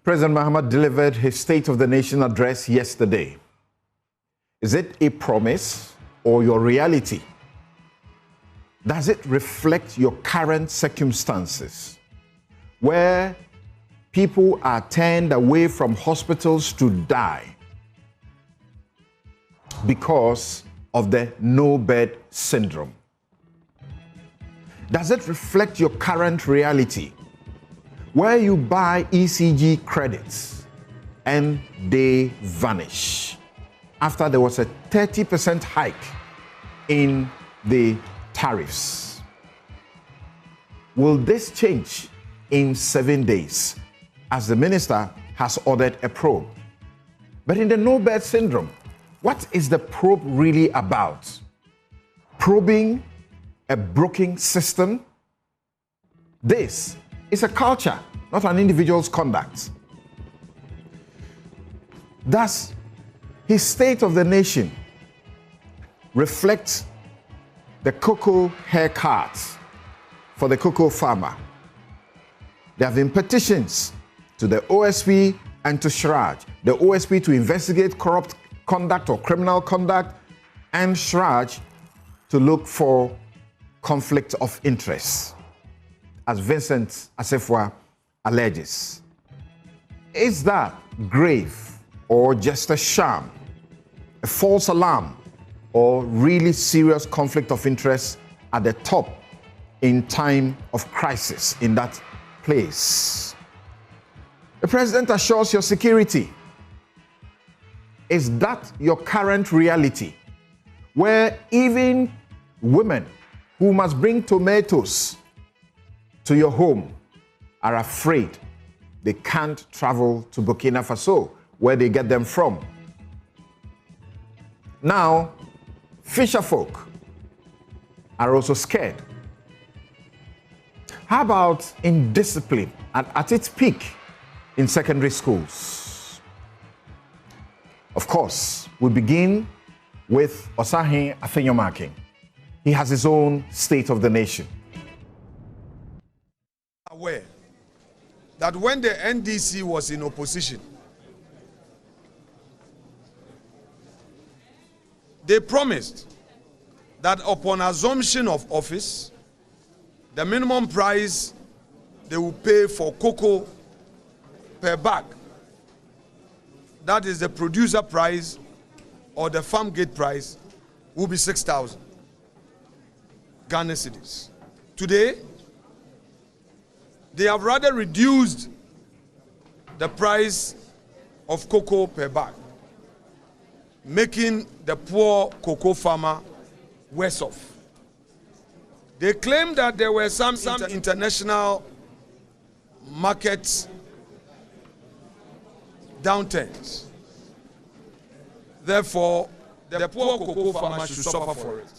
President Mahama delivered his State of the Nation address yesterday. Is it a promise or your reality? Does it reflect your current circumstances, where people are turned away from hospitals to die because of the no-bed syndrome? Does it reflect your current reality, where you buy ECG credits and they vanish after there was a 30% hike in the tariffs? Will this change in 7 days, as the minister has ordered a probe? But in the no-bed syndrome, what is the probe really about? Probing a broken system? This is a culture, not an individual's conduct. Does his State of the Nation reflect the cocoa haircut for the cocoa farmer? There have been petitions to the OSP and to CHRAJ. The OSP to investigate corrupt conduct or criminal conduct, and CHRAJ to look for conflict of interest, as Vincent Assefuah alleges. Is that grave or just a sham, a false alarm, or really serious conflict of interest at the top in time of crisis in that place? The president assures your security. Is that your current reality, where even women who must bring tomatoes to your home are afraid they can't travel to Burkina Faso, where they get them from? Now, fisher folk are also scared. How about indiscipline at its peak in secondary schools? Of course, we begin with Osahen Afenyo-Markin. He has his own State of the Nation. Aware that when the NDC was in opposition, they promised that upon assumption of office, the minimum price they will pay for cocoa per bag, that is the producer price or the farm gate price, will be 6,000 Ghana cedis. Today, they have rather reduced the price of cocoa per bag, making the poor cocoa farmer worse off. They claim that there were some international market downturns. Therefore, the poor cocoa farmer should suffer for it.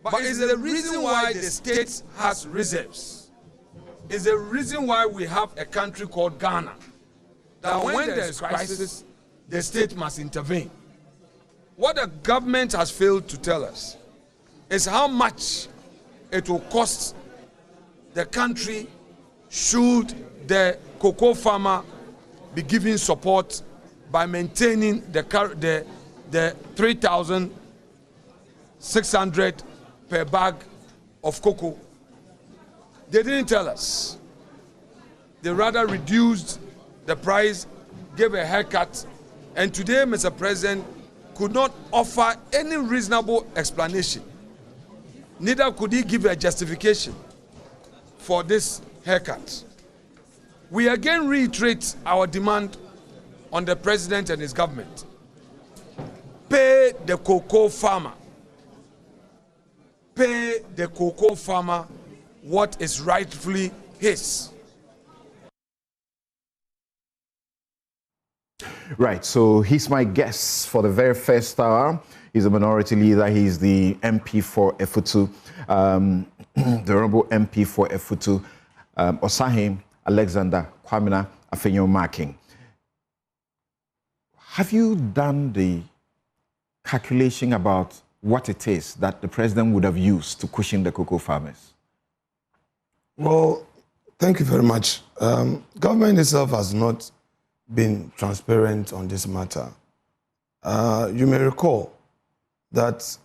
But it's the reason why the state has reserves. It's the reason why we have a country called Ghana. That when there is crisis, the state must intervene. What the government has failed to tell us is how much it will cost the country should the cocoa farmer be given support by maintaining the 3,600 per bag of cocoa. They didn't tell us. They rather reduced the price, gave a haircut, and today, Mr. President could not offer any reasonable explanation. Neither could he give a justification for this haircut. We again reiterate our demand on the president and his government. Pay the cocoa farmer. Pay the cocoa farmer what is rightfully his. Right, so he's my guest for the very first hour. He's a minority leader. He's the MP for Efutu, the Honorable MP for Efutu, Osahen Alexander Kwamina Afenyo-Markin. Have you done the calculation about what it is that the president would have used to cushion the cocoa farmers? Well, thank you very much. Government itself has not been transparent on this matter. You may recall that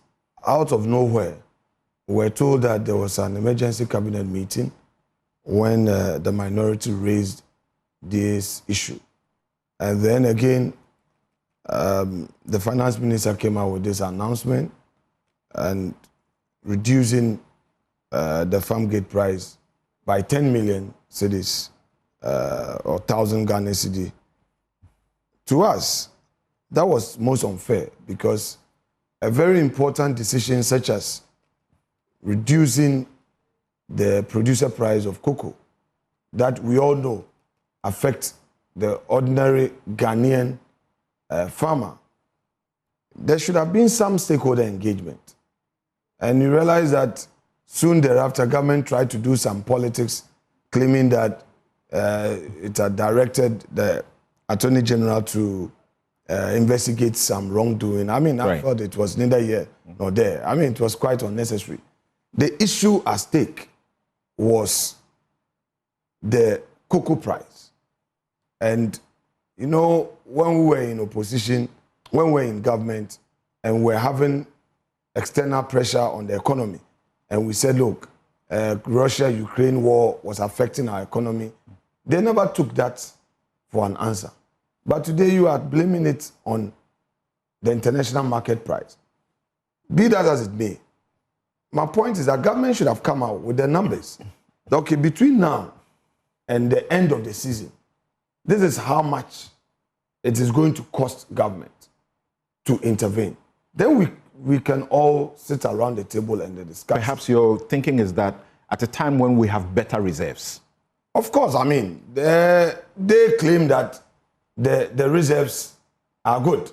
out of nowhere, we were told that there was an emergency cabinet meeting when the minority raised this issue. And then again, the finance minister came out with this announcement and reducing the farm gate price by 10 million cedis or 1,000 Ghana cedi. To us, that was most unfair because a very important decision such as reducing the producer price of cocoa that we all know affects the ordinary Ghanaian farmer, there should have been some stakeholder engagement. And you realize that soon thereafter, government tried to do some politics, claiming that it had directed the Attorney General to investigate some wrongdoing. I mean, I thought it was neither here nor there. I mean, it was quite unnecessary. The issue at stake was the cocoa price. And, you know, when we were in opposition, when we were in government, and we're having external pressure on the economy, and we said, look, Russia-Ukraine war was affecting our economy, they never took that for an answer. But today you are blaming it on the international market price. Be that as it may, my point is that government should have come out with the numbers. Okay, between now and the end of the season, this is how much it is going to cost government to intervene. Then we can all sit around the table and discuss. Perhaps your thinking is that at a time when we have better reserves. Of course, I mean, they claim that the reserves are good.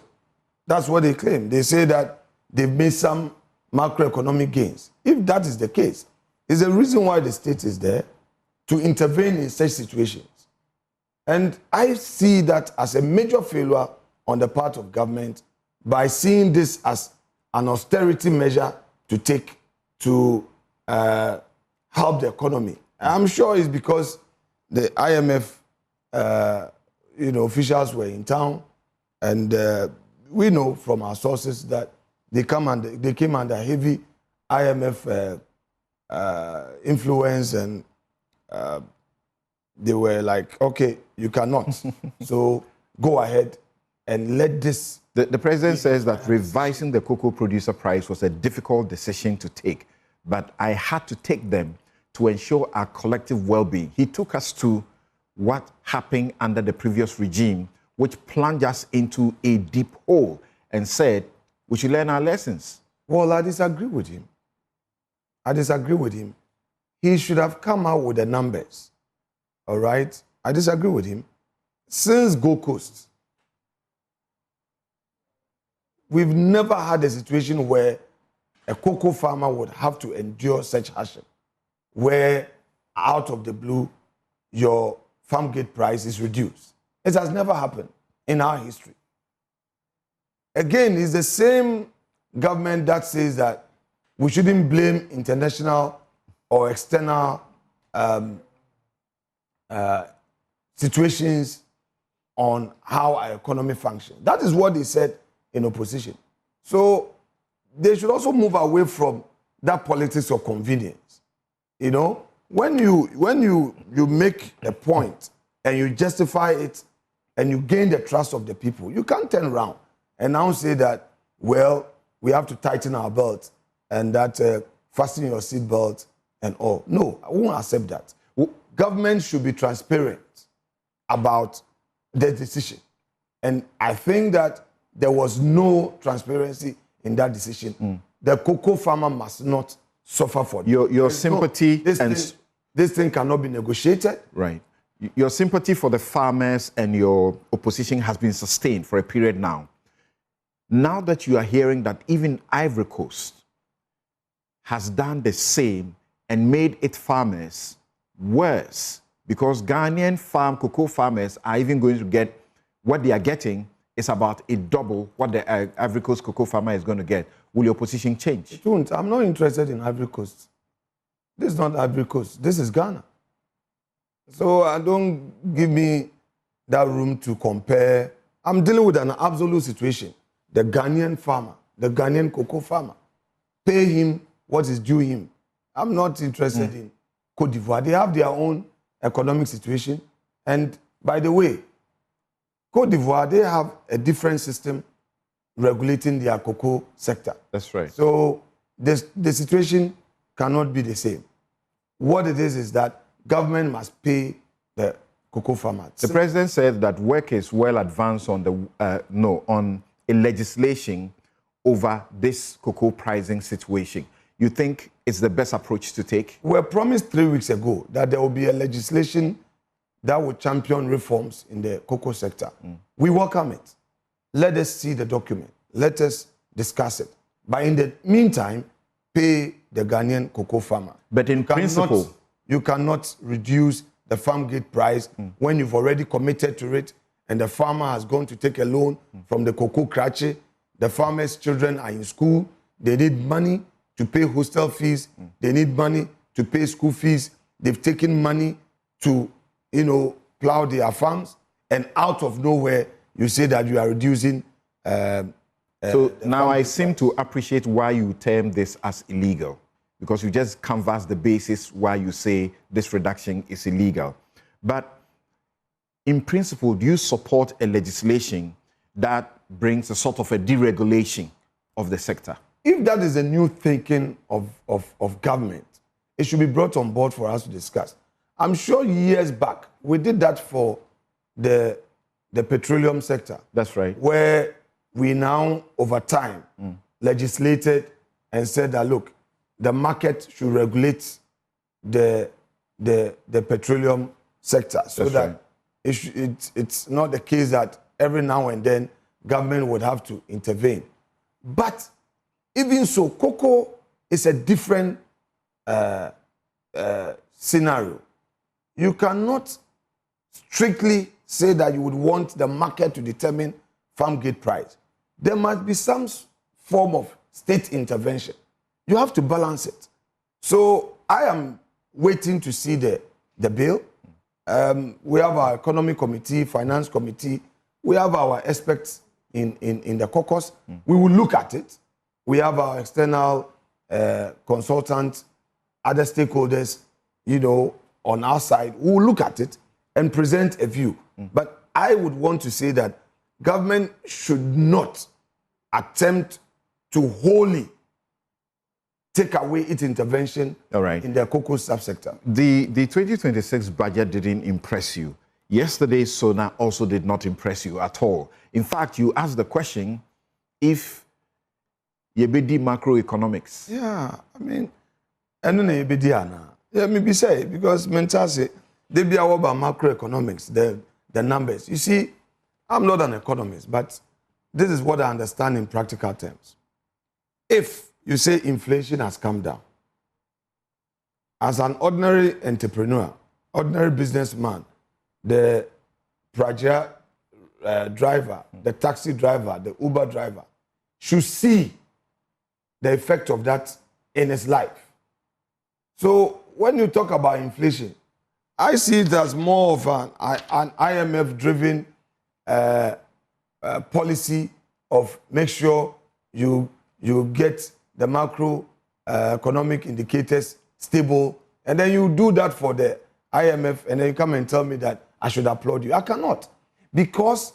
That's what they claim. They say that they've made some macroeconomic gains. If that is the case, it's the reason why the state is there to intervene in such situations. And I see that as a major failure on the part of government by seeing this as an austerity measure to take to help the economy. I'm sure it's because the IMF officials were in town, and we know from our sources that they came under heavy IMF influence, and they were like, okay, you cannot. So go ahead and let this... The president says that revising the cocoa producer price was a difficult decision to take, but I had to take them to ensure our collective well-being. He took us to what happened under the previous regime, which plunged us into a deep hole, and said we should learn our lessons. Well, I disagree with him. I disagree with him. He should have come out with the numbers. All right? I disagree with him. Since Gold Coast, we've never had a situation where a cocoa farmer would have to endure such hardship, where out of the blue, your farm gate price is reduced. It has never happened in our history. Again, it's the same government that says that we shouldn't blame international or external situations on how our economy functions. That is what they said in opposition. So they should also move away from that politics of convenience. You know, when you make a point and you justify it and you gain the trust of the people, you can't turn around and now say that, well, we have to tighten our belt and that fasten your seat belt and all. No, I won't accept that. Government should be transparent about the decision. And I think that there was no transparency in that decision. The cocoa farmer must not suffer for it. Your sympathy... This thing cannot be negotiated. Right. Your sympathy for the farmers and your opposition has been sustained for a period now. Now that you are hearing that even Ivory Coast has done the same and made its farmers worse, because Ghanaian cocoa farmers are even going to get what they are getting is about a double what the Ivory Coast cocoa farmer is going to get. Will your position change? It won't. I'm not interested in Ivory Coast. This is not Ivory Coast. This is Ghana. So don't give me that room to compare. I'm dealing with an absolute situation. The Ghanaian farmer, the Ghanaian cocoa farmer, pay him what is due him. I'm not interested in Côte d'Ivoire. They have their own economic situation. And by the way, Côte d'Ivoire, they have a different system regulating their cocoa sector. That's right. So the situation cannot be the same. What it is that government must pay the cocoa farmers. The president said that work is well advanced on the on a legislation over this cocoa pricing situation. You think it's the best approach to take? We were promised 3 weeks ago that there will be a legislation that will champion reforms in the cocoa sector. We welcome it. Let us see the document. Let us discuss it. But in the meantime, pay the Ghanaian cocoa farmer. But in principle, you cannot reduce the farm gate price when you've already committed to it and the farmer has gone to take a loan from the cocoa CHRAJ. The farmers' children are in school. They need money to pay hostel fees. They need money to pay school fees. They've taken money to, plow their farms. And out of nowhere, you say that you are reducing. So now I seem to appreciate why you term this as illegal, because you just canvass the basis why you say this reduction is illegal. But in principle, do you support a legislation that brings a sort of a deregulation of the sector? If that is a new thinking of government, it should be brought on board for us to discuss. I'm sure years back, we did that for the petroleum sector. That's right. Where we now, over time, legislated and said that, look, the market should regulate the petroleum sector so That's that right. it's not the case that every now and then government would have to intervene. But even so, cocoa is a different scenario. You cannot strictly say that you would want the market to determine farm gate price. There must be some form of state intervention. You have to balance it. So I am waiting to see the bill. We have our economic committee, finance committee. We have our experts in the caucus. We will look at it. We have our external consultants, other stakeholders, on our side. We will look at it and present a view. But I would want to say that government should not attempt to wholly take away its intervention in the cocoa subsector. The 2026 budget didn't impress you. Yesterday's SONA also did not impress you at all. In fact, you asked the question if yebedi macroeconomics. Yeah, I mean, I don't know yebedi ana. Yeah, maybe say because mental say they be about macroeconomics, the numbers. You see, I'm not an economist, but this is what I understand in practical terms. If you say inflation has come down, as an ordinary entrepreneur, ordinary businessman, the CHRAJ driver, the taxi driver, the Uber driver, should see the effect of that in his life. So when you talk about inflation, I see it as more of an IMF-driven policy of make sure you get the macroeconomic indicators stable, and then you do that for the IMF, and then you come and tell me that I should applaud you. I cannot, because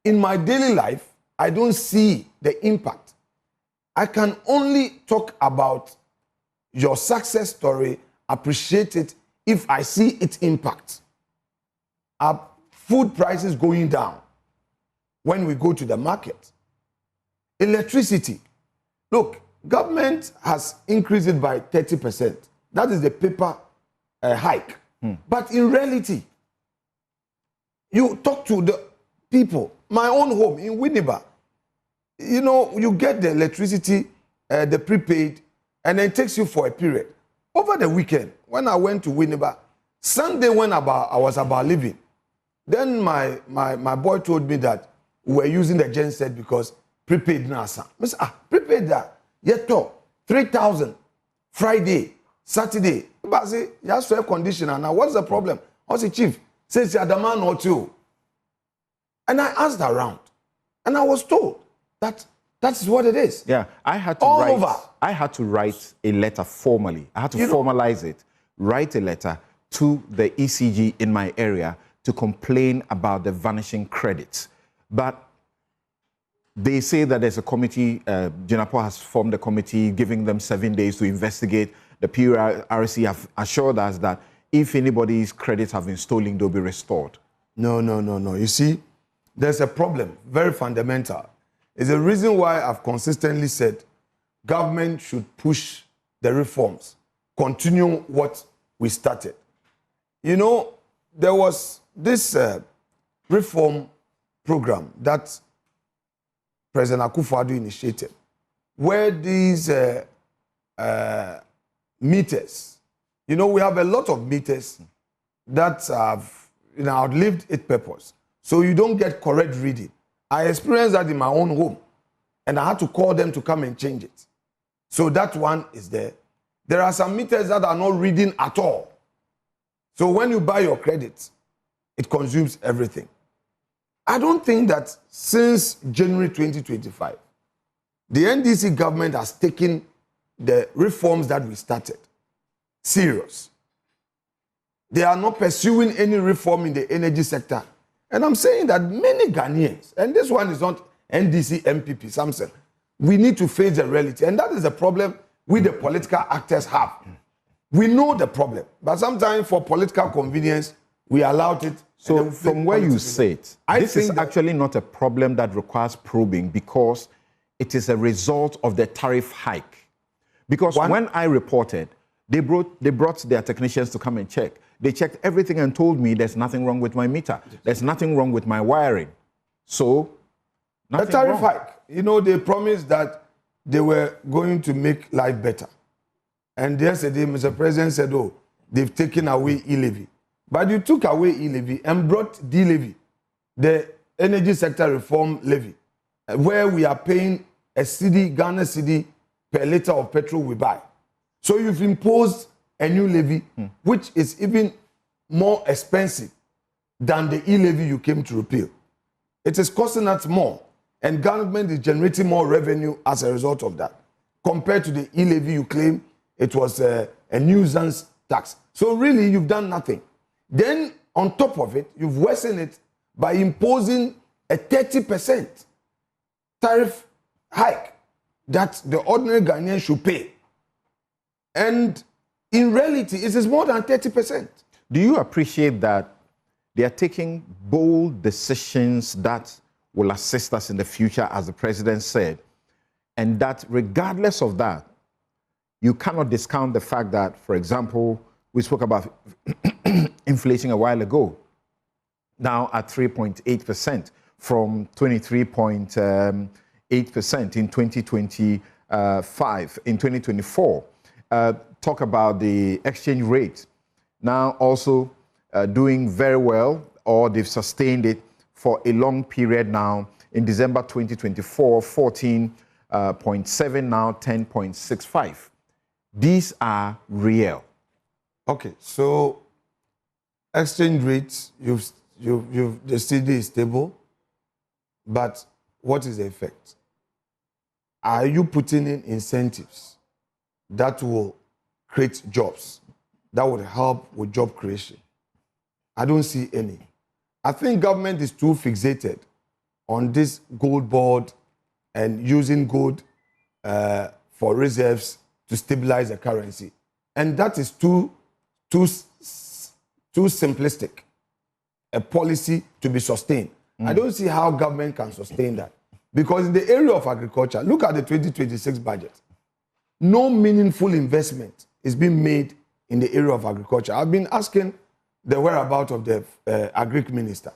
in my daily life, I don't see the impact. I can only talk about your success story, appreciate it, if I see its impact. Our food prices going down when we go to the market. Electricity. Look, government has increased it by 30%. That is the paper hike. But in reality, you talk to the people. My own home in Winneba, you get the electricity, the prepaid, and then it takes you for a period. Over the weekend, when I went to Winneba, Sunday when I was about leaving, then my boy told me that we were using the genset because prepaid nasa. I said, prepaid that. Yet 3,000 Friday, Saturday. But I say, you have air conditioner now. What's the problem? I say, Chief, says you are the man or two. And I asked around, and I was told that that's what it is. Yeah, I had to write a letter formally. I had to formalize it, write a letter to the ECG in my area to complain about the vanishing credits. But they say that there's a committee, Jinapo has formed a committee giving them 7 days to investigate. The PRC have assured us that if anybody's credits have been stolen, they'll be restored. No. You see, there's a problem, very fundamental. It's the reason why I've consistently said government should push the reforms, continue what we started. You know, there was this reform program that President Akufo-Addo initiated, where these meters, you know, we have a lot of meters that have outlived its purpose. So you don't get correct reading. I experienced that in my own home, and I had to call them to come and change it. So that one is there. There are some meters that are not reading at all. So when you buy your credit, it consumes everything. I don't think that since January 2025, the NDC government has taken the reforms that we started serious. They are not pursuing any reform in the energy sector. And I'm saying that many Ghanaians, and this one is not NDC MPP, Samson, we need to face the reality. And that is the problem we, the political actors, have. We know the problem, but sometimes for political convenience, we allowed it. So from where you sit, this is actually not a problem that requires probing because it is a result of the tariff hike. Because when I reported, they brought their technicians to come and check. They checked everything and told me there's nothing wrong with my meter. There's nothing wrong with my wiring. So, nothing wrong. A tariff hike. You know, they promised that they were going to make life better. And yesterday, Mr. President said, oh, they've taken away e-levy. But you took away e-levy and brought D-levy, the energy sector reform levy, where we are paying a cedi, Ghana cedi, per liter of petrol we buy. So you've imposed a new levy, which is even more expensive than the e-levy you came to repeal. It is costing us more, and government is generating more revenue as a result of that, compared to the e-levy you claim it was a nuisance tax. So really, you've done nothing. Then, on top of it, you've worsened it by imposing a 30% tariff hike that the ordinary Ghanaian should pay. And in reality, it is more than 30%. Do you appreciate that they are taking bold decisions that will assist us in the future, as the president said, and that regardless of that, you cannot discount the fact that, for example, we spoke about inflation a while ago, now at 3.8% from 23.8% in 2025. In 2024, talk about the exchange rate, now also doing very well, or they've sustained it for a long period now. In December 2024, 14.7, now 10.65. These are real. Okay, so exchange rates, the cedi is stable, but what is the effect? Are you putting in incentives that will create jobs, that would help with job creation? I don't see any. I think government is too fixated on this Goldbod and using gold for reserves to stabilize the currency. And that is too simplistic a policy to be sustained. I don't see how government can sustain that. Because in the area of agriculture, look at the 2026 budget. No meaningful investment is being made in the area of agriculture. I've been asking the whereabouts of the agric minister,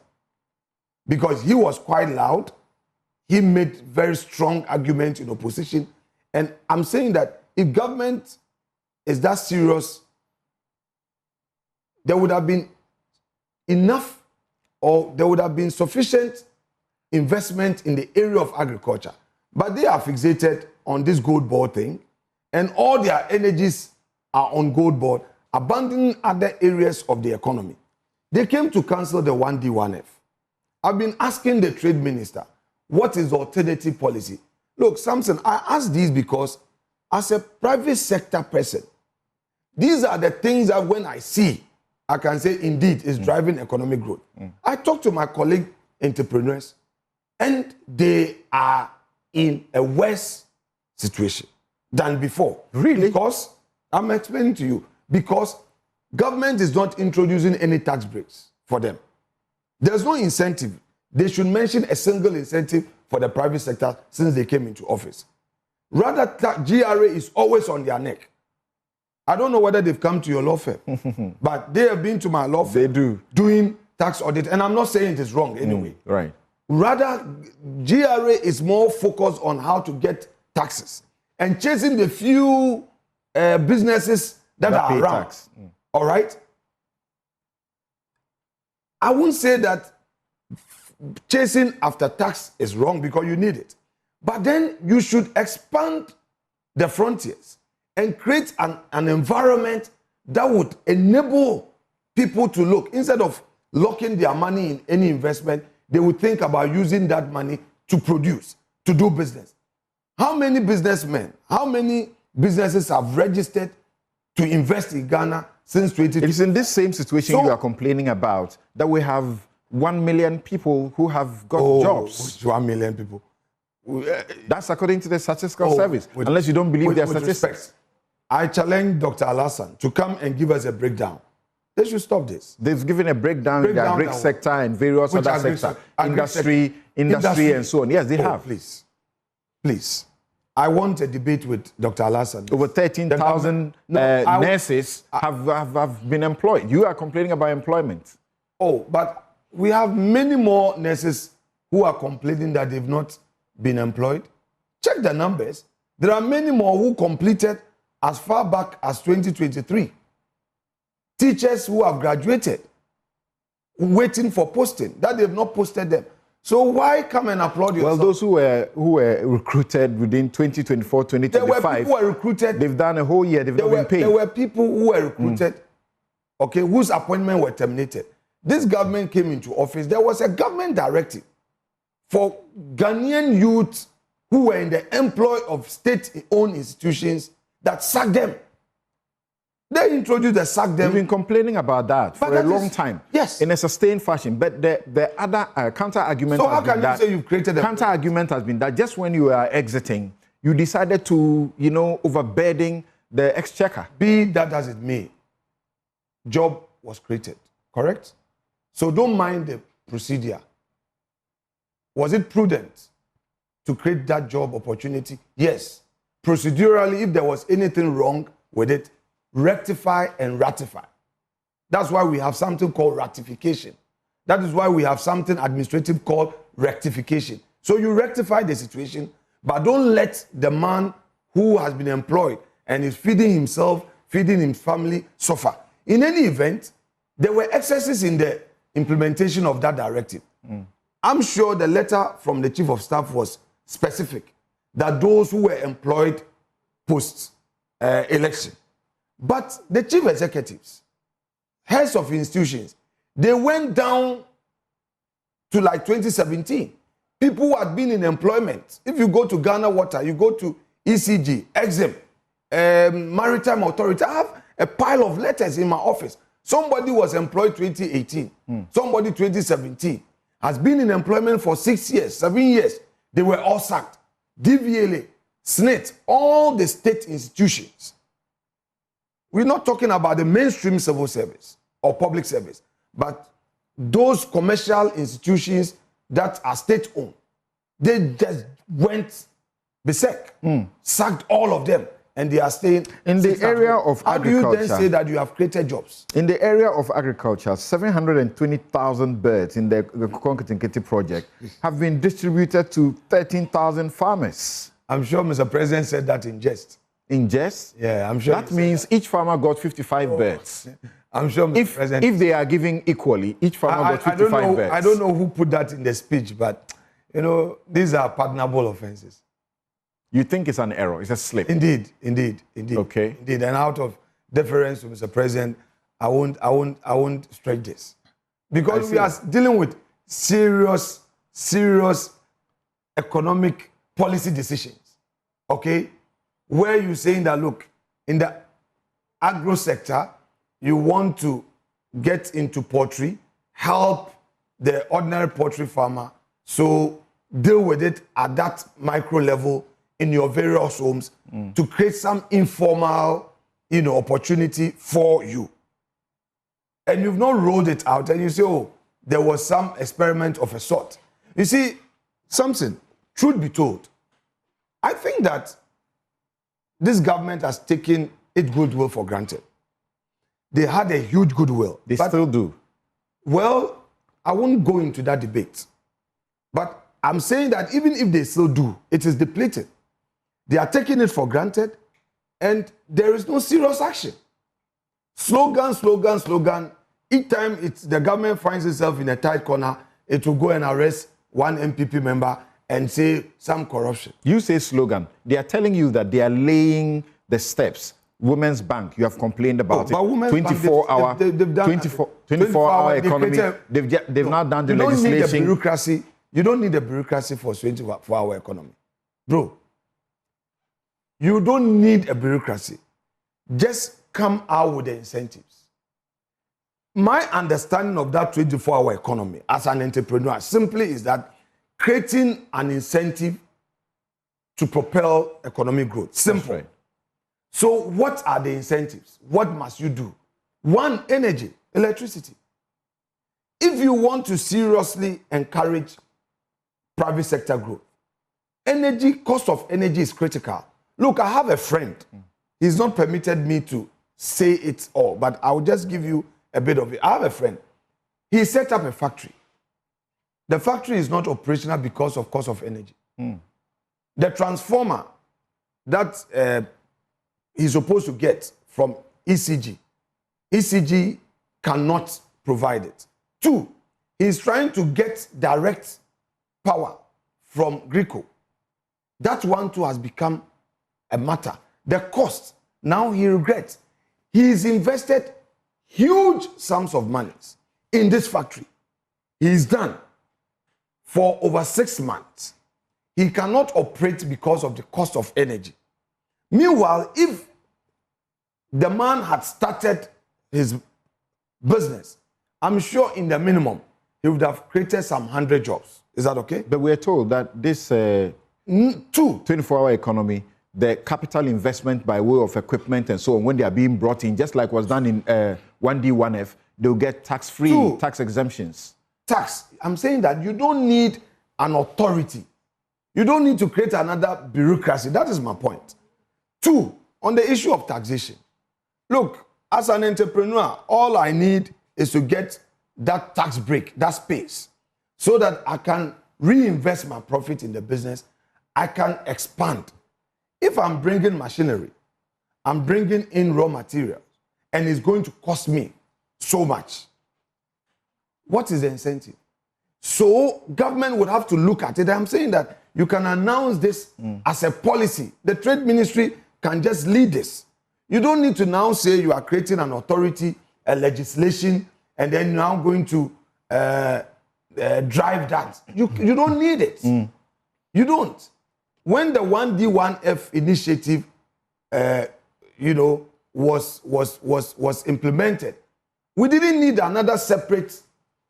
because he was quite loud. He made very strong arguments in opposition. And I'm saying that if government is that serious, there would have been enough, or there would have been sufficient investment in the area of agriculture. But they are fixated on this Goldbod thing, and all their energies are on Goldbod, abandoning other areas of the economy. They came to cancel the 1D, 1F. I've been asking the trade minister, what is the alternative policy? Look, Samson, I ask these because as a private sector person, these are the things that when I see, I can say, indeed, it's driving economic growth. I talk to my colleague entrepreneurs, and they are in a worse situation than before. Really? Because, I'm explaining to you, because government is not introducing any tax breaks for them. There's no incentive. They should mention a single incentive for the private sector since they came into office. Rather, GRA is always on their neck. I don't know whether they've come to your law firm, but they have been to my law firm. They do. Doing tax audit, and I'm not saying it is wrong anyway. Right. Rather, GRA is more focused on how to get taxes and chasing the few businesses that are pay around. Tax. All right? I won't say that chasing after tax is wrong because you need it. But then you should expand the frontiers and create an environment that would enable people to look. Instead of locking their money in any investment, they would think about using that money to produce, to do business. How many businessmen, how many businesses have registered to invest in Ghana since 2020? It is in this same situation you are complaining about that we have 1 million people who have got jobs. 1 million people. That's according to the Statistical Service. Unless you don't believe their statistics. Respect, I challenge Dr. Alassane to come and give us a breakdown. They should stop this. They've given a breakdown in the agri sector and various other sectors, industry, and so on. Yes, they have. Please. I want a debate with Dr. Alassane. Over 13,000 nurses have been employed. You are complaining about employment. Oh, but we have many more nurses who are complaining that they've not been employed. Check the numbers. There are many more who completed as far back as 2023. Teachers who have graduated, waiting for posting, that they've not posted them. So why come and applaud yourself? Well, those who were recruited within 2024, 2025, there were people who were recruited. They've done a whole year. They've not been paid. There were people who were recruited, okay, whose appointment were terminated. This government came into office. There was a government directive for Ghanaian youth who were in the employ of state-owned institutions that sacked them. They introduced the sack them. We've been complaining about that for a long time. Yes. In a sustained fashion. But the other counter-argument has been that... So how can you say you've created a... Counter-argument has been that just when you are exiting, you decided to, overburden the exchequer. Be that as it may, job was created, correct? So don't mind the procedure. Was it prudent to create that job opportunity? Yes. Procedurally, if there was anything wrong with it, rectify and ratify. That's why we have something called ratification. That is why we have something administrative called rectification. So you rectify the situation, but don't let the man who has been employed and is feeding himself, feeding his family, suffer. In any event, there were excesses in the implementation of that directive. I'm sure the letter from the Chief of Staff was specific that those who were employed post-election. But the chief executives, heads of institutions, they went down to like 2017. People who had been in employment. If you go to Ghana Water, you go to ECG, Exim, Maritime Authority. I have a pile of letters in my office. Somebody was employed 2018. Somebody 2017. Has been in employment for 6 years, 7 years. They were all sacked. DVLA, SNIT, all the state institutions. We're not talking about the mainstream civil service or public service, but those commercial institutions that are state-owned. They just went berserk, sacked all of them, and they are staying in the area of agriculture. How do you then say that you have created jobs? In the area of agriculture, 720,000 birds in the Konketinketi project have been distributed to 13,000 farmers. I'm sure Mr. President said that in jest. In jest? Yeah, I'm sure. That means each farmer got 55 birds. I'm sure Mr. President... If they are giving equally, each farmer got 55 birds. I don't know who put that in the speech, but, these are pardonable offenses. You think it's an error, it's a slip? Indeed. Okay. Indeed, and out of deference to Mr. President, I won't stretch this. Because we are dealing with serious economic policy decisions, okay? Where you're saying that, look, in the agro sector, you want to get into poultry, help the ordinary poultry farmer, so deal with it at that micro level in your various homes to create some informal, opportunity for you. And you've not rolled it out, and you say, oh, there was some experiment of a sort. You see, Samson, truth be told, I think that this government has taken its goodwill for granted. They had a huge goodwill. They still do. Well, I won't go into that debate. But I'm saying that even if they still do, it is depleted. They are taking it for granted, and there is no serious action. Slogan, slogan, slogan. Each time the government finds itself in a tight corner, it will go and arrest one MPP member and say some corruption. You say slogan. They are telling you that they are laying the steps. Women's Bank, you have complained about it. 24-hour, they've done 24-hour economy. They've now done the legislation. Don't need a bureaucracy. You don't need a bureaucracy for 24-hour economy. Bro, you don't need a bureaucracy. Just come out with the incentives. My understanding of that 24-hour economy as an entrepreneur simply is that creating an incentive to propel economic growth. Simple. Right. So what are the incentives? What must you do? One, energy, electricity. If you want to seriously encourage private sector growth, cost of energy is critical. Look, I have a friend. He's not permitted me to say it all, but I'll just give you a bit of it. I have a friend. He set up a factory. The factory is not operational because of cost of energy. The transformer that he's supposed to get from ECG cannot provide it. 2, he's trying to get direct power from Greco. That one too has become a matter. The cost, now he regrets. He's invested huge sums of money in this factory. He's done for over 6 months. He cannot operate because of the cost of energy. Meanwhile, if the man had started his business, I'm sure in the minimum, he would have created some 100 jobs. Is that okay? But we're told that this 24-hour economy, the capital investment by way of equipment and so on, when they are being brought in, just like was done in 1D, 1F, they'll get tax-free, tax exemptions. Tax. I'm saying that you don't need an authority. You don't need to create another bureaucracy. That is my point. 2, on the issue of taxation. Look, as an entrepreneur, all I need is to get that tax break, that space, so that I can reinvest my profit in the business. I can expand. If I'm bringing machinery, I'm bringing in raw materials, and it's going to cost me so much, what is the incentive? So government would have to look at it. I'm saying that you can announce this as a policy. The Trade Ministry can just lead this. You don't need to now say you are creating an authority, a legislation, and then you're now going to drive that. You don't need it. You don't. When the 1D, 1F initiative, was implemented, we didn't need another separate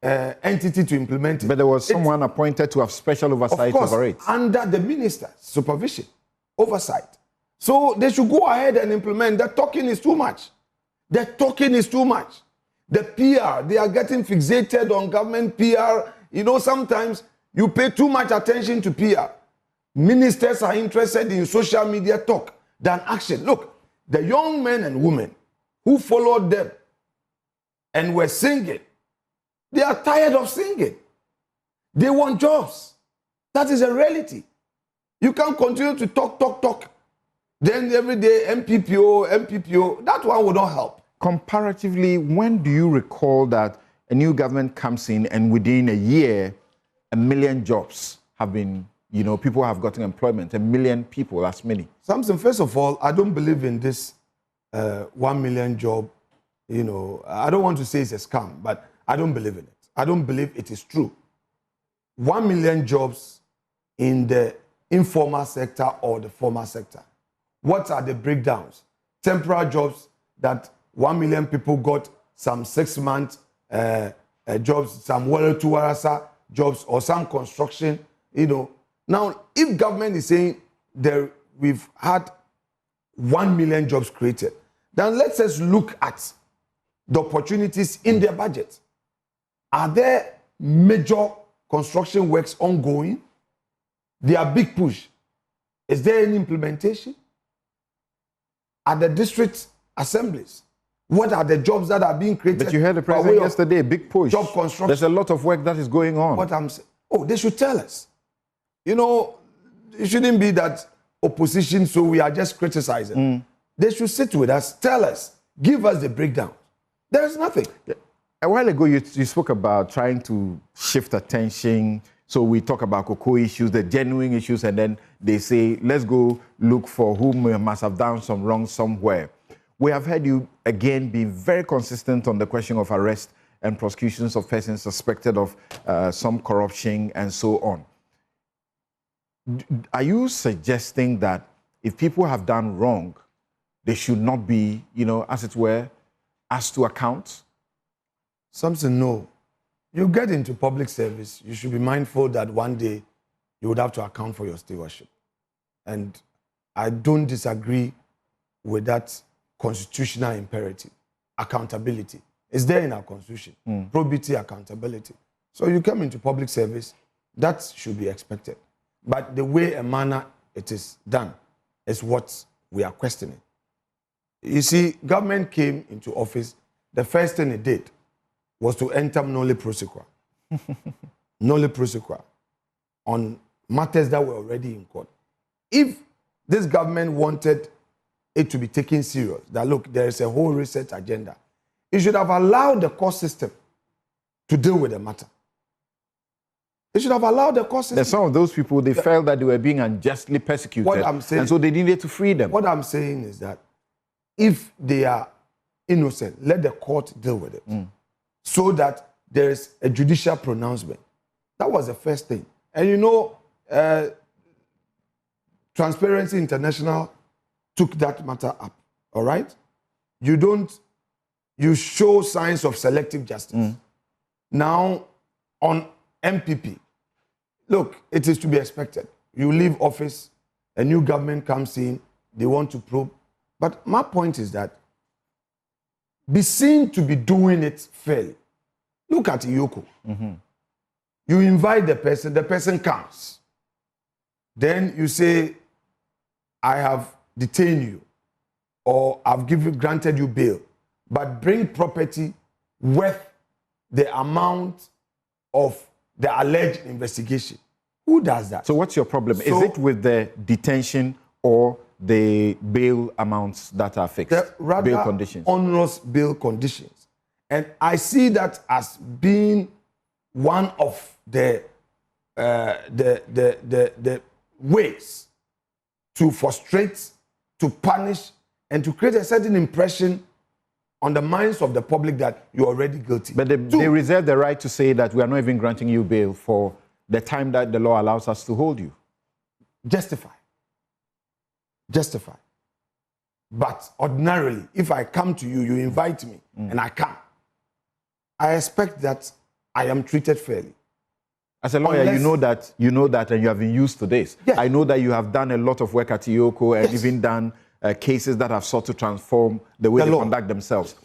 entity to implement it. But there was someone appointed to have special oversight over it. Under the minister's supervision, oversight. So they should go ahead and implement. The talking is too much. The talking is too much. The PR, they are getting fixated on government PR. Sometimes you pay too much attention to PR. Ministers are interested in social media talk than action. Look, the young men and women who followed them and were singing, they are tired of singing. They want jobs. That is a reality. You can't continue to talk. Then every day, MPPO, that one will not help. Comparatively, when do you recall that a new government comes in and within a year, 1 million jobs have been, people have gotten employment, 1 million people, that's many? Samson, first of all, I don't believe in this 1 million job, I don't want to say it's a scam, but I don't believe in it. I don't believe it is true. 1 million jobs in the informal sector or the formal sector. What are the breakdowns? Temporary jobs that 1 million people got, some 6-month jobs, some well-to-warasa jobs, or some construction, you know. Now, if government is saying that we've had 1 million jobs created, then let's just look at the opportunities in their budget. Are there major construction works ongoing? Their big push. Is there any implementation? At the district assemblies, what are the jobs that are being created? But you heard the president yesterday, big push. Job construction. There's a lot of work that is going on. What I'm saying, oh, they should tell us. You know, it shouldn't be that opposition, so we are just criticizing. They should sit with us, tell us, give us the breakdown. There is nothing. A while ago, you spoke about trying to shift attention. So we talk about cocoa issues, the genuine issues, and then they say, let's go look for who must have done some wrong somewhere. We have heard you, again, be very consistent on the question of arrest and prosecutions of persons suspected of some corruption and so on. Are you suggesting that if people have done wrong, they should not be, you know, as it were, asked to account? Samson, no. You get into public service, you should be mindful that one day you would have to account for your stewardship. And I don't disagree with that constitutional imperative. Accountability. It's there in our constitution. Probity, accountability. So you come into public service, that should be expected. But the way and manner it is done is what we are questioning. You see, government came into office, the first thing it did was to enter nolle prosequa. Nolle prosequa on matters that were already in court. If this government wanted it to be taken serious, that look, there is a whole research agenda, it should have allowed the court system to deal with the matter. It should have allowed the court system. There's some of those people, they felt that they were being unjustly persecuted, what I'm saying, and so they needed to free them. What I'm saying is that if they are innocent, let the court deal with it. So that there is a judicial pronouncement. That was the first thing. And you know, Transparency International took that matter up, all right? You show signs of selective justice. Now, on MPP, look, it is to be expected. You leave office, a new government comes in, they want to probe. But my point is that be seen to be doing it fairly. Look at Iyoko. You invite the person comes. Then you say, I have detained you, or I've granted you bail, but bring property worth the amount of the alleged investigation. Who does that? So what's your problem? Is it with the detention or the bail amounts that are fixed? Rather bail conditions. Onerous bail conditions. And I see that as being one of the ways to frustrate, to punish, and to create a certain impression on the minds of the public that you're already guilty. But they reserve the right to say that we are not even granting you bail for the time that the law allows us to hold you. Justify. But ordinarily, if I come to you, you invite me, and I come, I expect that I am treated fairly. As a lawyer, you know that, and you have been used to this. Yes. I know that you have done a lot of work at Iyoko and even done cases that have sought to transform the way they conduct themselves.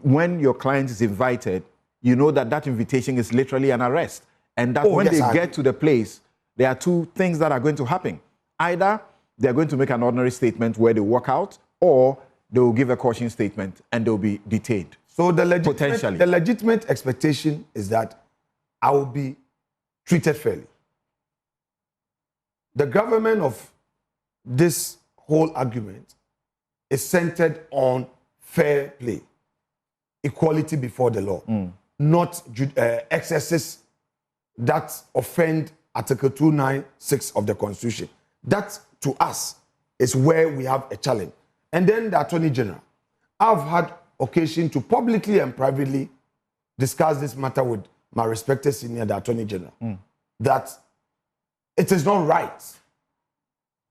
When your client is invited, you know that that invitation is literally an arrest. And that when they get to the place, there are two things that are going to happen. Either they're going to make an ordinary statement where they walk out, or they will give a caution statement and they'll be detained. So the legitimate expectation is that I will be treated fairly. The government of this whole argument is centered on fair play, equality before the law, not excesses that offend Article 296 of the Constitution. That, to us, is where we have a challenge. And then the Attorney General. I've had occasion to publicly and privately discuss this matter with my respected senior, the Attorney General. that it is not right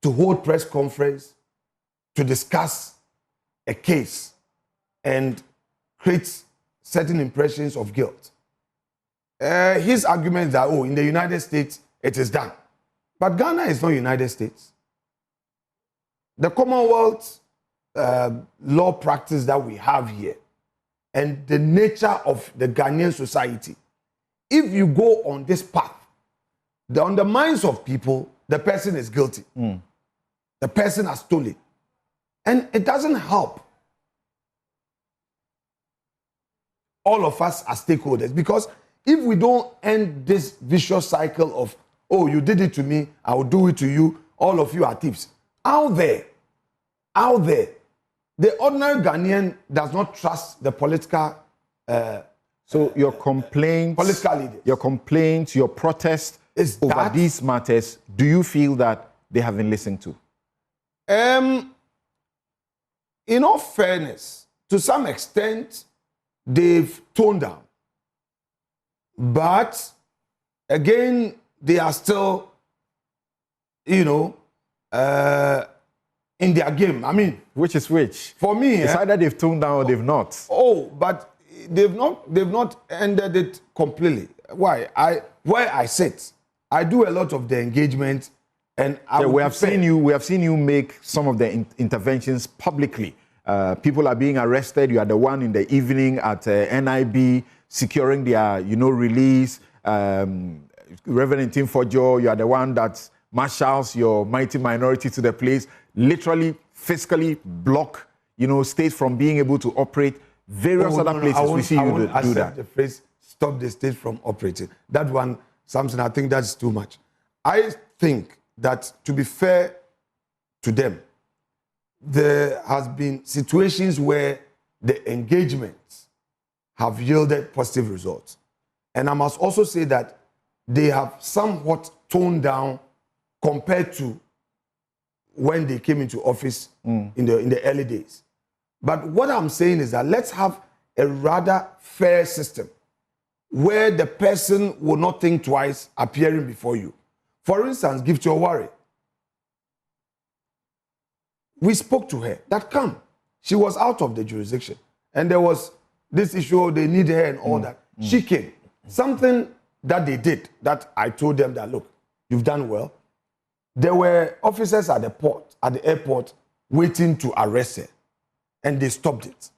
to hold press conference to discuss a case and create certain impressions of guilt. His argument that, in the United States, it is done. But Ghana is not United States. The Commonwealth law practice that we have here and the nature of the Ghanaian society, if you go on this path, on the minds of people, the person is guilty. The person has stolen. And it doesn't help all of us as stakeholders, because if we don't end this vicious cycle of, you did it to me, I will do it to you, all of you are thieves. Out there, the ordinary Ghanaian does not trust the political so your complaints, political leaders. Your complaints, your protest over these matters, do you feel that they have been listened to? In all fairness, to some extent, they've toned down. But again, they are still, in their game. I mean, which is which? For me, it's either they've toned down or they've not. But they've not ended it completely. Why? Where I sit, I do a lot of the engagement, and we have seen you make some of the interventions publicly. People are being arrested. You are the one in the evening at NIB securing their, release. Reverend Tim Fojo, you are the one that marshals your mighty minority to the place. Literally, fiscally block, states from being able to operate. Various other places we see you do that. The phrase "stop the state from operating." That one, Samson, I think that's too much. I think that, to be fair to them, there has been situations where the engagements have yielded positive results. And I must also say that they have somewhat toned down compared to when they came into office in the early days. But what I'm saying is that let's have a rather fair system where the person will not think twice appearing before you. For instance, Gift Your Worry. We spoke to her. That come. She was out of the jurisdiction. And there was this issue, they need her and all that. She came. Something that they did, that I told them that, look, you've done well. There were officers at the airport, waiting to arrest her. And they stopped it.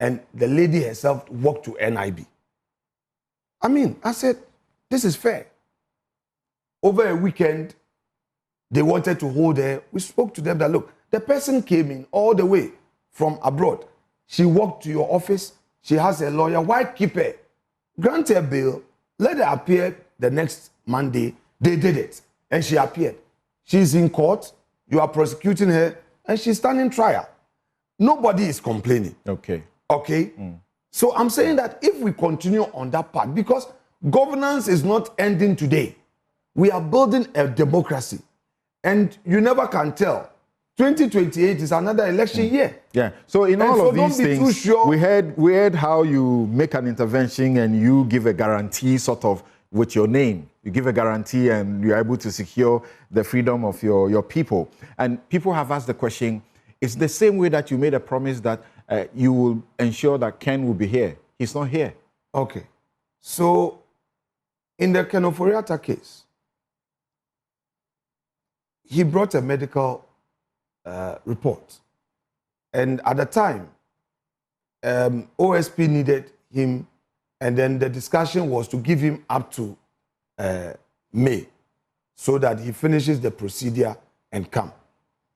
And the lady herself walked to NIB. I said, this is fair. Over a weekend, they wanted to hold her. We spoke to them that, look, the person came in all the way from abroad. She walked to your office. She has a lawyer. Why keep her? Grant her bail. Let her appear the next Monday. They did it. And she appeared. She's in court. You are prosecuting her. And she's standing trial. Nobody is complaining. Okay. So I'm saying that if we continue on that path, because governance is not ending today. We are building a democracy. And you never can tell. 2028 is another election year. Yeah. So in all of these things, we heard how you make an intervention and you give a guarantee sort of with your name. You give a guarantee and you're able to secure the freedom of your people. And people have asked the question, it's the same way that you made a promise that you will ensure that Ken will be here. He's not here. Okay. So in the Ken Ofori-Atta case, he brought a medical report. And at the time, OSP needed him, and then the discussion was to give him up to May so that he finishes the procedure and come.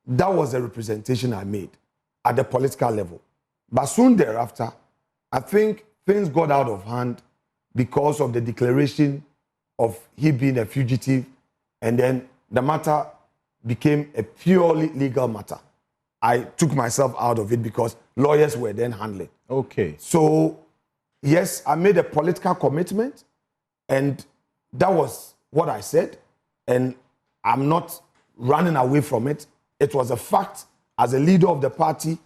That was the representation I made at the political level. But soon thereafter, I think things got out of hand because of the declaration of he being a fugitive, and then the matter became a purely legal matter. I took myself out of it because lawyers were then handling. Okay. So, yes, I made a political commitment, and that was what I said, and I'm not running away from it. It was a fact. As a leader of the party,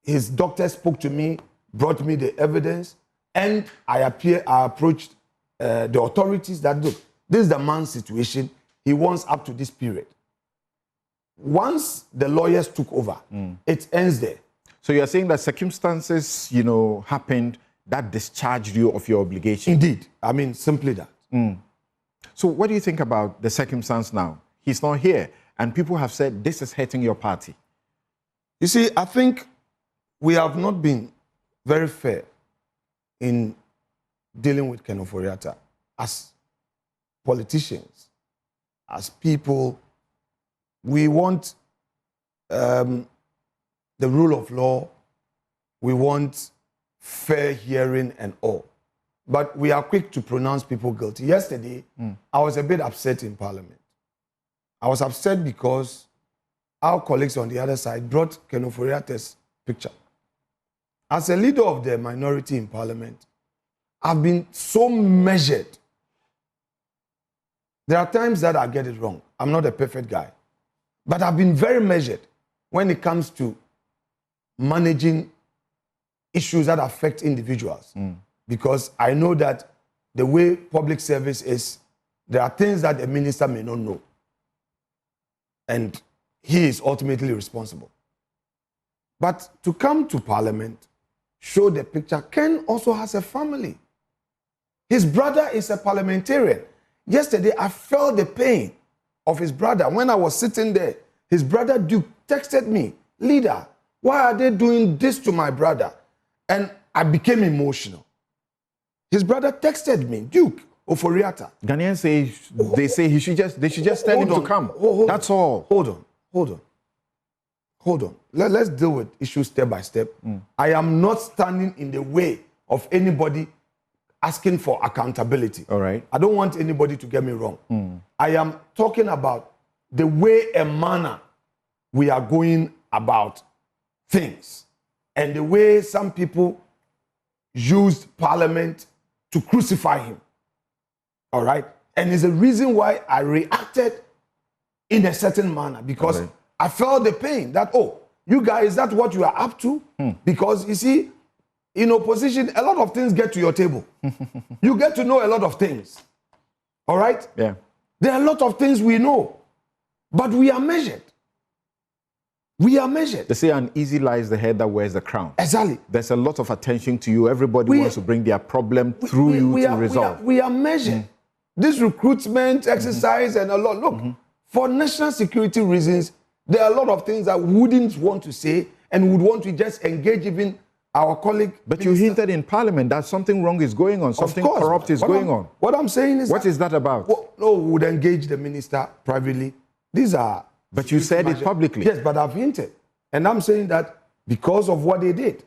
his doctor spoke to me, brought me the evidence, and I approached the authorities that, look, This is the man's situation. He wants up to this period. Once the lawyers took over, it ends there. So you're saying that circumstances, happened that discharged you of your obligation? Indeed. I mean, simply that. So what do you think about the circumstance now? He's not here, and people have said this is hurting your party. You see, I think we have not been very fair in dealing with Ken Ofori-Atta as politicians, as people. We want the rule of law. We want fair hearing and all. But we are quick to pronounce people guilty. Yesterday, I was a bit upset in Parliament. I was upset because our colleagues on the other side brought Ken Ofori-Atta's picture. As a leader of the minority in Parliament, I've been so measured. There are times that I get it wrong. I'm not a perfect guy. But I've been very measured when it comes to managing issues that affect individuals. Because I know that the way public service is, there are things that a minister may not know. And he is ultimately responsible. But to come to Parliament, show the picture, Ken also has a family. His brother is a parliamentarian. Yesterday, I felt the pain of his brother. When I was sitting there, his brother Duke texted me, "Leader, why are they doing this to my brother?" And I became emotional. His brother texted me, "Duke Ofori-Atta." Ghanaians say they should just tell him to come. That's all. Hold on. Let's deal with issues step by step. I am not standing in the way of anybody asking for accountability. All right. I don't want anybody to get me wrong. I am talking about the way and manner we are going about things and the way some people used Parliament to crucify him. All right? And it's a reason why I reacted in a certain manner, because I felt the pain that, you guys, that's what you are up to? Because, you see, in opposition, a lot of things get to your table. You get to know a lot of things. All right? Yeah. There are a lot of things we know, but we are measured. We are measured. They say an easy lies the head that wears the crown. Exactly. There's a lot of attention to you. Everybody wants to bring their problem through you to resolve. We are measured. This recruitment exercise and a lot. Look, for national security reasons, there are a lot of things I wouldn't want to say and would want to just engage even our colleague. But you hinted in Parliament that something wrong is going on, something corrupt is going on. What I'm saying is... What is that about? No, we would engage the minister privately. These are... But you said it publicly. Yes, but I've hinted. And I'm saying that because of what they did,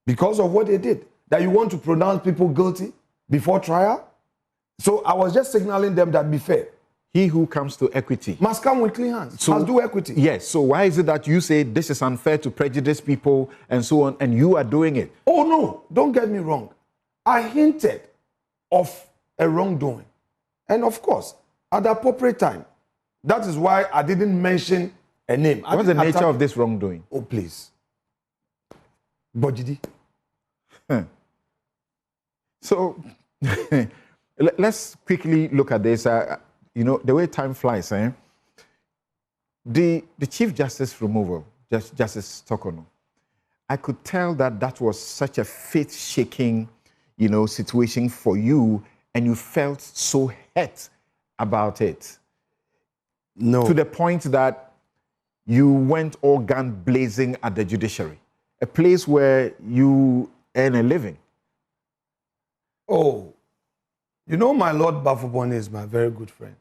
that you want to pronounce people guilty before trial. So I was just signaling them that be fair. He who comes to equity must come with clean hands, must do equity. Yes, so why is it that you say this is unfair to prejudice people and so on, and you are doing it? Oh no, don't get me wrong. I hinted of a wrongdoing. And of course, at the appropriate time. That is why I didn't mention a name. What's the nature of this wrongdoing? Oh, please. Bojidi. So, let's quickly look at this. The way time flies, the Chief Justice removal, Justice Tokono, I could tell that was such a faith-shaking, situation for you, and you felt so hurt about it. No. To the point that you went all gun blazing at the judiciary, a place where you earn a living. Oh, my Lord Bafubone is my very good friend.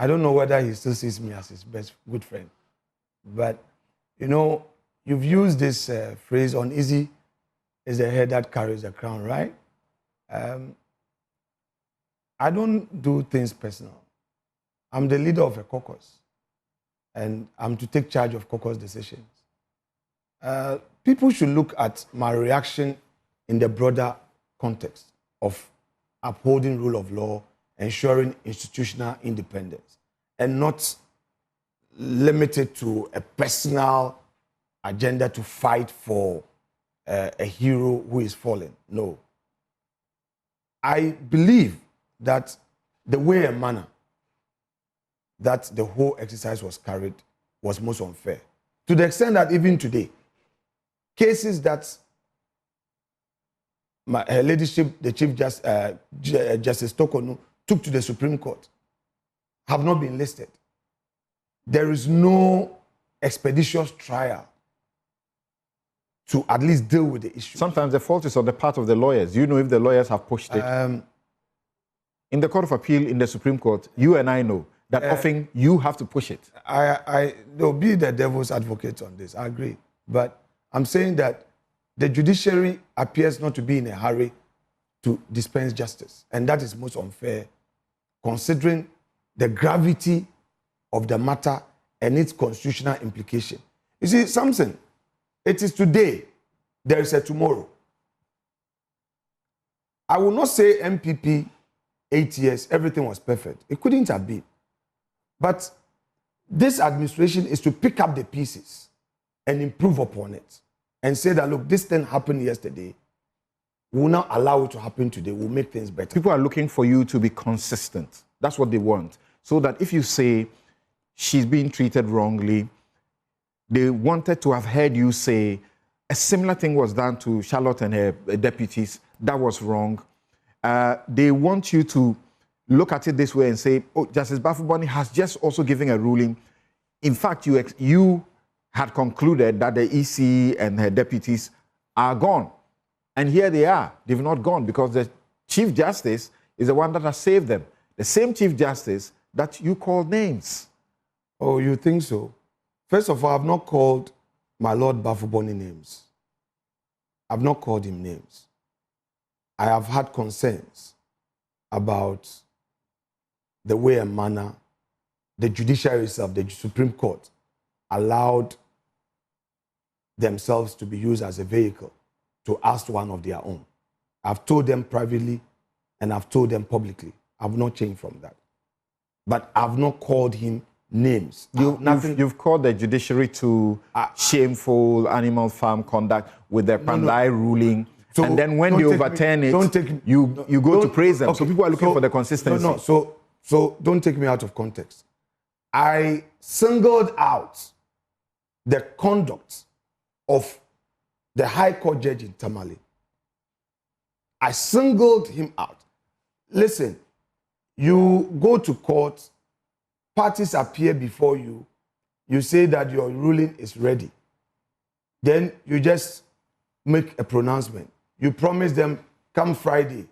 I don't know whether he still sees me as his best good friend. But, you've used this phrase, uneasy is the head that carries the crown, right? I don't do things personal. I'm the leader of a caucus, and I'm to take charge of caucus decisions. People should look at my reaction in the broader context of upholding rule of law, ensuring institutional independence, and not limited to a personal agenda to fight for a hero who is fallen. No. I believe that the way and manner that the whole exercise was carried was most unfair. To the extent that even today, cases that her ladyship, the Chief Justice Tokonu, took to the Supreme Court have not been listed. There is no expeditious trial to at least deal with the issue. Sometimes the fault is on the part of the lawyers. You know if the lawyers have pushed it. In the Court of Appeal, in the Supreme Court, you and I know that often you have to push it. There'll be the devil's advocate on this, I agree. But I'm saying that the judiciary appears not to be in a hurry to dispense justice. And that is most unfair, considering the gravity of the matter and its constitutional implication. You see, Samson, it is today, there is a tomorrow. I will not say MPP, 8 years, everything was perfect. It couldn't have been. But this administration is to pick up the pieces and improve upon it and say that, look, this thing happened yesterday. We will not allow it to happen today. We'll make things better. People are looking for you to be consistent. That's what they want. So that if you say she's being treated wrongly, they wanted to have heard you say a similar thing was done to Charlotte and her deputies. That was wrong. They want you to look at it this way and say, oh, Justice Bafuboni has just also given a ruling. In fact, you had concluded that the EC and her deputies are gone. And here they are. They've not gone because the Chief Justice is the one that has saved them. The same Chief Justice that you call names. Oh, you think so? First of all, I've not called my Lord Bafuboni names. I've not called him names. I have had concerns about the way and manner the judiciary itself, the Supreme Court, allowed themselves to be used as a vehicle to oust one of their own. I've told them privately and I've told them publicly. I've not changed from that. But I've not called him names. You've called the judiciary to shameful animal farm conduct with the Pandai ruling. So and then when they overturn it, you go to praise them. Okay, so people are looking for the consistency. So don't take me out of context. I singled out the conduct of the High Court judge in Tamale. I singled him out. Listen, you go to court, parties appear before you, you say that your ruling is ready. Then you just make a pronouncement. You promise them, come Friday.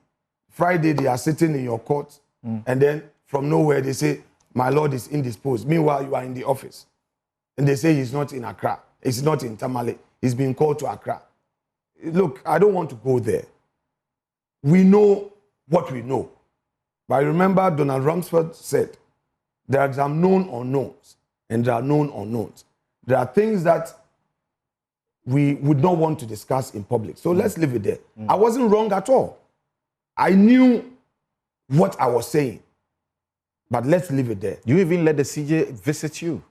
Friday, they are sitting in your court, and then from nowhere, they say, my Lord is indisposed. Meanwhile, you are in the office. And they say he's not in Accra. He's not in Tamale. He's being called to Accra. Look, I don't want to go there. We know what we know. But I remember Donald Rumsfeld said, there are some known unknowns, and there are known unknowns. There are things that we would not want to discuss in public. So let's leave it there. I wasn't wrong at all. I knew what I was saying. But let's leave it there. You even let the CJ visit you.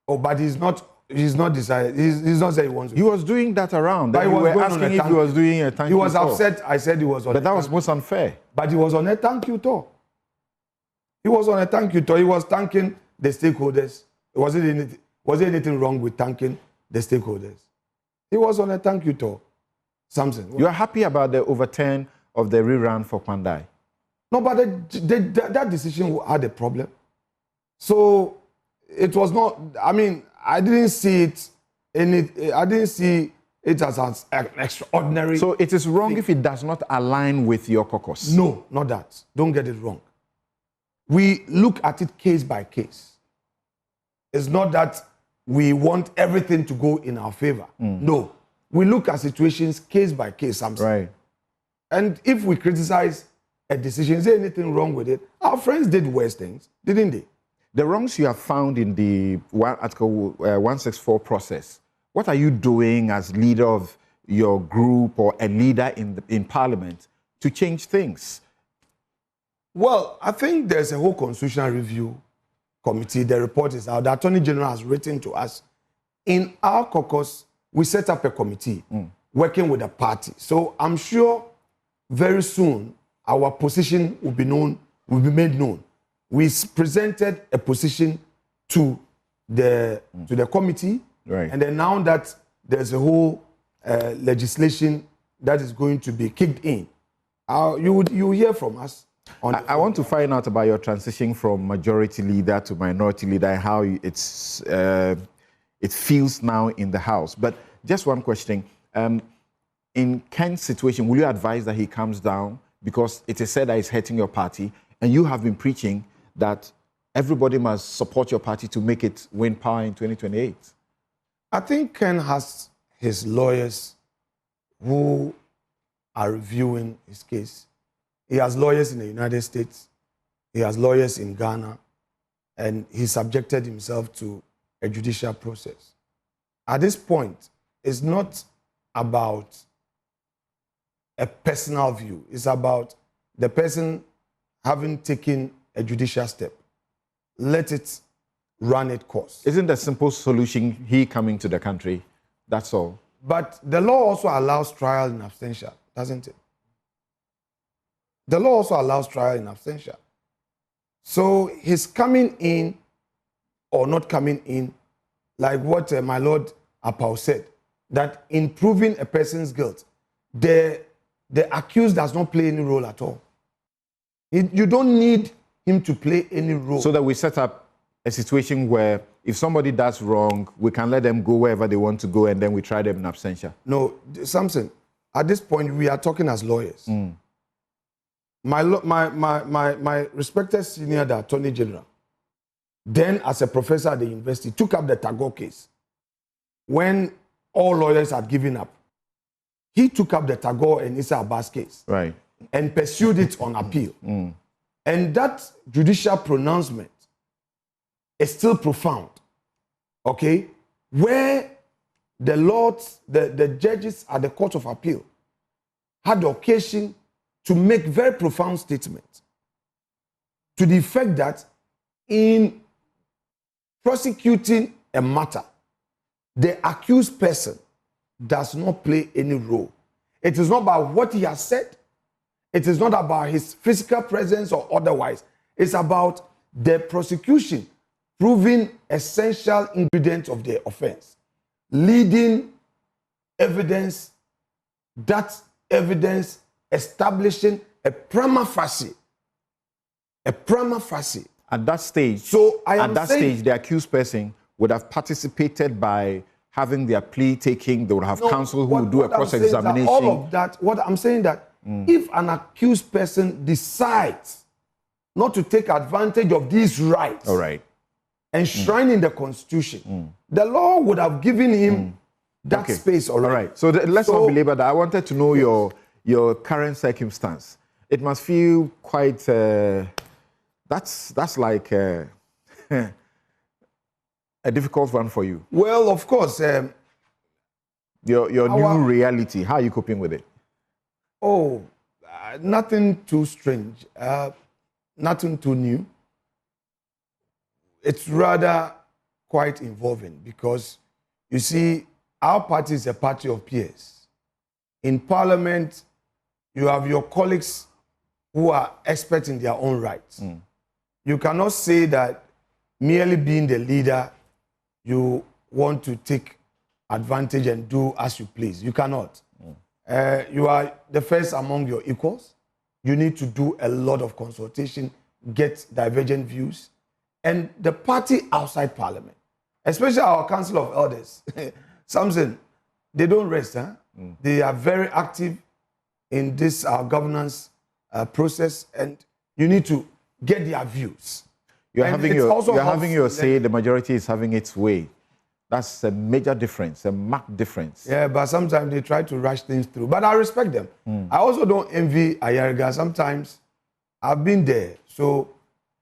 Oh, but he's not decided. He's not saying he wants to. He was doing that around. But we were asking if he was doing a thank you tour. He was upset. I said he was on But that was most unfair. But he was on a thank you tour. He was on a thank you tour. He was thanking the stakeholders. Was there anything wrong with thanking the stakeholders? He was on a thank you tour. Samson. You are happy about the overturn of the rerun for Pandai? No, but that decision had a problem. So it was not, I mean, I didn't see it as an extraordinary. So it is wrong if it does not align with your caucus? No, not that. Don't get it wrong. We look at it case by case. It's not that we want everything to go in our favor. No. We look at situations case by case, Samson. Right. And if we criticize a decision, is there anything wrong with it? Our friends did worse things, didn't they? The wrongs you have found in the Article 164 process, what are you doing as leader of your group or a leader in Parliament to change things? Well, I think there's a whole constitutional review committee. The report is out. The Attorney General has written to us. In our caucus, we set up a committee working with the party. So I'm sure very soon our position will be known, will be made known. we presented a position to the committee, right. And then now that there's a whole legislation that is going to be kicked in, you hear from us. I want to find out about your transition from majority leader to minority leader and how it feels now in the House. But just one question. In Ken's situation, will you advise that he comes down? Because it is said that it's hurting your party, and you have been preaching that everybody must support your party to make it win power in 2028. I think Ken has his lawyers who are reviewing his case. He has lawyers in the United States. He has lawyers in Ghana. And he subjected himself to a judicial process. At this point, it's not about a personal view. It's about the person having taken a judicial step. Let it run its course. Isn't the simple solution he coming to the country? That's all. But the law also allows trial in absentia, doesn't it? The law also allows trial in absentia. So his coming in or not coming in, like what my Lord Apau said, that in proving a person's guilt, the accused does not play any role at all. You don't need him to play any role. So that we set up a situation where if somebody does wrong, we can let them go wherever they want to go and then we try them in absentia. No, Samson, at this point, we are talking as lawyers. My respected senior, the Attorney General, then as a professor at the university, took up the Tagore case. When all lawyers had given up, he took up the Tagore and Issa Abbas case, right, and pursued it on appeal. And that judicial pronouncement is still profound, okay? Where the lords, the judges at the Court of Appeal had the occasion to make very profound statements to the effect that in prosecuting a matter, the accused person does not play any role. It is not about what he has said. It is not about his physical presence or otherwise. It's about the prosecution proving essential ingredients of the offense, leading evidence, that evidence establishing a prima facie. At that stage, the accused person would have participated by having their plea taken. They would have counsel who would do a cross-examination. All of that, what I'm saying that if an accused person decides not to take advantage of these rights, all right, enshrined in the Constitution, the law would have given him that space already. All right, so let's not belabor that. I wanted to know your current circumstance. It must feel quite, that's like a difficult one for you. Well, of course. Your new reality, how are you coping with it? Oh, nothing too strange, nothing too new. It's rather quite involving because, you see, our party is a party of peers. In Parliament, you have your colleagues who are experts in their own rights. You cannot say that merely being the leader, you want to take advantage and do as you please. You cannot. You are the first among your equals. You need to do a lot of consultation, get divergent views. And the party outside Parliament, especially our Council of Elders, Samson, they don't rest. They are very active in this governance process, and you need to get their views. You're having your say, the majority is having its way. That's a major difference, a marked difference. Yeah, but sometimes they try to rush things through. But I respect them. I also don't envy Ayariga. Sometimes I've been there, so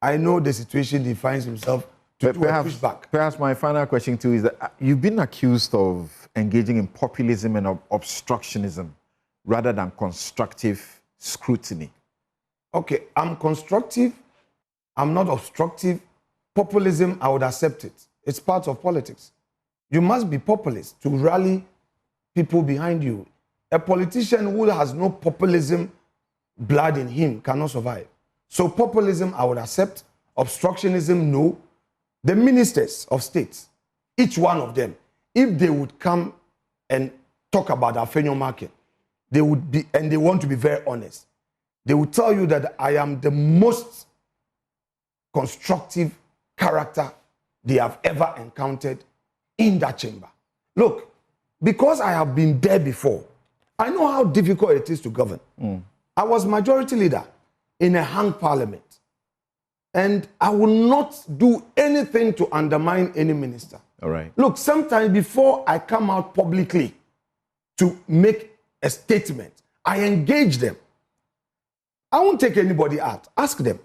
I know the situation he finds himself to do a pushback. Perhaps my final question to you is that you've been accused of engaging in populism and obstructionism rather than constructive scrutiny. Okay, I'm constructive. I'm not obstructive. Populism, I would accept it. It's part of politics. You must be populist to rally people behind you. A politician who has no populism blood in him cannot survive. So populism, I would accept. Obstructionism, no. The ministers of states, each one of them, if they would come and talk about Afenyo-Markin, they would be, and they want to be very honest, they would tell you that I am the most constructive character they have ever encountered in that chamber. Look, because I have been there before, I know how difficult it is to govern. I was majority leader in a hung parliament. And I will not do anything to undermine any minister. All right. Look, sometimes before I come out publicly to make a statement, I engage them. I won't take anybody out. Ask them.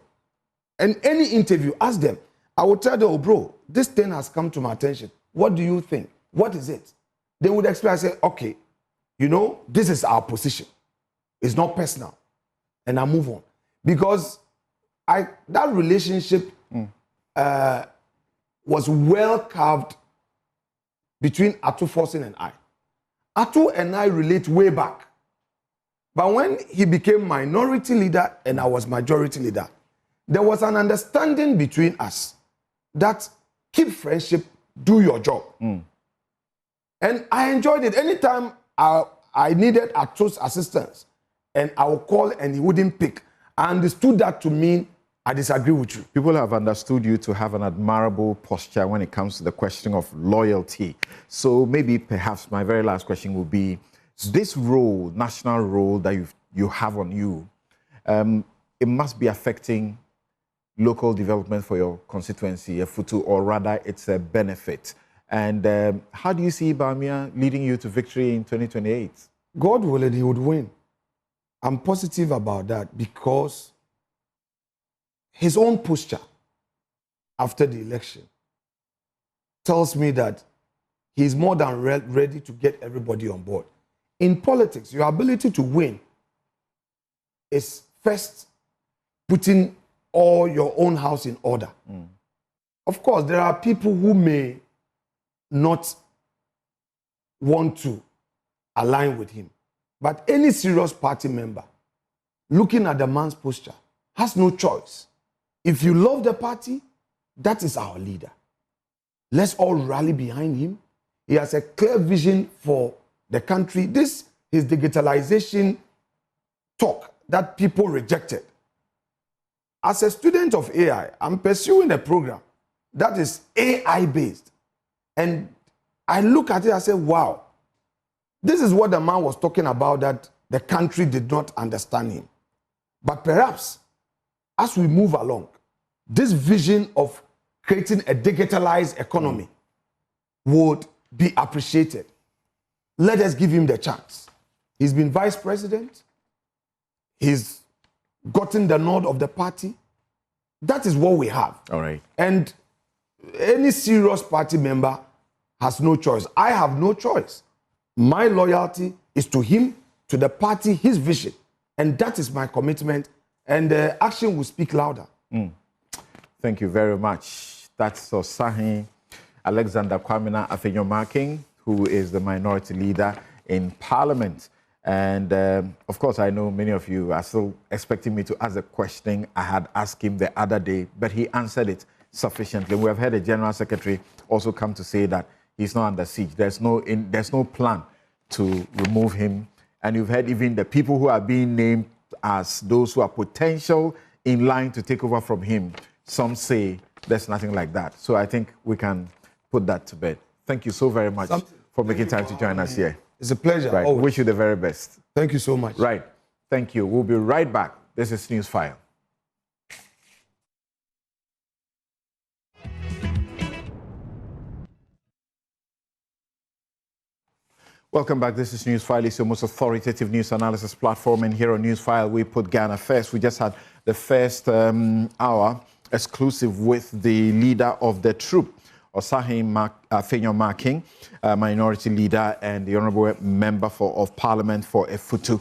And any interview, ask them. I will tell them, oh, bro, this thing has come to my attention. What do you think? What is it? They would explain. I say, okay, you know, this is our position. It's not personal. And I move on. Because that relationship was well carved between Atu Forson and I. Atu and I relate way back. But when he became minority leader and I was majority leader, there was an understanding between us that keep friendship, do your job. And I enjoyed it. Anytime I needed Atu's assistance and I would call and he wouldn't pick, I understood that to mean I disagree with you. People have understood you to have an admirable posture when it comes to the question of loyalty. So maybe perhaps my very last question will be, this role, national role that you have on you, it must be affecting local development for your constituency, a futu, or rather it's a benefit. And how do you see Bawumia leading you to victory in 2028? God willing, he would win. I'm positive about that because his own posture after the election tells me that he's more than ready to get everybody on board. In politics, your ability to win is first putting all your own house in order. Of course, there are people who may not want to align with him. But any serious party member looking at the man's posture has no choice. If you love the party, that is our leader. Let's all rally behind him. He has a clear vision for the country. This is digitalization talk that people rejected. As a student of AI, I'm pursuing a program that is AI-based. And I look at it and say, wow, this is what the man was talking about, that the country did not understand him. But perhaps, as we move along, this vision of creating a digitalized economy would be appreciated. Let us give him the chance. He's been vice president. He's gotten the nod of the party. That is what we have. All right. And any serious party member has no choice. I have no choice. My loyalty is to him, to the party, his vision. And that is my commitment. And the action will speak louder. Thank you very much. That's Osahen Alexander Kwamina Afenyo-Markin, who is the minority leader in Parliament. And of course, I know many of you are still expecting me to ask a question I had asked him the other day, but he answered it sufficiently. We have heard the General Secretary also come to say that he's not under siege. There's no plan to remove him. And you've heard even the people who are being named as those who are potential in line to take over from him. Some say there's nothing like that. So I think we can put that to bed. Thank you so very much for making time to join us here. It's a pleasure. Right. Wish you the very best. Thank you so much. Right. Thank you. We'll be right back. This is Newsfile. Welcome back. This is Newsfile. It's your most authoritative news analysis platform. And here on Newsfile, we put Ghana first. We just had the first hour exclusive with the leader of the troop, Osahen Afenyo-Markin, minority leader and the honorable member of parliament for Efutu.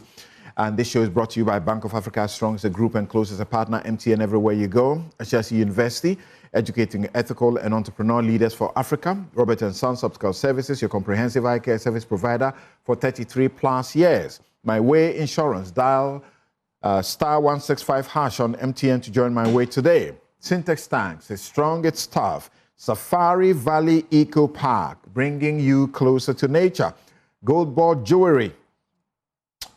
And this show is brought to you by Bank of Africa, strong as a group and close as a partner, MTN everywhere you go. HSC University, educating ethical and entrepreneur leaders for Africa. Robert & Sons Optical Services, your comprehensive eye care service provider for 33 plus years. My Way Insurance, dial *165# on MTN to join My Way today. Syntax tanks, it's strong, it's tough. Safari Valley Eco Park, bringing you closer to nature. Goldbod jewelry,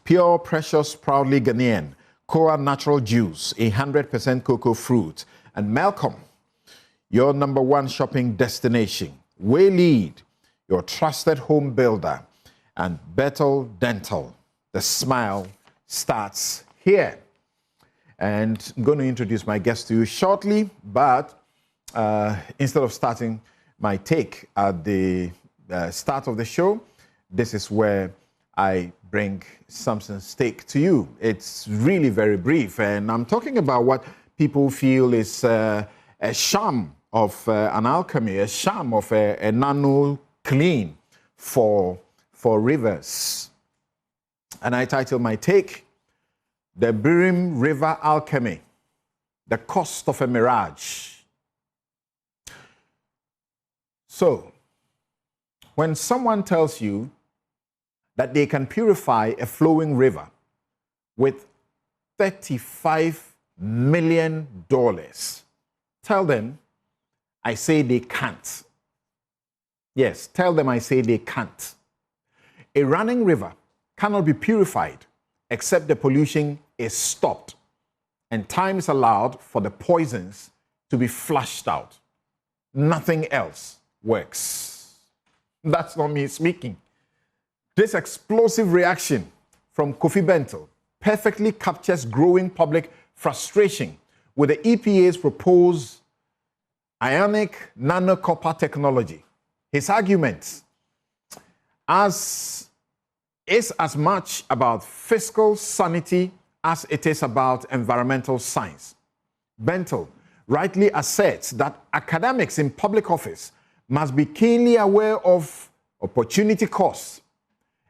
pure, precious, proudly Ghanaian. Koa natural juice, 100% cocoa fruit. And Malcolm, your #1 shopping destination. Waylead, your trusted home builder. And Bethel Dental, the smile starts here. And I'm going to introduce my guest to you shortly, but instead of starting my take at the start of the show, this is where I bring Samson's take to you. It's really very brief, and I'm talking about what people feel is a sham of an alchemy, a sham of a nano clean for rivers. And I title my take, The Birim River Alchemy, The Cost of a Mirage. So, when someone tells you that they can purify a flowing river with $35 million, tell them I say they can't. Yes, tell them I say they can't. A running river cannot be purified except the pollution is stopped and time is allowed for the poisons to be flushed out. Nothing else works. That's not me speaking. This explosive reaction from Kofi Bentil perfectly captures growing public frustration with the EPA's proposed ionic nanocopper technology. His argument is as much about fiscal sanity as it is about environmental science. Bentil rightly asserts that academics in public office must be keenly aware of opportunity costs.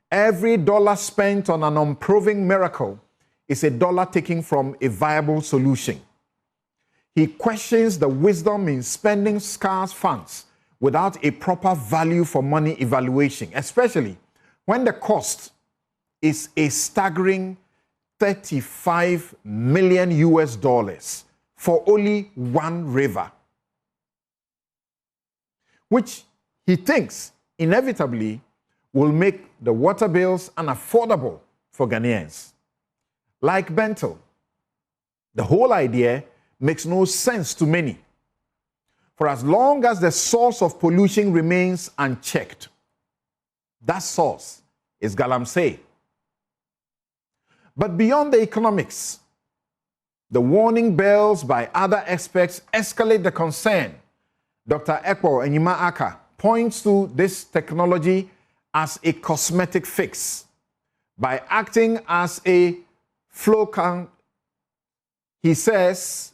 Every dollar spent on an unproven miracle is a dollar taken from a viable solution. He questions the wisdom in spending scarce funds without a proper value for money evaluation, especially when the cost is a staggering $35 million for only one river, which he thinks inevitably will make the water bills unaffordable for Ghanaians. Like Bentil, the whole idea makes no sense to many. For as long as the source of pollution remains unchecked, that source is Galamsey. But beyond the economics, the warning bells by other experts escalate the concern. Dr. Ekpo Enyima-Aka points to this technology as a cosmetic fix by acting as a flocculant. He says,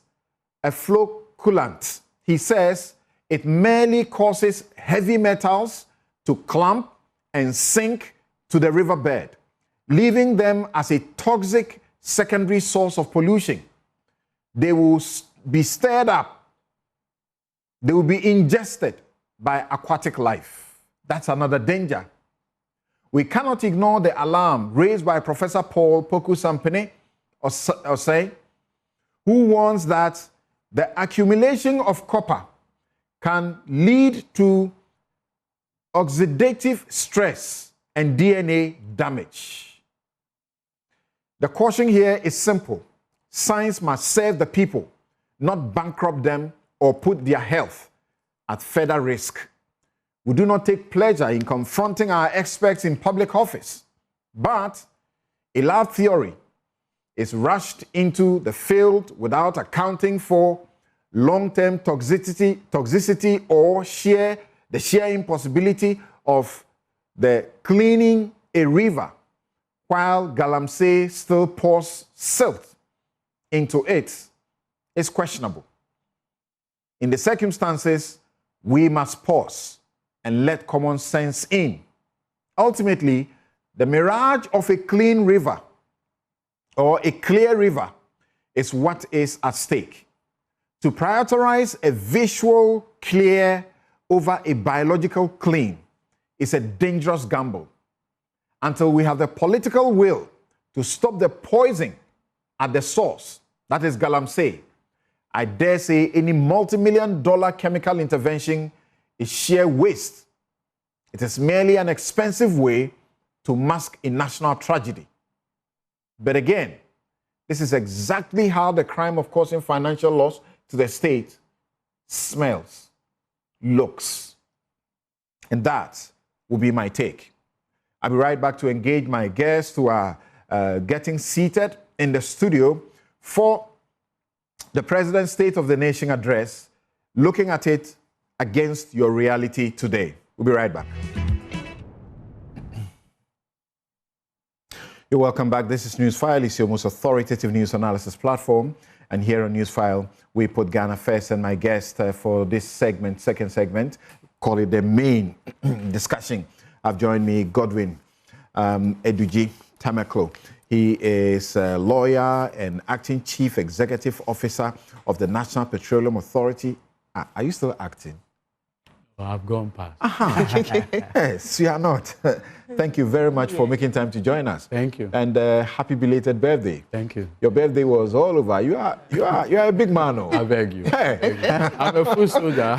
a flocculant. He says it merely causes heavy metals to clump and sink to the riverbed, leaving them as a toxic secondary source of pollution. They will be stirred up. They will be ingested by aquatic life. That's another danger. We cannot ignore the alarm raised by Professor Paul Poku-Sampene Osei, who warns that the accumulation of copper can lead to oxidative stress and DNA damage. The caution here is simple. Science must serve the people, not bankrupt them or put their health at further risk. We do not take pleasure in confronting our experts in public office, but a lab theory is rushed into the field without accounting for long-term toxicity or the sheer impossibility of the cleaning a river while Galamsey still pours silt into it is questionable. In the circumstances, we must pause and let common sense in. Ultimately, the mirage of a clean river or a clear river is what is at stake. To prioritize a visual clear over a biological clean is a dangerous gamble until we have the political will to stop the poison at the source, that is Galamsey. I dare say any multi-million-dollar chemical intervention is sheer waste. It is merely an expensive way to mask a national tragedy. But again, this is exactly how the crime of causing financial loss to the state smells, looks. And that will be my take. I'll be right back to engage my guests who are getting seated in the studio for the President's State of the Nation address, looking at it against your reality today. We'll be right back. You're welcome back. This is Newsfile. It's your most authoritative news analysis platform. And here on Newsfile, we put Ghana first. And my guest for this segment, second segment, call it the main discussion, have joined me, Godwin Sedzudzi Tamakloe. He is a lawyer and acting chief executive officer of the National Petroleum Authority. Are you still acting? Well, I've gone past. Yes, you are not. Thank you very much for making time to join us. Thank you. And happy belated birthday. Thank you. Your birthday was all over. You are a big man. Oh. I beg you. Hey. I'm a full soldier.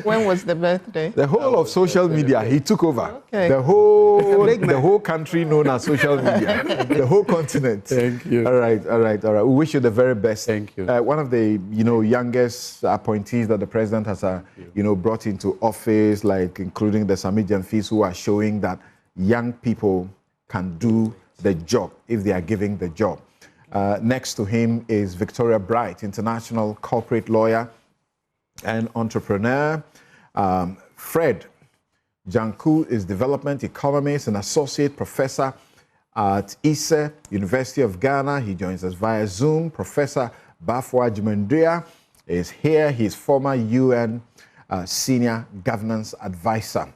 When was the birthday? The whole of social media, he took over. Okay. The whole country known as social media. The whole continent. Thank you. All right. We wish you the very best. Thank you. One of the youngest appointees that the president has brought into office, like including the Samijan fees, who are showing that young people can do the job if they are given the job. Next to him is Victoria Bright, international corporate lawyer and entrepreneur. Fred Janku is development economist and associate professor at ISE, University of Ghana. He joins us via Zoom. Professor Bafwa Jumendria is here. He's former UN senior governance advisor,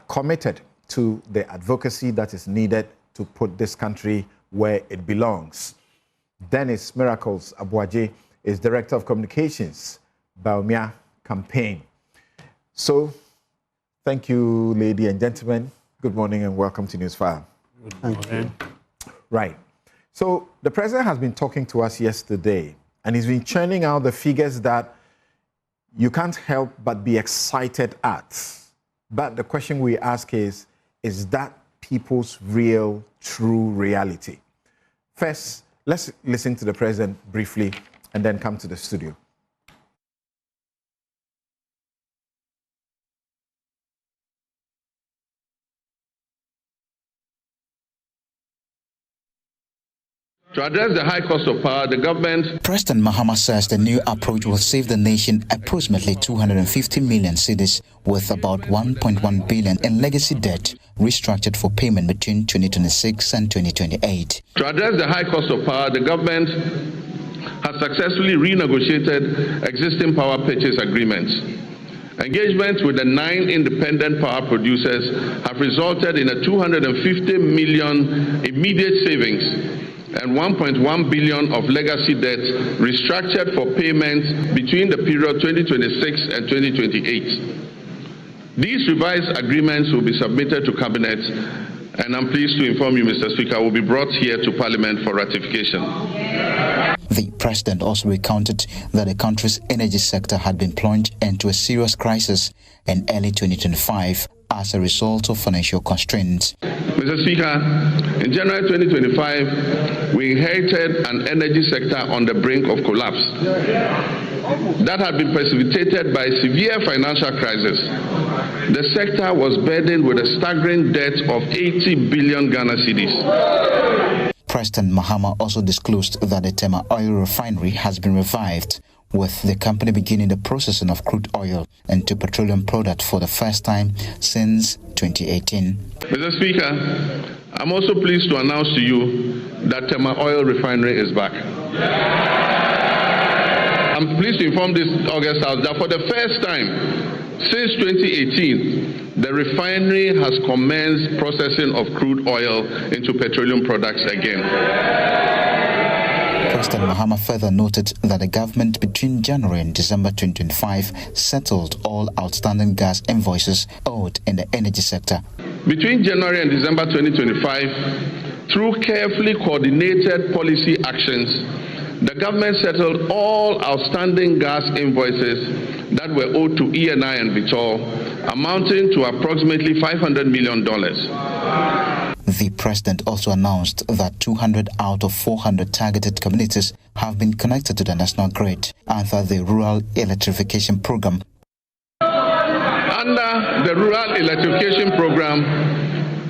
committed to the advocacy that is needed to put this country where it belongs. Dennis Miracles Aboagye is Director of Communications, Baumia Campaign. So, thank you, ladies and gentlemen. Good morning and welcome to Newsfile. Good morning. Right. So, the President has been talking to us yesterday, and he's been churning out the figures that you can't help but be excited at. But the question we ask is that people's real, true reality? First, let's listen to the President briefly and then come to the studio. To address the high cost of power, the government... President Mahama says the new approach will save the nation approximately 250 million cedis, with about 1.1 billion in legacy debt restructured for payment between 2026 and 2028. To address the high cost of power, the government has successfully renegotiated existing power purchase agreements. Engagements with the 9 independent power producers have resulted in a 250 million immediate savings and 1.1 billion of legacy debt restructured for payments between the period 2026 and 2028. These revised agreements will be submitted to Cabinet, and I'm pleased to inform you, Mr. Speaker, will be brought here to Parliament for ratification. The President also recounted that the country's energy sector had been plunged into a serious crisis in early 2025 as a result of financial constraints. Mr. Speaker, in January 2025, we inherited an energy sector on the brink of collapse. That had been precipitated by a severe financial crisis. The sector was burdened with a staggering debt of 80 billion Ghana cedis. President Mahama also disclosed that the Tema oil refinery has been revived, with the company beginning the processing of crude oil into petroleum product for the first time since 2018. Mr. Speaker, I'm also pleased to announce to you that Tema oil refinery is back. I'm pleased to inform this August House that for the first time since 2018, the refinery has commenced processing of crude oil into petroleum products again. President Mahama further noted that the government between January and December 2025 settled all outstanding gas invoices owed in the energy sector. Between January and December 2025, through carefully coordinated policy actions, the government settled all outstanding gas invoices that were owed to ENI and Vitol, amounting to approximately $500 million. The president also announced that 200 out of 400 targeted communities have been connected to the national grid under the Rural Electrification Program. Under the Rural Electrification Program,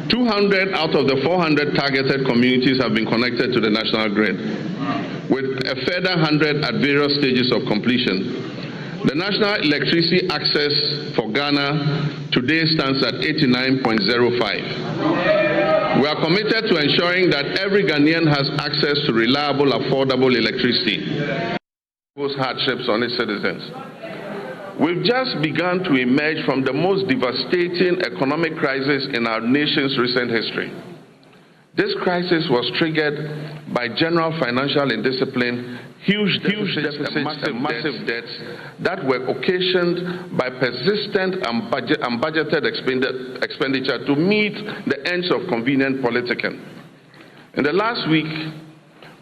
200 out of the 400 targeted communities have been connected to the national grid, with a further 100 at various stages of completion. The national electricity access for Ghana today stands at 89.05. We are committed to ensuring that every Ghanaian has access to reliable, affordable electricity. Those hardships on its citizens. We've just begun to emerge from the most devastating economic crisis in our nation's recent history. This crisis was triggered by general financial indiscipline, huge deficits and massive debts that were occasioned by persistent and budgeted expenditure to meet the ends of convenient politicking. In the last week,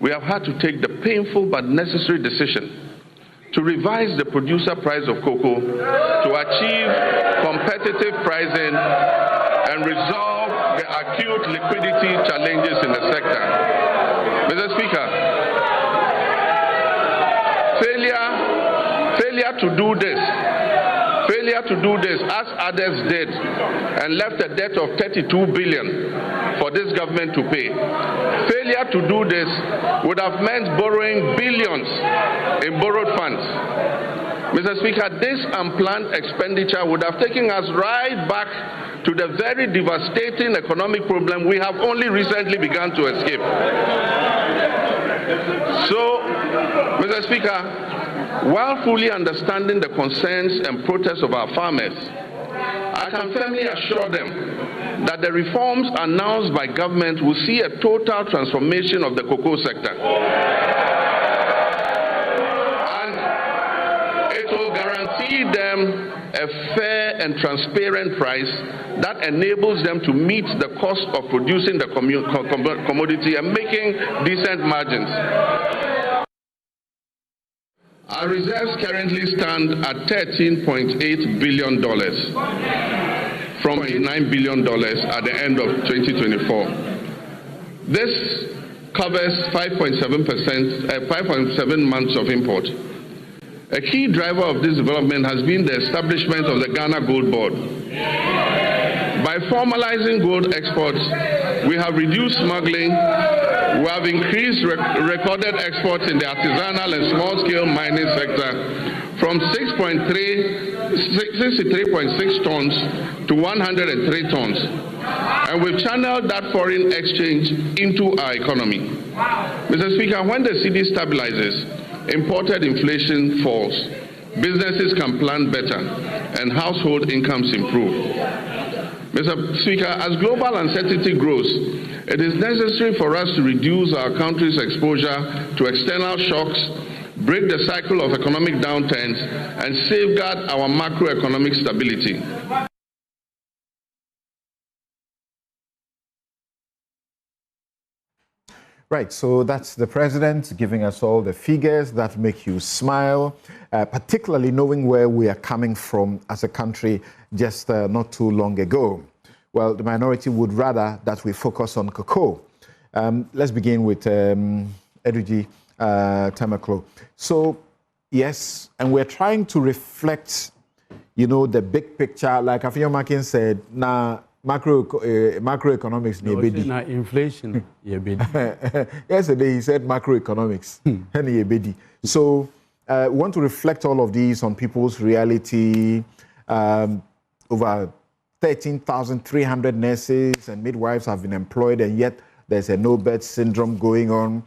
we have had to take the painful but necessary decision to revise the producer price of cocoa to achieve competitive pricing and resolve the acute liquidity challenges in the sector. Mr. Speaker, failure to do this as others did and left a debt of 32 billion for this government to pay. Failure to do this would have meant borrowing billions in borrowed funds. Mr. Speaker, this unplanned expenditure would have taken us right back to the very devastating economic problem we have only recently begun to escape. So, Mr. Speaker, while fully understanding the concerns and protests of our farmers, I can firmly assure them that the reforms announced by government will see a total transformation of the cocoa sector. And it will guarantee them a fair and transparent price that enables them to meet the cost of producing the commodity and making decent margins. Our reserves currently stand at $13.8 billion from $9 billion at the end of 2024. This covers 5.7 months of import. A key driver of this development has been the establishment of the Ghana Goldbod. By formalizing gold exports, we have reduced smuggling. We have increased recorded exports in the artisanal and small-scale mining sector from 63.6 tons to 103 tons. And we've channeled that foreign exchange into our economy. Mr. Speaker, when the cedi stabilizes, imported inflation falls, businesses can plan better, and household incomes improve. Mr. Speaker, as global uncertainty grows, it is necessary for us to reduce our country's exposure to external shocks, break the cycle of economic downturns, and safeguard our macroeconomic stability. Right, so that's the president giving us all the figures that make you smile, particularly knowing where we are coming from as a country just not too long ago. Well, the minority would rather that we focus on cocoa. Let's begin with Sedzudzi Tamakloe. So, yes, and we're trying to reflect, you know, the big picture. Like Afenyo-Markin said, now macroeconomics nebedi. Now inflation nebedi. Yesterday he said macroeconomics nebedi. So we want to reflect all of these on people's reality. Over 13,300 nurses and midwives have been employed, and yet there's a no-bed syndrome going on.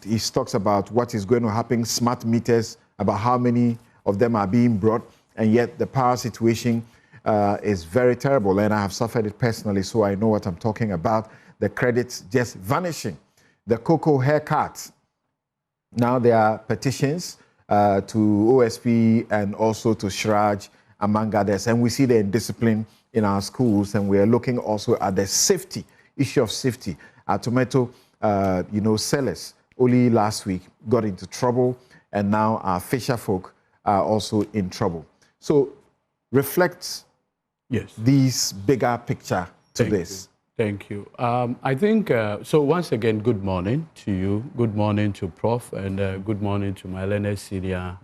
He talks about what is going to happen, smart meters, about how many of them are being brought, and yet the power situation is very terrible, and I have suffered it personally, so I know what I'm talking about. The credits just vanishing. The cocoa haircuts. Now there are petitions to OSP and also to CHRAJ, among others, and we see the indiscipline in our schools, and we are looking also at the safety, issue of safety. Our tomato, sellers only last week got into trouble, and now our fisher folk are also in trouble. So reflect these bigger picture to this. Thank you. I think, so once again, good morning to you. Good morning to Prof. And good morning to my learned senior,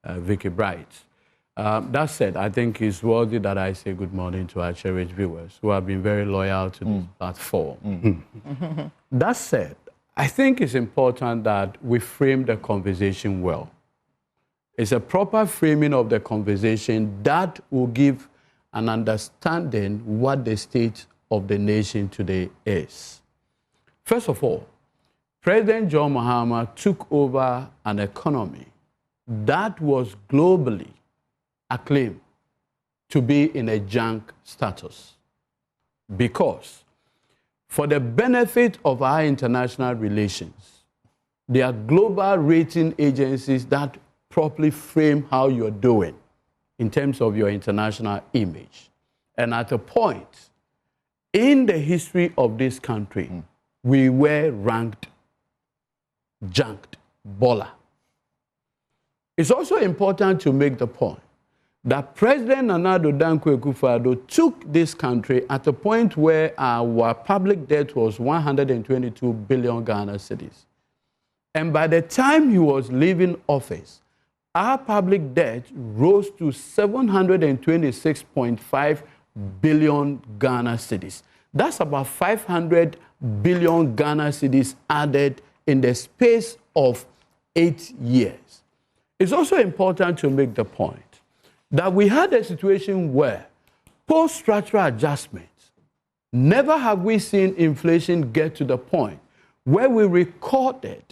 Vicky Bright. That said, I think it's worthy that I say good morning to our cherished viewers who have been very loyal to this platform. That said, I think it's important that we frame the conversation well. It's a proper framing of the conversation that will give an understanding what the state of the nation today is. First of all, President John Mahama took over an economy that was globally acclaimed to be in a junk status, because for the benefit of our international relations, there are global rating agencies that properly frame how you're doing in terms of your international image. And at a point in the history of this country, we were ranked junked baller. It's also important to make the point that President Nana Addo Dankwa Akufo-Addo took this country at a point where our public debt was 122 billion Ghana cedis. And by the time he was leaving office, our public debt rose to 726.5 billion Ghana cedis. That's about 500 billion Ghana cedis added in the space of 8 years. It's also important to make the point that we had a situation where post-structural adjustments, never have we seen inflation get to the point where we recorded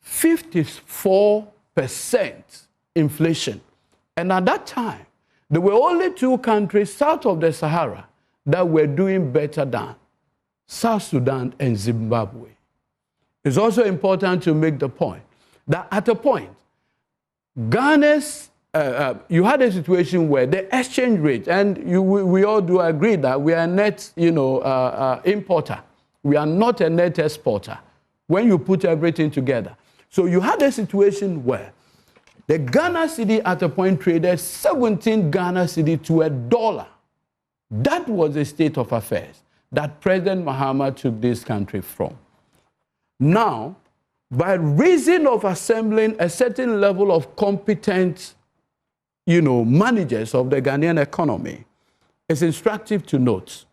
54% inflation. And at that time, there were only 2 countries south of the Sahara that were doing better than South Sudan and Zimbabwe. It's also important to make the point that at a point, Ghana's you had a situation where the exchange rate, and we all do agree that we are a net, importer. We are not a net exporter when you put everything together. So you had a situation where the Ghana cedi at a point traded 17 Ghana cedi to $1. That was the state of affairs that President Mahama took this country from. Now, by reason of assembling a certain level of competent managers of the Ghanaian economy, it's instructive to note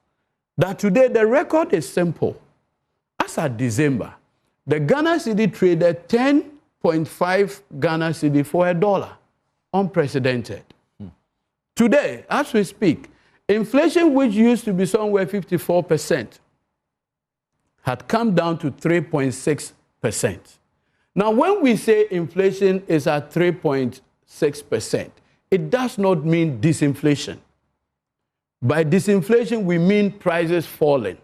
that today the record is simple. As at December, the Ghana cedi traded 10.5 Ghana cedi for $1, unprecedented. Today, as we speak, inflation, which used to be somewhere 54%, had come down to 3.6%. Now, when we say inflation is at 3.6%, it does not mean disinflation. By disinflation, we mean prices falling.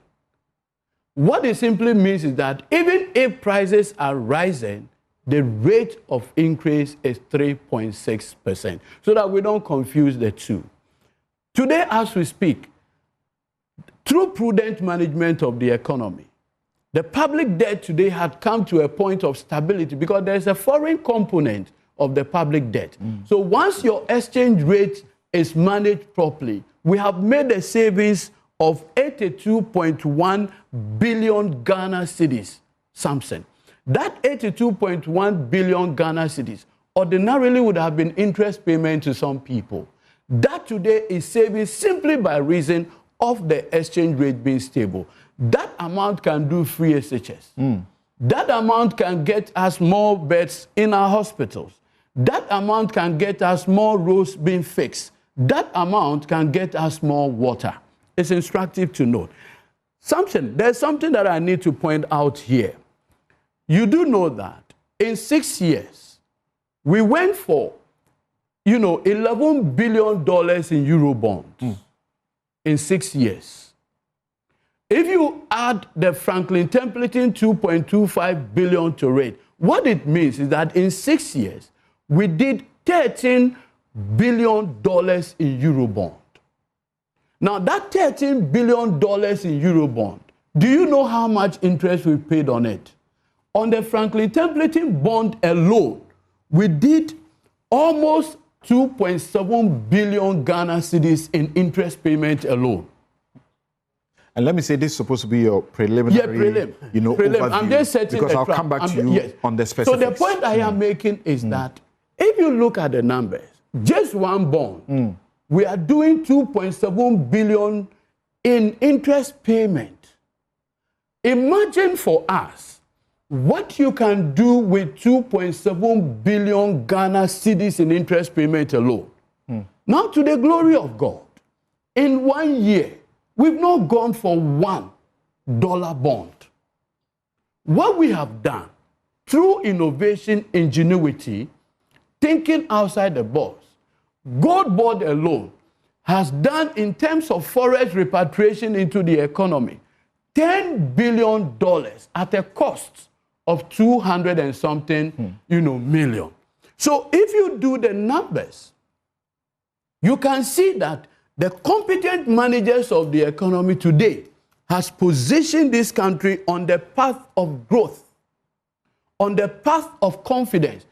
What it simply means is that even if prices are rising, the rate of increase is 3.6%, so that we don't confuse the two. Today, as we speak, through prudent management of the economy, the public debt today had come to a point of stability because there's a foreign component of the public debt. So once your exchange rate is managed properly, we have made a savings of 82.1 billion Ghana cedis, Samson. That 82.1 billion Ghana cedis ordinarily would have been interest payment to some people. That today is saving simply by reason of the exchange rate being stable. That amount can do free SHS. That amount can get us more beds in our hospitals. That amount can get us more roads being fixed. That amount can get us more water. It's instructive to note. There's something that I need to point out here. You do know that in 6 years, we went for, $11 billion in Eurobonds in 6 years. If you add the Franklin Templeton 2.25 billion to it, what it means is that in 6 years, we did $13 billion in Eurobond. Now, that $13 billion in Eurobond, do you know how much interest we paid on it? On the Franklin Templeton bond alone, we did almost 2.7 billion Ghana cedis in interest payment alone. And let me say, this is supposed to be your preliminary, overview. I'm just setting because the I'll trap. come back to you on the specifics. So the point I am making is that if you look at the numbers, just one bond, we are doing 2.7 billion in interest payment. Imagine for us what you can do with 2.7 billion Ghana cedis in interest payment alone. Now, to the glory of God, in 1 year, we've not gone for $1 bond. What we have done through innovation, ingenuity, thinking outside the box, Goldbod alone has done, in terms of forex repatriation into the economy, $10 billion at a cost of 200 and something, million. So if you do the numbers, you can see that the competent managers of the economy today has positioned this country on the path of growth, on the path of confidence.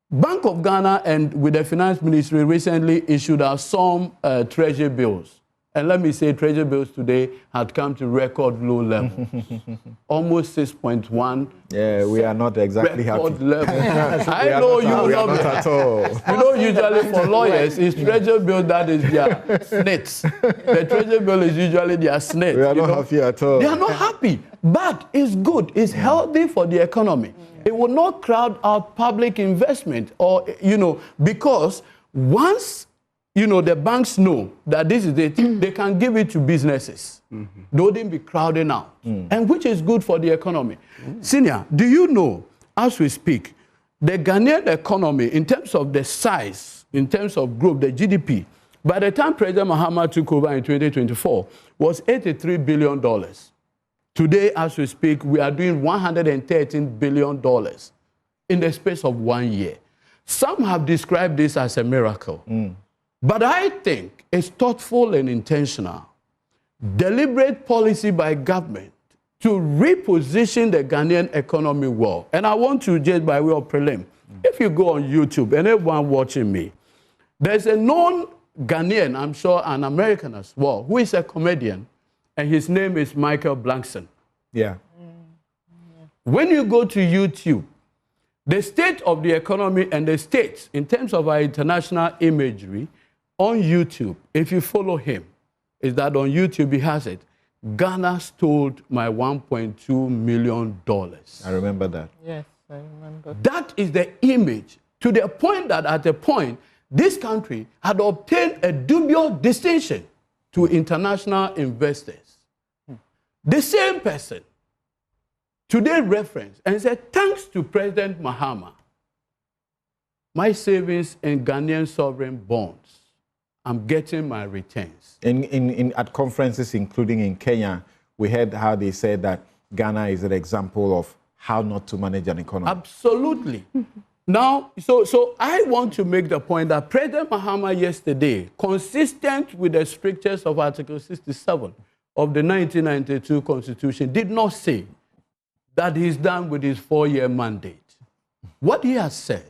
Bank of Ghana and with the Finance Ministry recently issued out some treasury bills. And let me say, treasury bills today had come to record low level. Almost 6.1. Yeah, we are not exactly happy. Level. I know you will not be at all. You know, usually for lawyers, it's treasury bill that is their snits. The treasury bill is usually their snits. We are not happy at all. They are not happy, but it's good. It's healthy for the economy. It will not crowd out public investment, or, because once the banks know that this is it, they can give it to businesses. They wouldn't be crowding out, and which is good for the economy. Senior, do you know, as we speak, the Ghanaian economy, in terms of the size, in terms of growth, the GDP, by the time President Mahama took over in 2024, was $83 billion. Today, as we speak, we are doing $113 billion in the space of 1 year. Some have described this as a miracle. But I think it's thoughtful and intentional, deliberate policy by government to reposition the Ghanaian economy well. And I want to, just by way of prelim, if you go on YouTube, and everyone watching me, there's a known Ghanaian, I'm sure an American as well, who is a comedian, and his name is Michael Blankson. Yeah. When you go to YouTube, the state of the economy and the states, in terms of our international imagery, on YouTube, if you follow him, is that on YouTube he has it, Ghana stole my $1.2 million. I remember that. Yes, I remember. That is the image, to the point that at a point, this country had obtained a dubious distinction to international investors. The same person today referenced and said, thanks to President Mahama, my savings in Ghanaian sovereign bonds, I'm getting my returns. At conferences, including in Kenya, we heard how they said that Ghana is an example of how not to manage an economy. Absolutely. Now, so I want to make the point that President Mahama yesterday, consistent with the strictures of Article 67 of the 1992 Constitution, did not say that he's done with his 4-year mandate. What he has said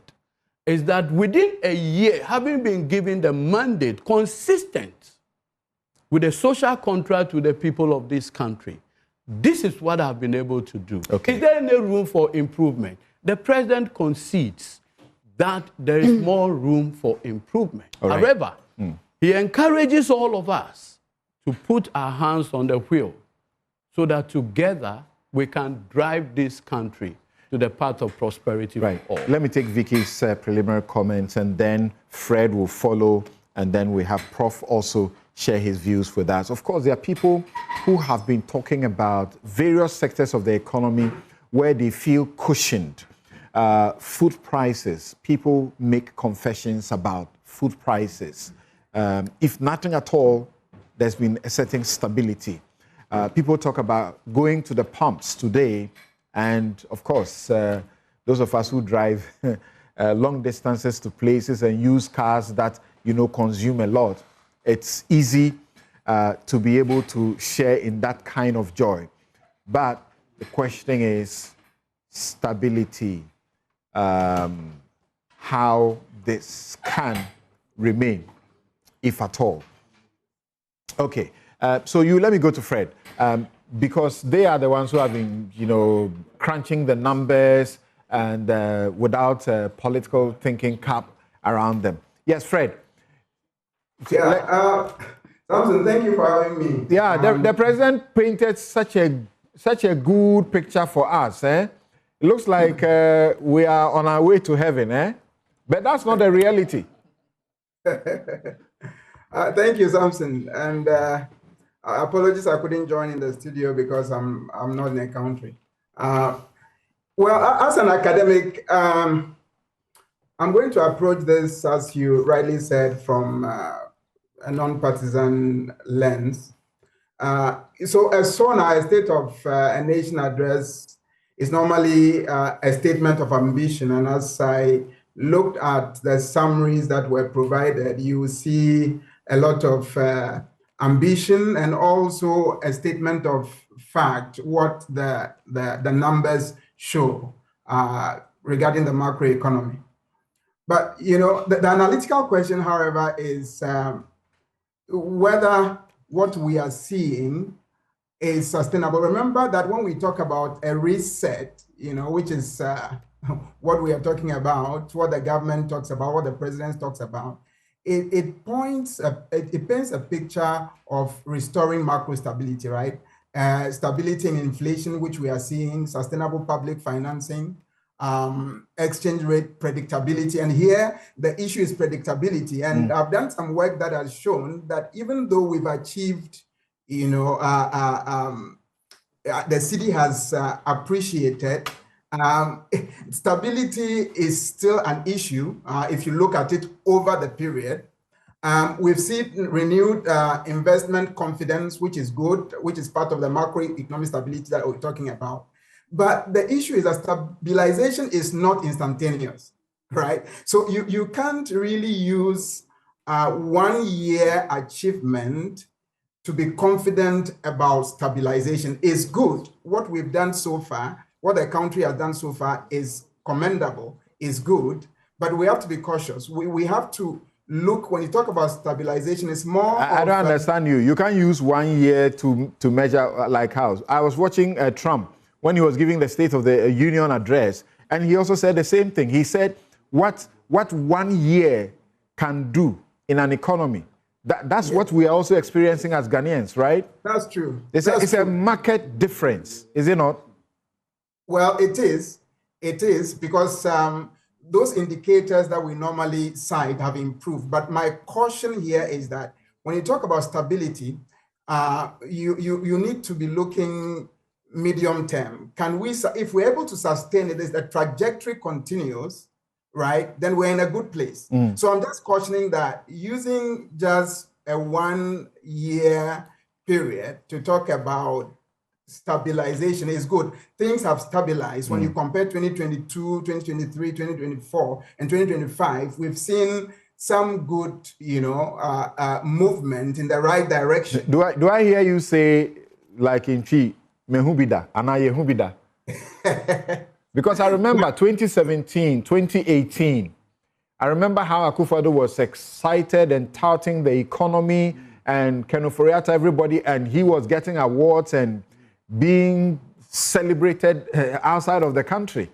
is that within a year, having been given the mandate consistent with the social contract with the people of this country, this is what I've been able to do. Okay. Is there any room for improvement? The president concedes that there is more room for improvement. Right. However, he encourages all of us to put our hands on the wheel so that together we can drive this country to the path of prosperity for all. Let me take Vicky's preliminary comments, and then Fred will follow, and then we have Prof also share his views with us. Of course, there are people who have been talking about various sectors of the economy where they feel cushioned. Food prices, people make confessions about food prices. If nothing at all, there's been a certain stability. People talk about going to the pumps today, and of course, those of us who drive long distances to places and use cars that, consume a lot, it's easy to be able to share in that kind of joy. But the question is, stability, how this can remain, if at all. Okay, so let me go to Fred, because they are the ones who have been, crunching the numbers and without political thinking cap around them. Yes, Fred. Yeah, Samson, thank you for having me. Yeah, the president painted such a good picture for us. It looks like we are on our way to heaven, but that's not the reality. Thank you, Samson. And apologies, I couldn't join in the studio because I'm not in the country. Well, as an academic, I'm going to approach this, as you rightly said, from a non-partisan lens. So a SONA, a State of a Nation address, is normally a statement of ambition. And as I looked at the summaries that were provided, you see a lot of ambition and also a statement of fact, what the numbers show regarding the macroeconomy. But, the analytical question, however, is whether what we are seeing is sustainable. Remember that when we talk about a reset, which is what we are talking about, what the government talks about, what the president talks about, it paints a picture of restoring macro stability, right? Stability in inflation, which we are seeing, sustainable public financing, exchange rate predictability. And here the issue is predictability. And I've done some work that has shown that even though we've achieved, the city has appreciated, stability is still an issue if you look at it over the period. We've seen renewed investment confidence, which is good, which is part of the macroeconomic stability that we're talking about. But the issue is that stabilization is not instantaneous, right? So you can't really use 1 year achievement to be confident about stabilization. Is good. What we've done so far, what the country has done so far is commendable, is good, but we have to be cautious. We have to look, when you talk about stabilization, it's more I don't understand you. You can't use 1 year to measure like how. I was watching Trump when he was giving the State of the Union address, and he also said the same thing. He said, what 1 year can do in an economy, that's what we are also experiencing as Ghanaians, right? That's true. It's a market difference, is it not? Well, it is. It is, because those indicators that we normally cite have improved. But my caution here is that when you talk about stability, you need to be looking medium term. If we're able to sustain it, as the trajectory continues, right, then we're in a good place. So I'm just cautioning that using just a 1 year period to talk about stabilization is good. Things have stabilized. When you compare 2022, 2023, 2024, and 2025, we've seen some good, movement in the right direction. Do I hear you say, like in Chi, mehubida, anaye hubida? Because I remember 2017, 2018, I remember how Akufo-Addo was excited and touting the economy and Ken Ofori-Atta, everybody, and he was getting awards and being celebrated outside of the country.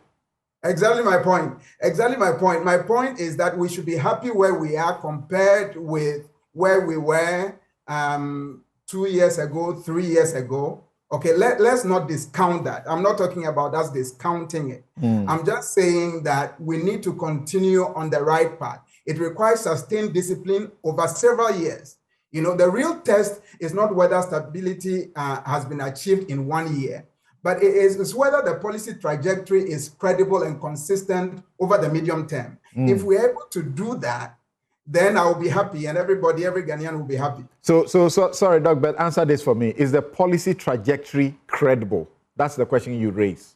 Exactly my point. Exactly my point. My point is that we should be happy where we are compared with where we were 2 years ago, 3 years ago. Okay, let's not discount that. I'm not talking about us discounting it. I'm just saying that we need to continue on the right path. It requires sustained discipline over several years. The real test is not whether stability has been achieved in 1 year, but it's whether the policy trajectory is credible and consistent over the medium term. If we're able to do that, then I'll be happy, and every Ghanaian will be happy. So sorry, Doc, but answer this for me. Is the policy trajectory credible? That's the question you raise.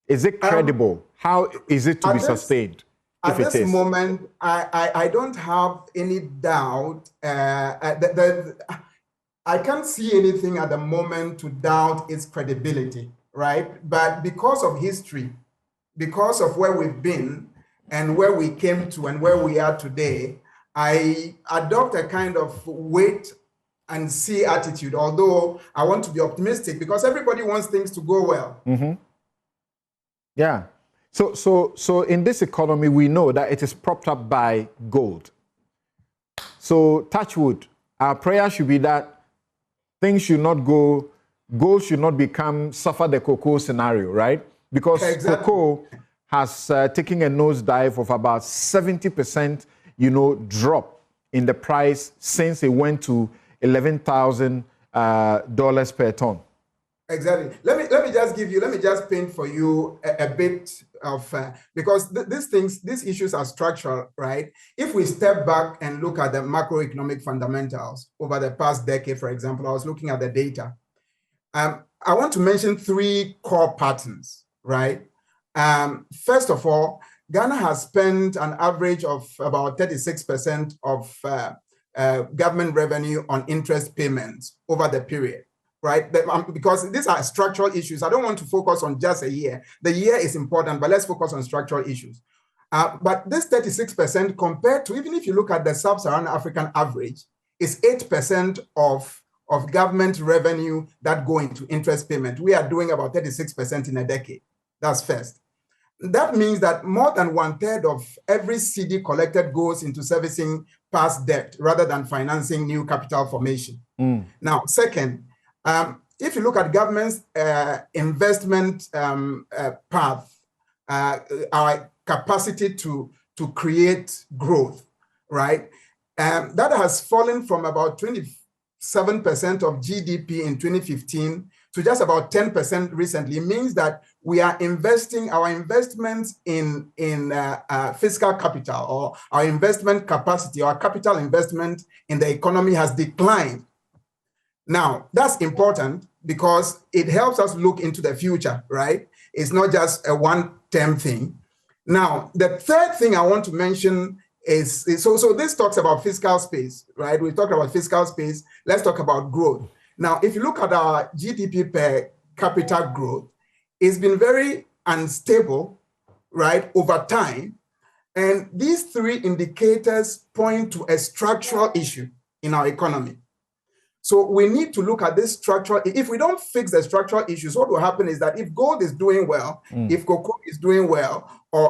Is it credible? How is it to be sustained? At this moment, I don't have any doubt. I can't see anything at the moment to doubt its credibility, right? But because of history, because of where we've been and where we came to and where we are today, I adopt a kind of wait and see attitude, although I want to be optimistic because everybody wants things to go well. Mm-hmm. Yeah. So in this economy, we know that it is propped up by gold. So touch wood, our prayer should be that things should not go, gold should not suffer the cocoa scenario, right? Because exactly. Cocoa has taken a nosedive of about 70%, drop in the price since it went to $11,000 per ton. Exactly. Let me just paint for you a bit of because these issues are structural, right? If we step back and look at the macroeconomic fundamentals over the past decade, for example, I was looking at the data. I want to mention 3 core patterns, right? First of all, Ghana has spent an average of about 36% of government revenue on interest payments over the period. Right? Because these are structural issues. I don't want to focus on just a year. The year is important, but let's focus on structural issues. But this 36% compared to, even if you look at the sub-Saharan African average, is 8% of government revenue that go into interest payment. We are doing about 36% in a decade. That's first. That means that more than 1/3 of every CD collected goes into servicing past debt rather than financing new capital formation. Now, second, if you look at government's investment path, our capacity to create growth, right? That has fallen from about 27% of GDP in 2015 to just about 10% recently. It means that we are investing, our investments in fiscal capital, or our investment capacity, our capital investment in the economy has declined. Now, that's important because it helps us look into the future, right? It's not just a one-term thing. Now, the third thing I want to mention is so this talks about fiscal space, right? We talked about fiscal space. Let's talk about growth. Now, if you look at our GDP per capita growth, it's been very unstable, right, over time. And these 3 indicators point to a structural issue in our economy. So we need to look at this structural. If we don't fix the structural issues, what will happen is that if gold is doing well, if cocoa is doing well,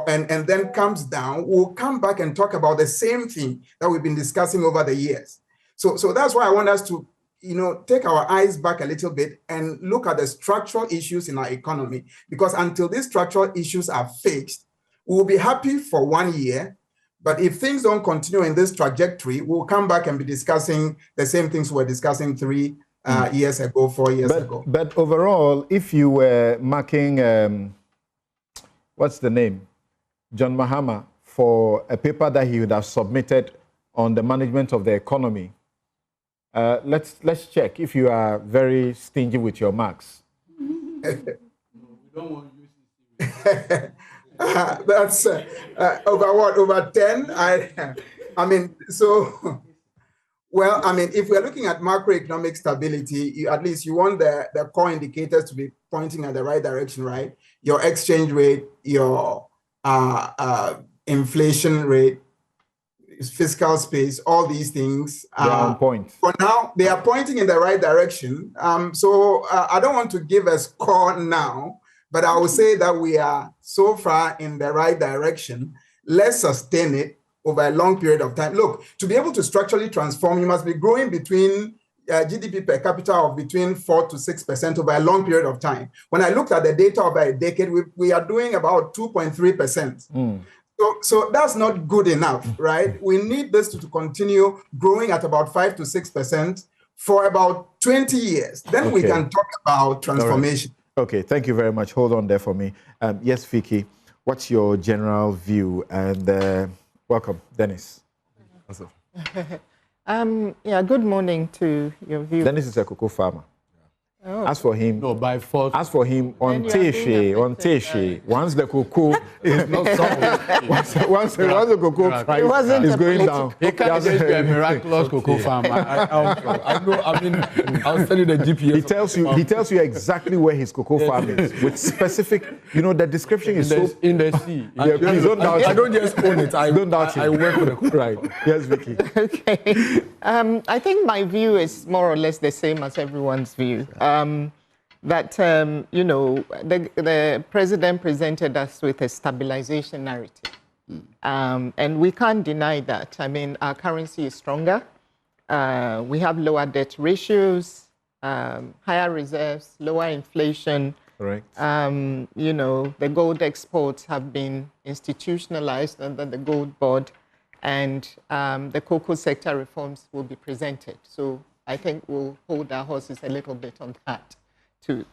and then comes down, we'll come back and talk about the same thing that we've been discussing over the years. So that's why I want us to, take our eyes back a little bit and look at the structural issues in our economy. Because until these structural issues are fixed, we will be happy for 1 year. But if things don't continue in this trajectory, we'll come back and be discussing the same things we were discussing 3 years ago, 4 years ago. But overall, if you were marking, what's the name? John Mahama, for a paper that he would have submitted on the management of the economy, let's check if you are very stingy with your marks. We don't want to use it. That's over what? Over 10? I mean, so, well, I mean, if we're looking at macroeconomic stability, at least you want the core indicators to be pointing in the right direction, right? Your exchange rate, your inflation rate, fiscal space, all these things. They're on point. For now, they are pointing in the right direction. So I don't want to give a score now, but I will say that we are so far in the right direction. Let's sustain it over a long period of time. Look, to be able to structurally transform, you must be growing between GDP per capita of between 4 to 6% over a long period of time. When I looked at the data over a decade, we are doing about 2.3%. So that's not good enough, right? We need this to continue growing at about 5 to 6% for about 20 years. Then we can talk about transformation. Okay, thank you very much. Hold on there for me. Yes, Vicky, what's your general view? And welcome, Dennis. Yeah, good morning to your viewers. Dennis is a cocoa farmer. Oh. As for him, No, by force. As for him, on Teshe, once the cocoa is not solved, once the cocoa price is going down, he can't just be a miraculous cocoa farmer. I know. I mean, I'll send you the GPS. He tells you exactly where his cocoa farm is with specific. You know, the description is in the sea. Yeah, please don't doubt I don't just own it. I don't doubt I work with the right. Yes, Vicky. Okay. I think my view is more or less the same as everyone's view. That, you know, the president presented us with a stabilization narrative. And we can't deny that. I mean, our currency is stronger. We have lower debt ratios, higher reserves, lower inflation. Correct. You know, the gold exports have been institutionalized under the Goldbod, and the cocoa sector reforms will be presented. So I think we'll hold our horses a little bit on that to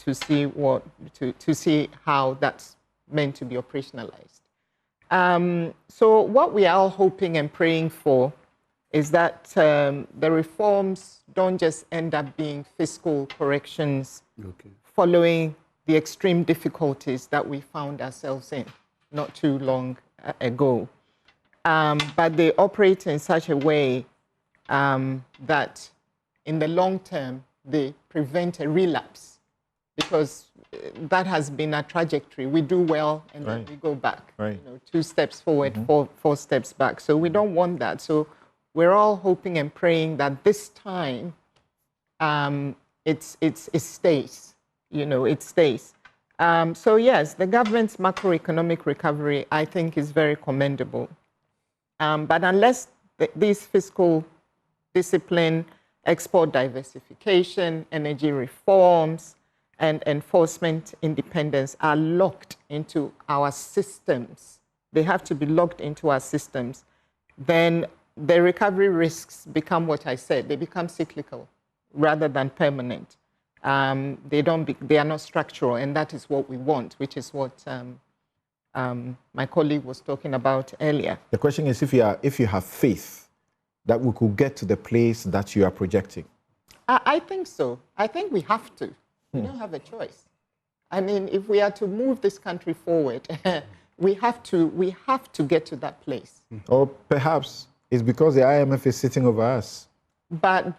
see how that's meant to be operationalized. So what we are all hoping and praying for is that the reforms don't just end up being fiscal corrections following the extreme difficulties that we found ourselves in not too long ago. But they operate in such a way that in the long term, they prevent a relapse, because that has been a trajectory. We do well and then we go back. Right. You know, 2 steps forward, four steps back. So we don't want that. So we're all hoping and praying that this time it stays. You know, it stays. So yes, the government's macroeconomic recovery, I think, is very commendable. But unless these fiscal discipline, export diversification, energy reforms, and enforcement independence are locked into our systems, they have to be locked into our systems, then the recovery risks become what I said. They become cyclical rather than permanent. They are not structural, and that is what we want, which is what my colleague was talking about earlier. The question is if you have faith that we could get to the place that you are projecting. I think so. I think we have to. We don't have a choice. I mean, if we are to move this country forward, we have to get to that place. Or perhaps it's because the IMF is sitting over us. But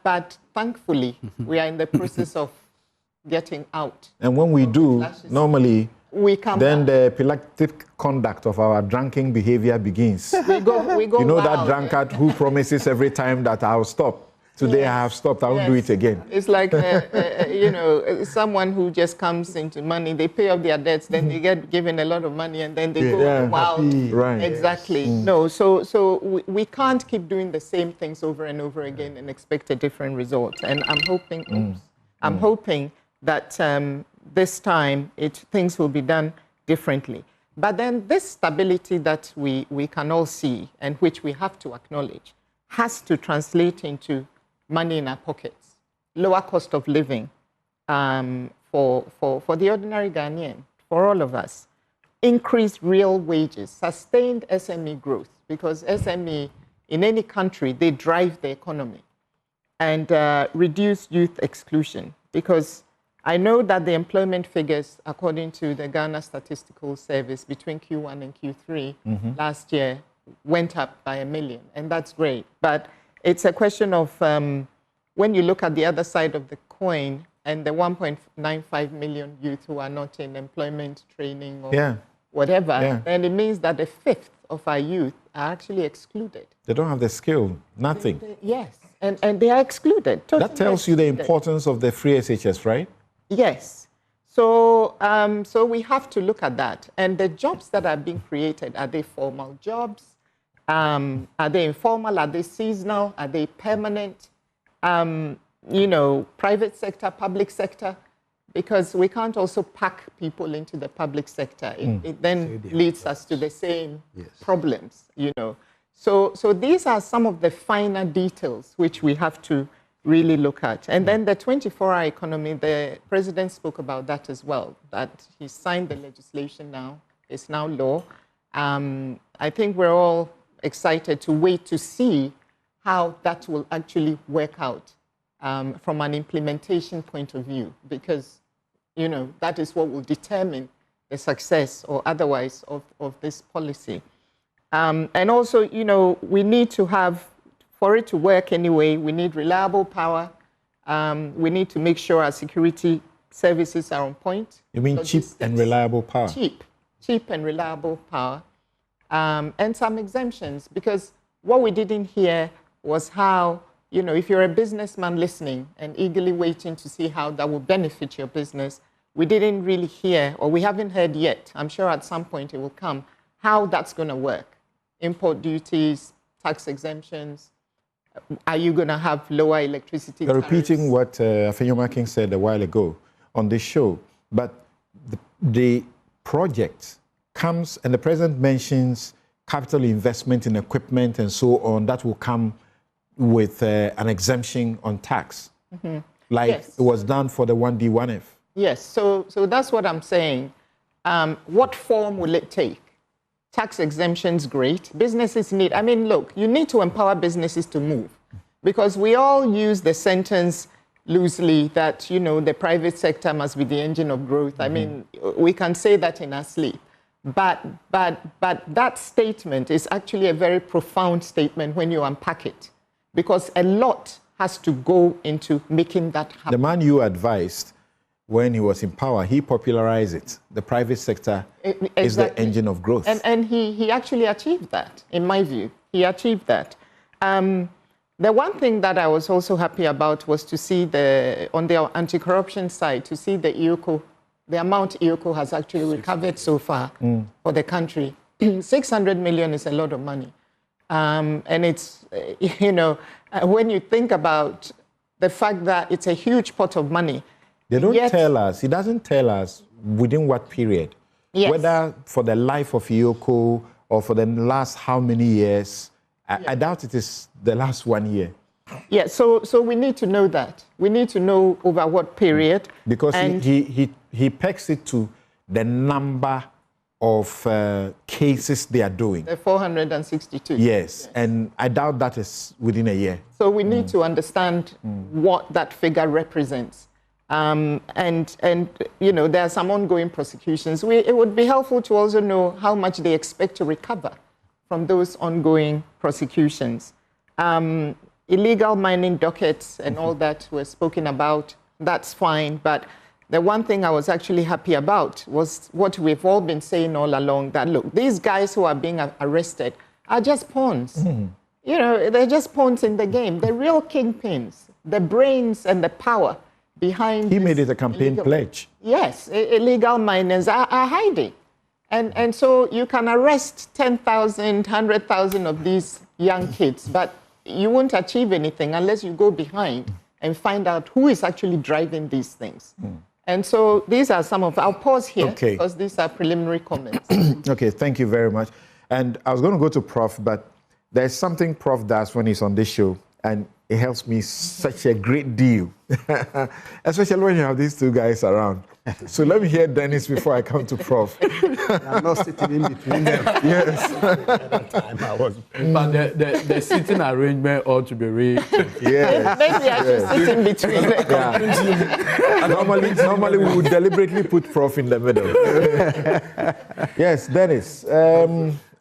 thankfully, we are in the process of getting out. And when we do, normally, then the epileptic conduct of our drinking behavior begins. We go you know wild. That drunkard who promises every time that I'll stop. Today I have stopped, I won't do it again. It's like, you know, someone who just comes into money, they pay off their debts, then they get given a lot of money, and then they go wild. Right. Exactly. No, so we can't keep doing the same things over and over again and expect a different result. And I'm hoping that this time things will be done differently. But then this stability that we can all see and which we have to acknowledge has to translate into money in our pockets, lower cost of living for the ordinary Ghanaian, for all of us, increased real wages, sustained SME growth, because SME in any country, they drive the economy, and reduce youth exclusion, because I know that the employment figures, according to the Ghana Statistical Service, between Q1 and Q3 last year went up by 1 million, and that's great. But it's a question of when you look at the other side of the coin and the 1.95 million youth who are not in employment training or whatever, then it means that 1/5 of our youth are actually excluded. They don't have the skill, nothing. Yes, and they are excluded. Totally that tells you the importance of the free SHS, right? Yes. So, so we have to look at that. And the jobs that are being created, are they formal jobs? Are they informal? Are they seasonal? Are they permanent? You know, private sector, public sector? Because we can't also pack people into the public sector. It then leads us to the same problems, you know. So these are some of the finer details which we have to really look at. And then the 24-hour economy, the president spoke about that as well, that he signed the legislation now. It's now law. I think we're all excited to wait to see how that will actually work out from an implementation point of view, because, you know, that is what will determine the success or otherwise of this policy. And also, you know, we need to have, for it to work anyway, we need reliable power. We need to make sure our security services are on point. You mean cheap and reliable power? Cheap and reliable power. And some exemptions, because what we didn't hear was how, you know, if you're a businessman listening and eagerly waiting to see how that will benefit your business, we didn't really hear, or we haven't heard yet, I'm sure at some point it will come, how that's going to work. Import duties, tax exemptions. Are you going to have lower electricity tariffs? Repeating what Afenyo-Markin said a while ago on this show, but the project comes, and the president mentions capital investment in equipment and so on, that will come with an exemption on tax, like Yes. it was done for the 1D, 1F. Yes, so that's what I'm saying. What form will it take? Tax exemptions, great. Businesses need, I mean, look, you need to empower businesses to move, because we all use the sentence loosely that, you know, the private sector must be the engine of growth. I mean, we can say that in our sleep. But that statement is actually a very profound statement when you unpack it, because a lot has to go into making that happen. The man you advised when he was in power, he popularized it. The private sector is the engine of growth. And he actually achieved that, in my view. He achieved that. The one thing that I was also happy about was to see on the anti-corruption side, to see the EOCO, the amount EOCO has actually recovered so far for the country. 600 million is a lot of money. And it's, you know, when you think about the fact that it's a huge pot of money. They don't tell us, he doesn't tell us within what period. Yes. Whether for the life of EOCO or for the last how many years. I doubt it is the last 1 year. Yeah, so we need to know that. We need to know over what period. Because he pegs it to the number of cases they are doing. The 462. Yes, and I doubt that is within a year. So we need to understand what that figure represents. And you know, there are some ongoing prosecutions. It would be helpful to also know how much they expect to recover from those ongoing prosecutions. Illegal mining dockets and all that were spoken about, that's fine. But the one thing I was actually happy about was what we've all been saying all along, that look, these guys who are being arrested are just pawns. You know, they're just pawns in the game. The real kingpins, the brains and the power behind. He made it a campaign pledge. Yes, illegal miners are hiding. And so you can arrest 10,000, 100,000 of these young kids, but you won't achieve anything unless you go behind and find out who is actually driving these things. And so these are some of, I'll pause here because these are preliminary comments. Okay, thank you very much. And I was going to go to Prof, but there's something Prof does when he's on this show, and it helps me such a great deal, especially when you have these two guys around. So let me hear Dennis before I come to Prof. I'm not sitting in between them. Yes. At that time I was. But the sitting arrangement ought to be Yes. Maybe I should sit in between them. Yeah. Normally we would deliberately put Prof in the middle. Yes, Dennis.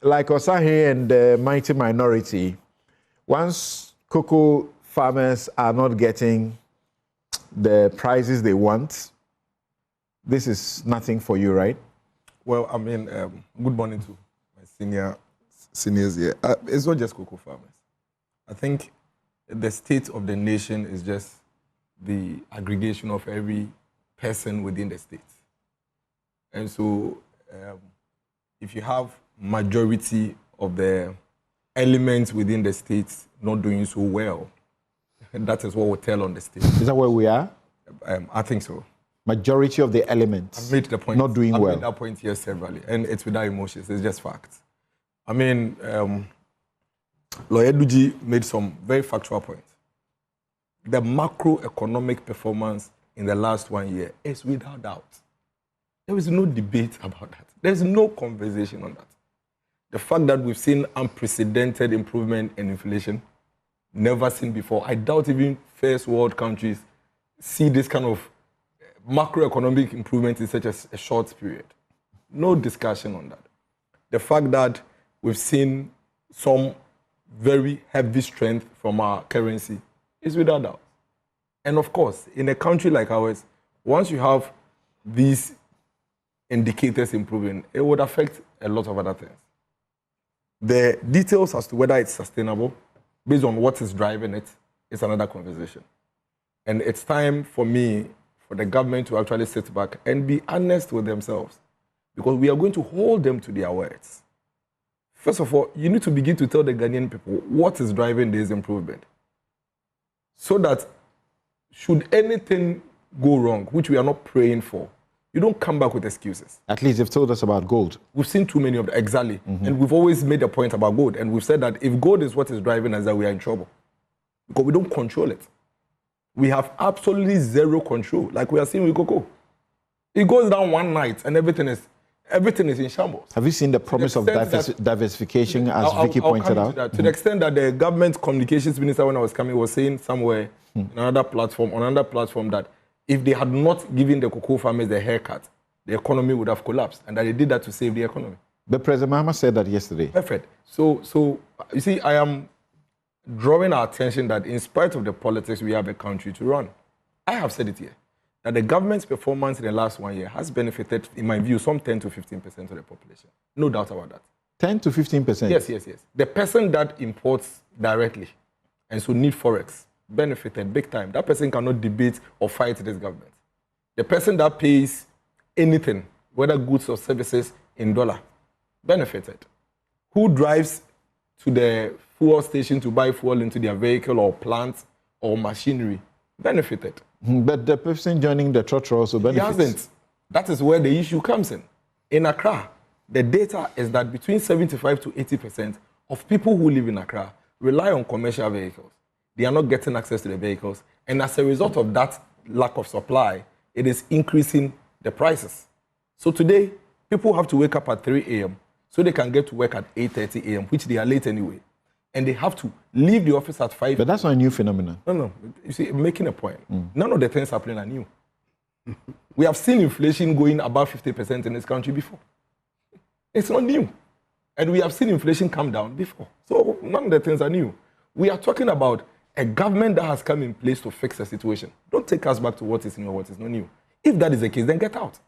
Like Osahen and the mighty minority, once cocoa farmers are not getting the prices they want, this is nothing for you, right? Well, I mean, good morning to my seniors here. It's not just cocoa farmers. I think the state of the nation is just the aggregation of every person within the state. And so if you have majority of the elements within the state not doing so well, that is what we'll tell on the state. Is that where we are? I think so. Majority of the elements I've made the point. not doing well. I've made that point here severally, and it's without emotions. It's just facts. I mean, Lawyer Duji made some very factual points. The macroeconomic performance in the last 1 year is without doubt. There is no debate about that. There's no conversation on that. The fact that we've seen unprecedented improvement in inflation, never seen before. I doubt even first world countries see this kind of macroeconomic improvement in such a short period. No discussion on that. The fact that we've seen some very heavy strength from our currency is without doubt. And of course, in a country like ours, once you have these indicators improving, it would affect a lot of other things. The details as to whether it's sustainable, based on what is driving it, is another conversation. And it's time for me, for the government to actually sit back and be honest with themselves, because we are going to hold them to their words. First of all, you need to begin to tell the Ghanaian people what is driving this improvement, so that should anything go wrong, which we are not praying for, you don't come back with excuses. At least they've told us about gold. We've seen too many of them, exactly. And we've always made a point about gold. And we've said that if gold is what is driving us, that we are in trouble, because we don't control it. We have absolutely zero control, like we are seeing with cocoa. It goes down one night and everything is in shambles. Have you seen the promise of diversification, as Vicky pointed out? To the extent that the government communications minister, when I was coming, was saying somewhere on another platform, that if they had not given the cocoa farmers the haircut, the economy would have collapsed, and that they did that to save the economy. But President Mahama said that yesterday. Perfect. So you see, I am drawing our attention that in spite of the politics, we have a country to run. I have said it here, that the government's performance in the last 1 year has benefited, in my view, some 10 to 15% of the population. No doubt about that. 10 to 15%? Yes. The person that imports directly and so need Forex benefited big time. That person cannot debate or fight this government. The person that pays anything, whether goods or services, in dollar, benefited. Who drives to the fuel station to buy fuel into their vehicle or plant or machinery, benefited. But the person joining the church also benefits. He hasn't. That is where the issue comes in. In Accra, the data is that between 75 to 80% of people who live in Accra rely on commercial vehicles. They are not getting access to the vehicles. And as a result of that lack of supply, it is increasing the prices. So today, people have to wake up at 3 a.m. so they can get to work at 8:30 a.m., which they are late anyway. And they have to leave the office at 5. But that's not a new phenomenon. No. You see, I'm making a point. None of the things happening are new. We have seen inflation going above 50% in this country before. It's not new. And we have seen inflation come down before. So none of the things are new. We are talking about a government that has come in place to fix the situation. Don't take us back to what is new or what is not new. If that is the case, then get out.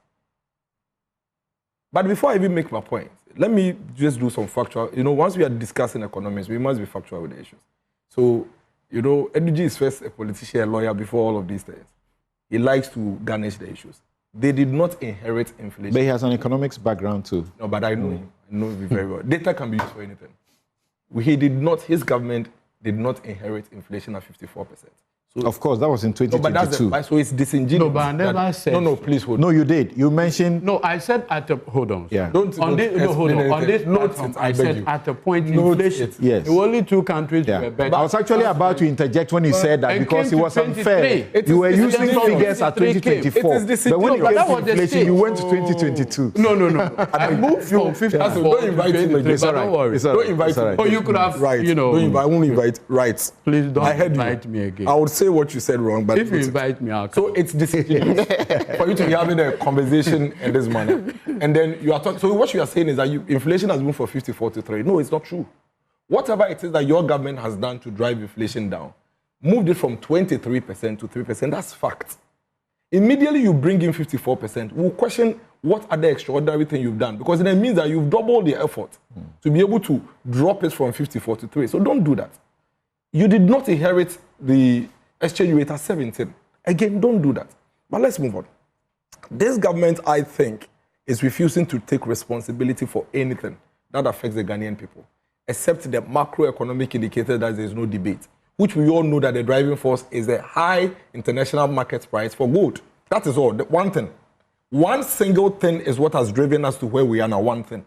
But before I even make my point, let me just do some factual. Once we are discussing economics, we must be factual with the issues. So, Edudzi is first a politician, a lawyer before all of these things. He likes to garnish the issues. They did not inherit inflation. But he has an economics background too. No, but I know him. I know him very well. Data can be used for anything. His government did not inherit inflation at 54%. So, of course, that was in 2022. So it's disingenuous. No, but I never said. No, please hold on. No, you did. You mentioned. No, I said at a. Hold on. Yeah. On this platform, I said at a point inflation. Yes. The only two countries were better. I was actually about to interject when he said that because it was unfair. You were using figures at 2024. But when it came to inflation, you went to 2022. No. I moved from 54 Don't invite to 23. Don't worry. Don't invite me. Oh, you could have, right. I won't invite. Right. Please don't invite me again. I would say what you said wrong, but if you invite me, I'll come. So it's disingenuous for you to be having a conversation in this manner, and then you are talking. So what you are saying is that inflation has moved from 54 to 3. No, it's not true. Whatever it is that your government has done to drive inflation down, moved it from 23% to 3%. That's fact. Immediately you bring in 54%, we'll question what other extraordinary thing you've done, because then it means that you've doubled the effort to be able to drop it from 54 to 3. So don't do that. You did not inherit the exchange rate at 17. Again, don't do that. But let's move on. This government, I think, is refusing to take responsibility for anything that affects the Ghanaian people, except the macroeconomic indicator that there is no debate, which we all know that the driving force is a high international market price for gold. That is all. One thing. One single thing is what has driven us to where we are now. One thing.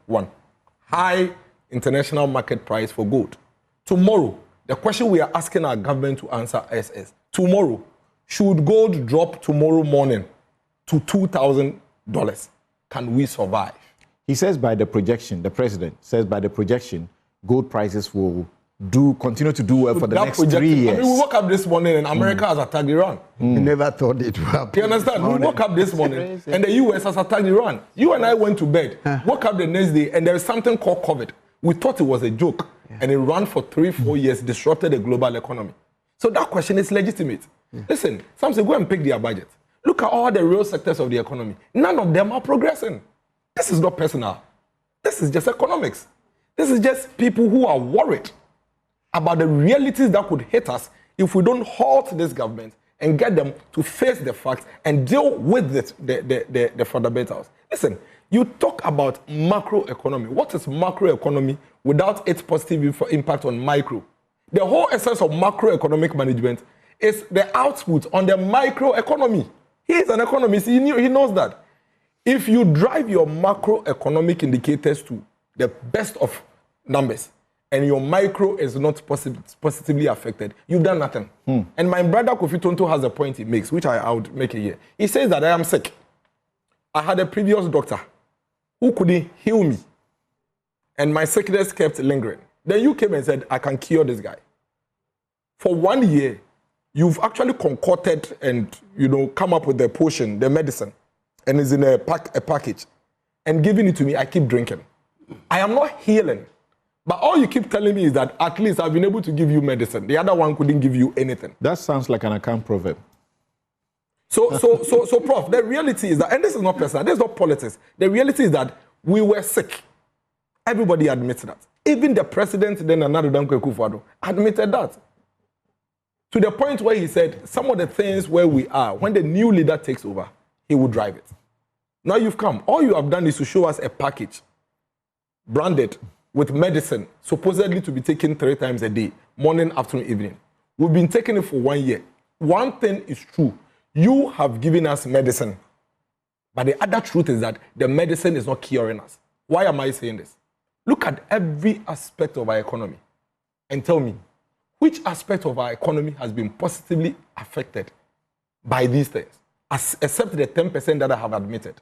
High international market price for gold. Tomorrow, the question we are asking our government to answer is tomorrow, should gold drop tomorrow morning to $2,000? Can we survive? He says by the projection, the president says by the projection, gold prices will continue to do well for the That next project, 3 years. I mean, we woke up this morning and America has attacked Iran. You never thought it would happen. You understand? We woke up this morning and the US has attacked Iran. You and I went to bed, woke up the next day, and there is something called COVID. We thought it was a joke, and it ran for 3-4 years, disrupted the global economy. So that question is legitimate. Listen, Samson, go and pick their budget. Look at all the real sectors of the economy. None of them are progressing. This is not personal. This is just economics. This is just people who are worried about the realities that could hit us if we don't halt this government and get them to face the facts and deal with the fundamentals. Listen, you talk about macroeconomy. What is macroeconomy without its positive impact on micro? The whole essence of macroeconomic management is the output on the microeconomy. He is an economist. He knows that. If you drive your macroeconomic indicators to the best of numbers, and your micro is not positively affected, you've done nothing. And my brother Kofi Tonto has a point he makes, which I would make it here. He says that I am sick. I had a previous doctor who couldn't heal me, and my sickness kept lingering. Then you came and said, I can cure this guy. For 1 year, you've actually concocted and, come up with the potion, the medicine, and it's in a package, and giving it to me. I keep drinking. I am not healing. But all you keep telling me is that at least I've been able to give you medicine. The other one couldn't give you anything. That sounds like an account proverb. So, Prof, the reality is that, and this is not personal, this is not politics. The reality is that we were sick. Everybody admits that. Even the president, then another Danko Akufo-Addo, admitted that. To the point where he said, some of the things where we are, when the new leader takes over, he will drive it. Now you've come. All you have done is to show us a package, branded, with medicine, supposedly to be taken 3 times a day, morning, afternoon, evening. We've been taking it for 1 year. One thing is true. You have given us medicine. But the other truth is that the medicine is not curing us. Why am I saying this? Look at every aspect of our economy and tell me, which aspect of our economy has been positively affected by these things, except the 10% that I have admitted?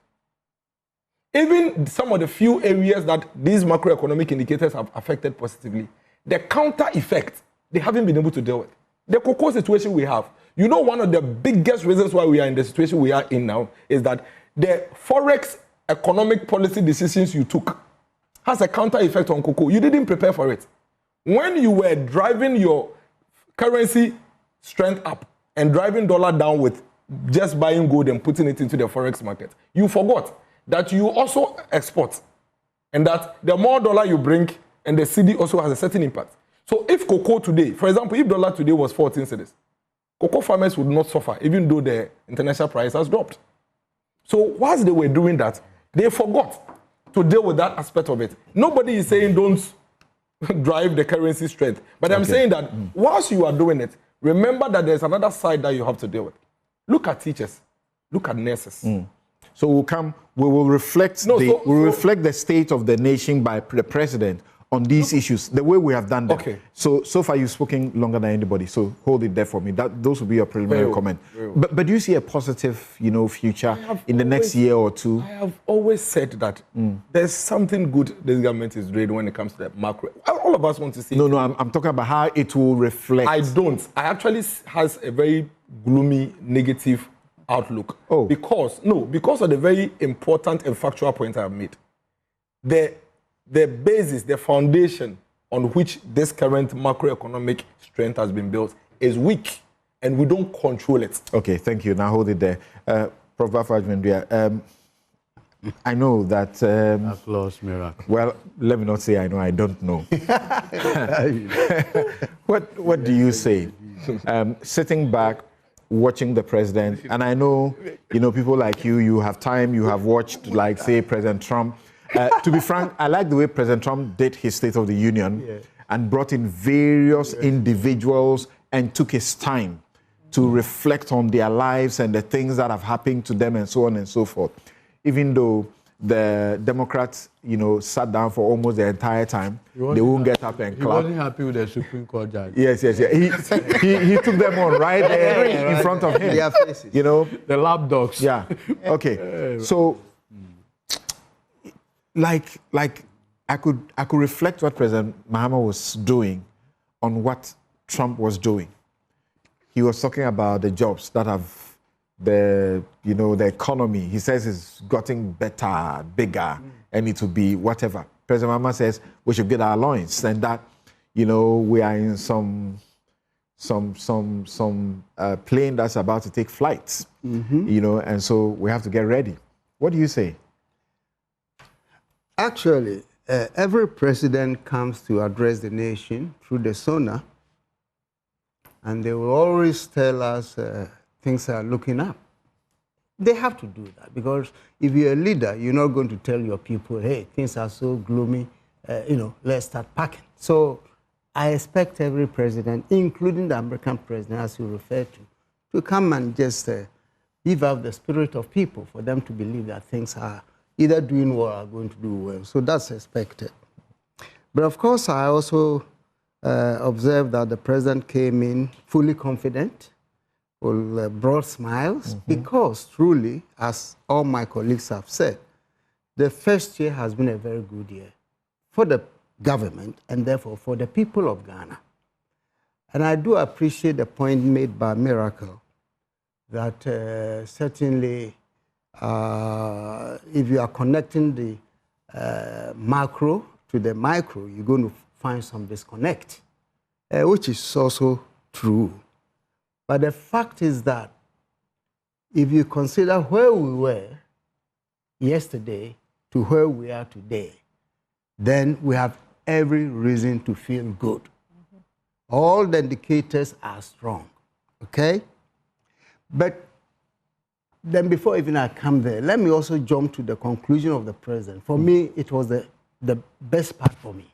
Even some of the few areas that these macroeconomic indicators have affected positively, the counter effect, they haven't been able to deal with. The cocoa situation we have, one of the biggest reasons why we are in the situation we are in now is that the forex economic policy decisions you took has a counter effect on cocoa. You didn't prepare for it. When you were driving your currency strength up and driving dollar down with just buying gold and putting it into the forex market, you forgot that you also export, and that the more dollar you bring, and the cedi also has a certain impact. So if cocoa today, for example, if dollar today was 14 cedis, cocoa farmers would not suffer, even though the international price has dropped. So whilst they were doing that, they forgot to deal with that aspect of it. Nobody is saying don't drive the currency strength, but I'm saying that whilst you are doing it, remember that there's another side that you have to deal with. Look at teachers, look at nurses. So we will reflect reflect the state of the nation by the president on these issues, the way we have done them. Okay. So far you've spoken longer than anybody, so hold it there for me. Those will be your preliminary comment. But do you see a positive, future in the next year or two? I have always said that there's something good this government is doing when it comes to the macro. All of us want to see. No, I'm talking about how it will reflect. I don't. I actually has a very gloomy, negative outlook. Because of the very important and factual point I have made. The basis, the foundation on which this current macroeconomic strength has been built is weak, and we don't control it. Okay, thank you. Now hold it there. Prof. Bafra, I know that... Applause, miracle. Well, let me not say I know, I don't know. What do you say? Sitting back, watching the president, and I know, people like you have time, you have watched, like, say, President Trump. To be frank, I like the way President Trump did his State of the Union and brought in various individuals and took his time to reflect on their lives and the things that have happened to them and so on and so forth. Even though the Democrats, sat down for almost the entire time, they won't get up and clap. He wasn't happy with the Supreme Court judge. Yes. He took them on right there in front of him. Their faces. The lapdogs. Yeah. Okay. So, like I could reflect what President Mahama was doing on what Trump was doing. He was talking about the jobs that have the economy. He says it's gotten better, bigger, and it will be whatever. President Mahama says we should get our allowance, and that, we are in some plane that's about to take flights, and so we have to get ready. What do you say? Actually, every president comes to address the nation through the SONA, and they will always tell us things are looking up. They have to do that, because if you're a leader, you're not going to tell your people, hey, things are so gloomy, let's start packing. So I expect every president, including the American president, as you refer to come and just give out the spirit of people for them to believe that things are either doing well or are going to do well. So that's expected. But of course, I also observed that the president came in fully confident, with broad smiles, because truly, as all my colleagues have said, the first year has been a very good year for the government and therefore for the people of Ghana. And I do appreciate the point made by Miracle that certainly if you are connecting the macro to the micro, you're going to find some disconnect, which is also true. But the fact is that if you consider where we were yesterday to where we are today, then we have every reason to feel good. All the indicators are strong, okay? But then before even I come there, let me also jump to the conclusion of the president. For me, it was the best part for me.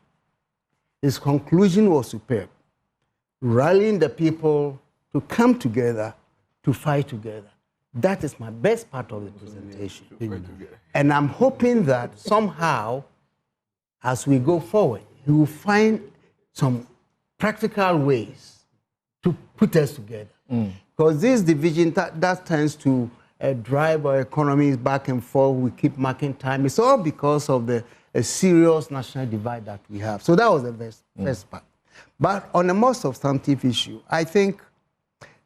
His conclusion was superb. Rallying the people to come together, to fight together. That is my best part of the presentation. And I'm hoping that somehow, as we go forward, he will find some practical ways to put us together. Because this division, that tends to drive our economies back and forth. We keep marking time. It's all because of the serious national divide that we have. So that was the best part. But on a more substantive issue, I think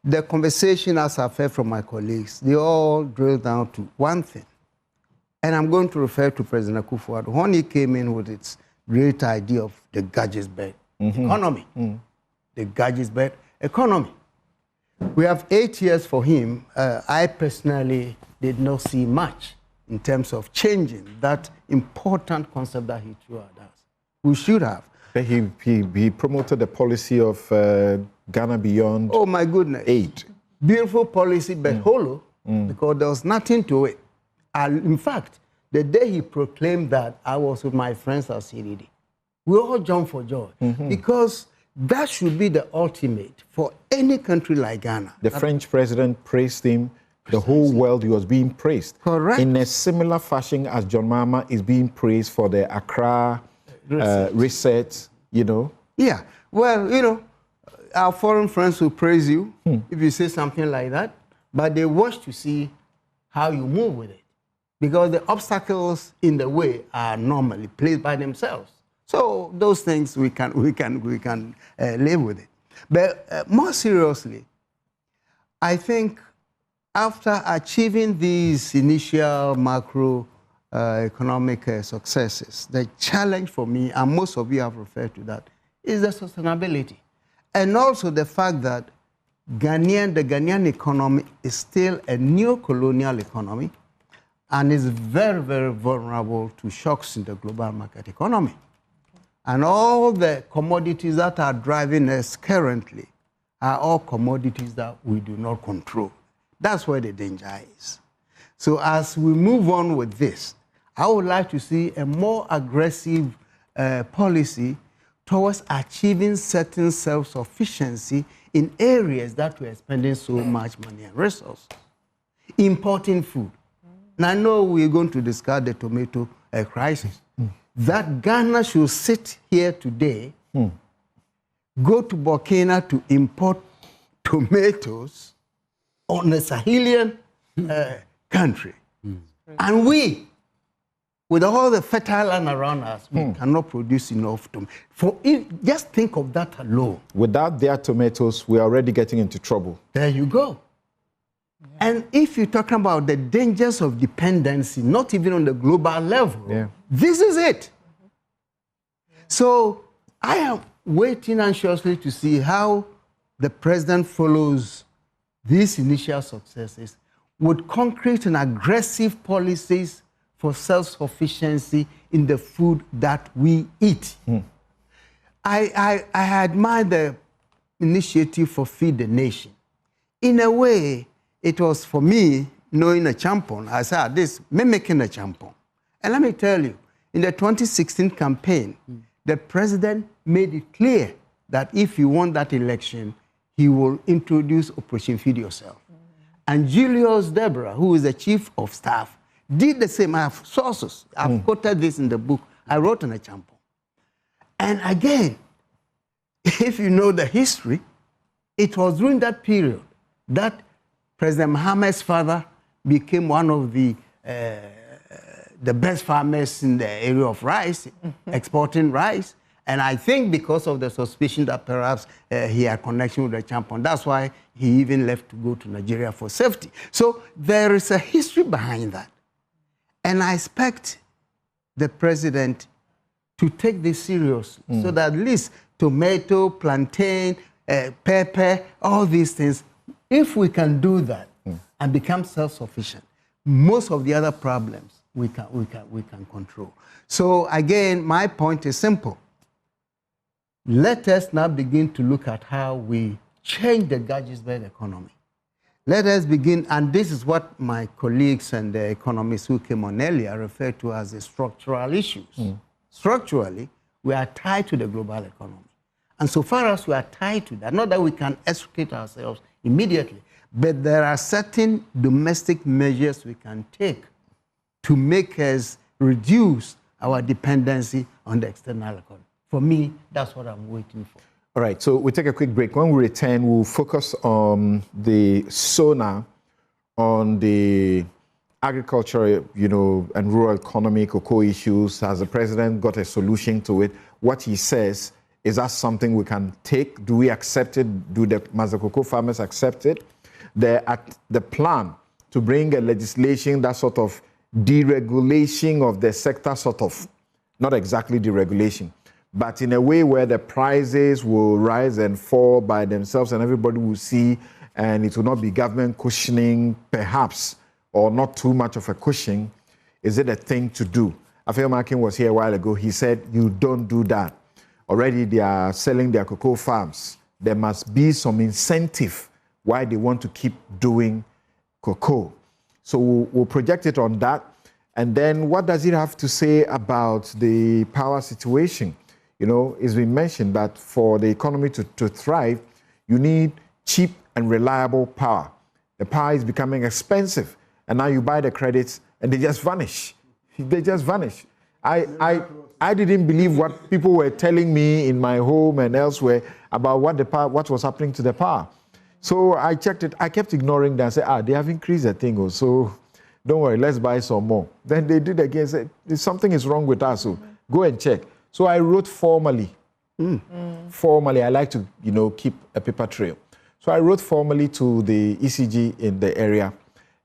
the conversation, as I've heard from my colleagues, they all drill down to one thing. And I'm going to refer to President Akufo-Addo when he came in with its great idea of the Gadgets-Bed economy. The Gadgets-Bed economy. We have 8 years for him. I personally did not see much in terms of changing that important concept that he threw at us. We should have. He promoted the policy of Ghana Beyond. Oh, my goodness. 8. Beautiful policy, but hollow, because there was nothing to it. In fact, the day he proclaimed that, I was with my friends at CDD. We all jumped for joy, because that should be the ultimate for any country like Ghana. The French president praised him. The whole world, he was being praised. Correct. In a similar fashion as John Mahama is being praised for the Accra reset, Yeah, well, our foreign friends will praise you if you say something like that, but they watch to see how you move with it, because the obstacles in the way are normally placed by themselves. So those things we can live with it. But more seriously, I think after achieving these initial macro economic successes, the challenge for me, and most of you have referred to that, is the sustainability. And also the fact that the Ghanaian economy is still a neo-colonial economy and is very, very vulnerable to shocks in the global market economy. And all the commodities that are driving us currently are all commodities that we do not control. That's where the danger is. So as we move on with this, I would like to see a more aggressive policy towards achieving certain self-sufficiency in areas that we are spending so much money and resources. Importing food. Now, I know we're going to discuss the tomato crisis. That Ghana should sit here today, go to Burkina to import tomatoes on a Sahelian country. And we with all the fertile land around us, we cannot produce enough tomatoes. Just think of that alone. Without their tomatoes, we are already getting into trouble. There you go. Yeah. And if you're talking about the dangers of dependency, not even on the global level, this is it. So I am waiting anxiously to see how the president follows these initial successes with concrete and aggressive policies for self-sufficiency in the food that we eat. I admire the initiative for Feed the Nation. In a way, it was for me, knowing a champion, I said, this mimicking a champion. And let me tell you, in the 2016 campaign, the president made it clear that if he won that election, he will introduce Operation Feed Yourself. And Julius Deborah, who is the chief of staff, did the same. I have sources. I've quoted this in the book I wrote on a champion. And again, if you know the history, it was during that period that President Mahama's father became one of the best farmers in the area of rice, exporting rice. And I think because of the suspicion that perhaps he had connection with the champion, that's why he even left to go to Nigeria for safety. So there is a history behind that. And I expect the president to take this seriously so that at least tomato, plantain, pepper, all these things, if we can do that and become self-sufficient, most of the other problems we can control. So again, my point is simple. Let us now begin to look at how we change the Gadgetsburg economy. Let us begin, and this is what my colleagues and the economists who came on earlier refer to as the structural issues. Structurally, we are tied to the global economy. And so far as we are tied to that, not that we can extricate ourselves immediately, but there are certain domestic measures we can take to make us reduce our dependency on the external economy. For me, that's what I'm waiting for. All right, so we'll take a quick break. When we return, we'll focus on the SONA, on the agriculture, and rural economy, cocoa issues. Has the president got a solution to it? What he says, is that something we can take? Do we accept it? Must the cocoa farmers accept it? The plan to bring a legislation that sort of deregulation of the sector, sort of, not exactly deregulation, but in a way where the prices will rise and fall by themselves and everybody will see, and it will not be government cushioning, perhaps, or not too much of a cushion. Is it a thing to do? Afenyo-Markin was here a while ago. He said, you don't do that. Already they are selling their cocoa farms. There must be some incentive why they want to keep doing cocoa. So we'll project it on that. And then what does it have to say about the power situation? It's been mentioned that for the economy to thrive, you need cheap and reliable power. The power is becoming expensive. And now you buy the credits and they just vanish. They just vanish. I didn't believe what people were telling me in my home and elsewhere about what was happening to the power. So I checked it. I kept ignoring that and said, they have increased the thing. So don't worry, let's buy some more. Then they did again, said, something is wrong with us, so go and check. So I wrote formally. Formally, I like to, keep a paper trail. So I wrote formally to the ECG in the area.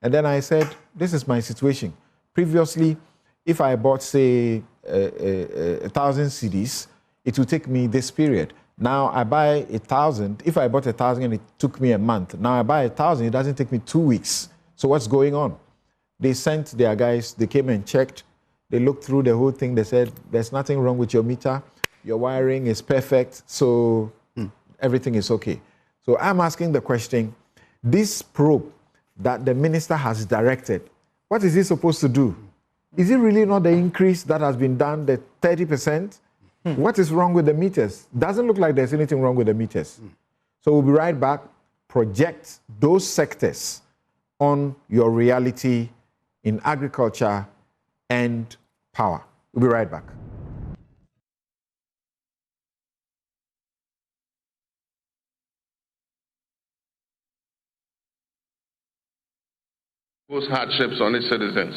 And then I said, this is my situation. Previously, if I bought, say, 1,000 CDs, it would take me this period. Now I buy 1,000. If I bought 1,000 and it took me a month, now I buy 1,000, it doesn't take me 2 weeks. So what's going on? They sent their guys, they came and checked. They looked through the whole thing. They said, there's nothing wrong with your meter. Your wiring is perfect. So everything is okay. So I'm asking the question, this probe that the minister has directed, what is he supposed to do? Is it really not the increase that has been done, the 30%? What is wrong with the meters? Doesn't look like there's anything wrong with the meters. So we'll be right back. Project those sectors on your reality in agriculture and power. We'll be right back. Hardships on its citizens.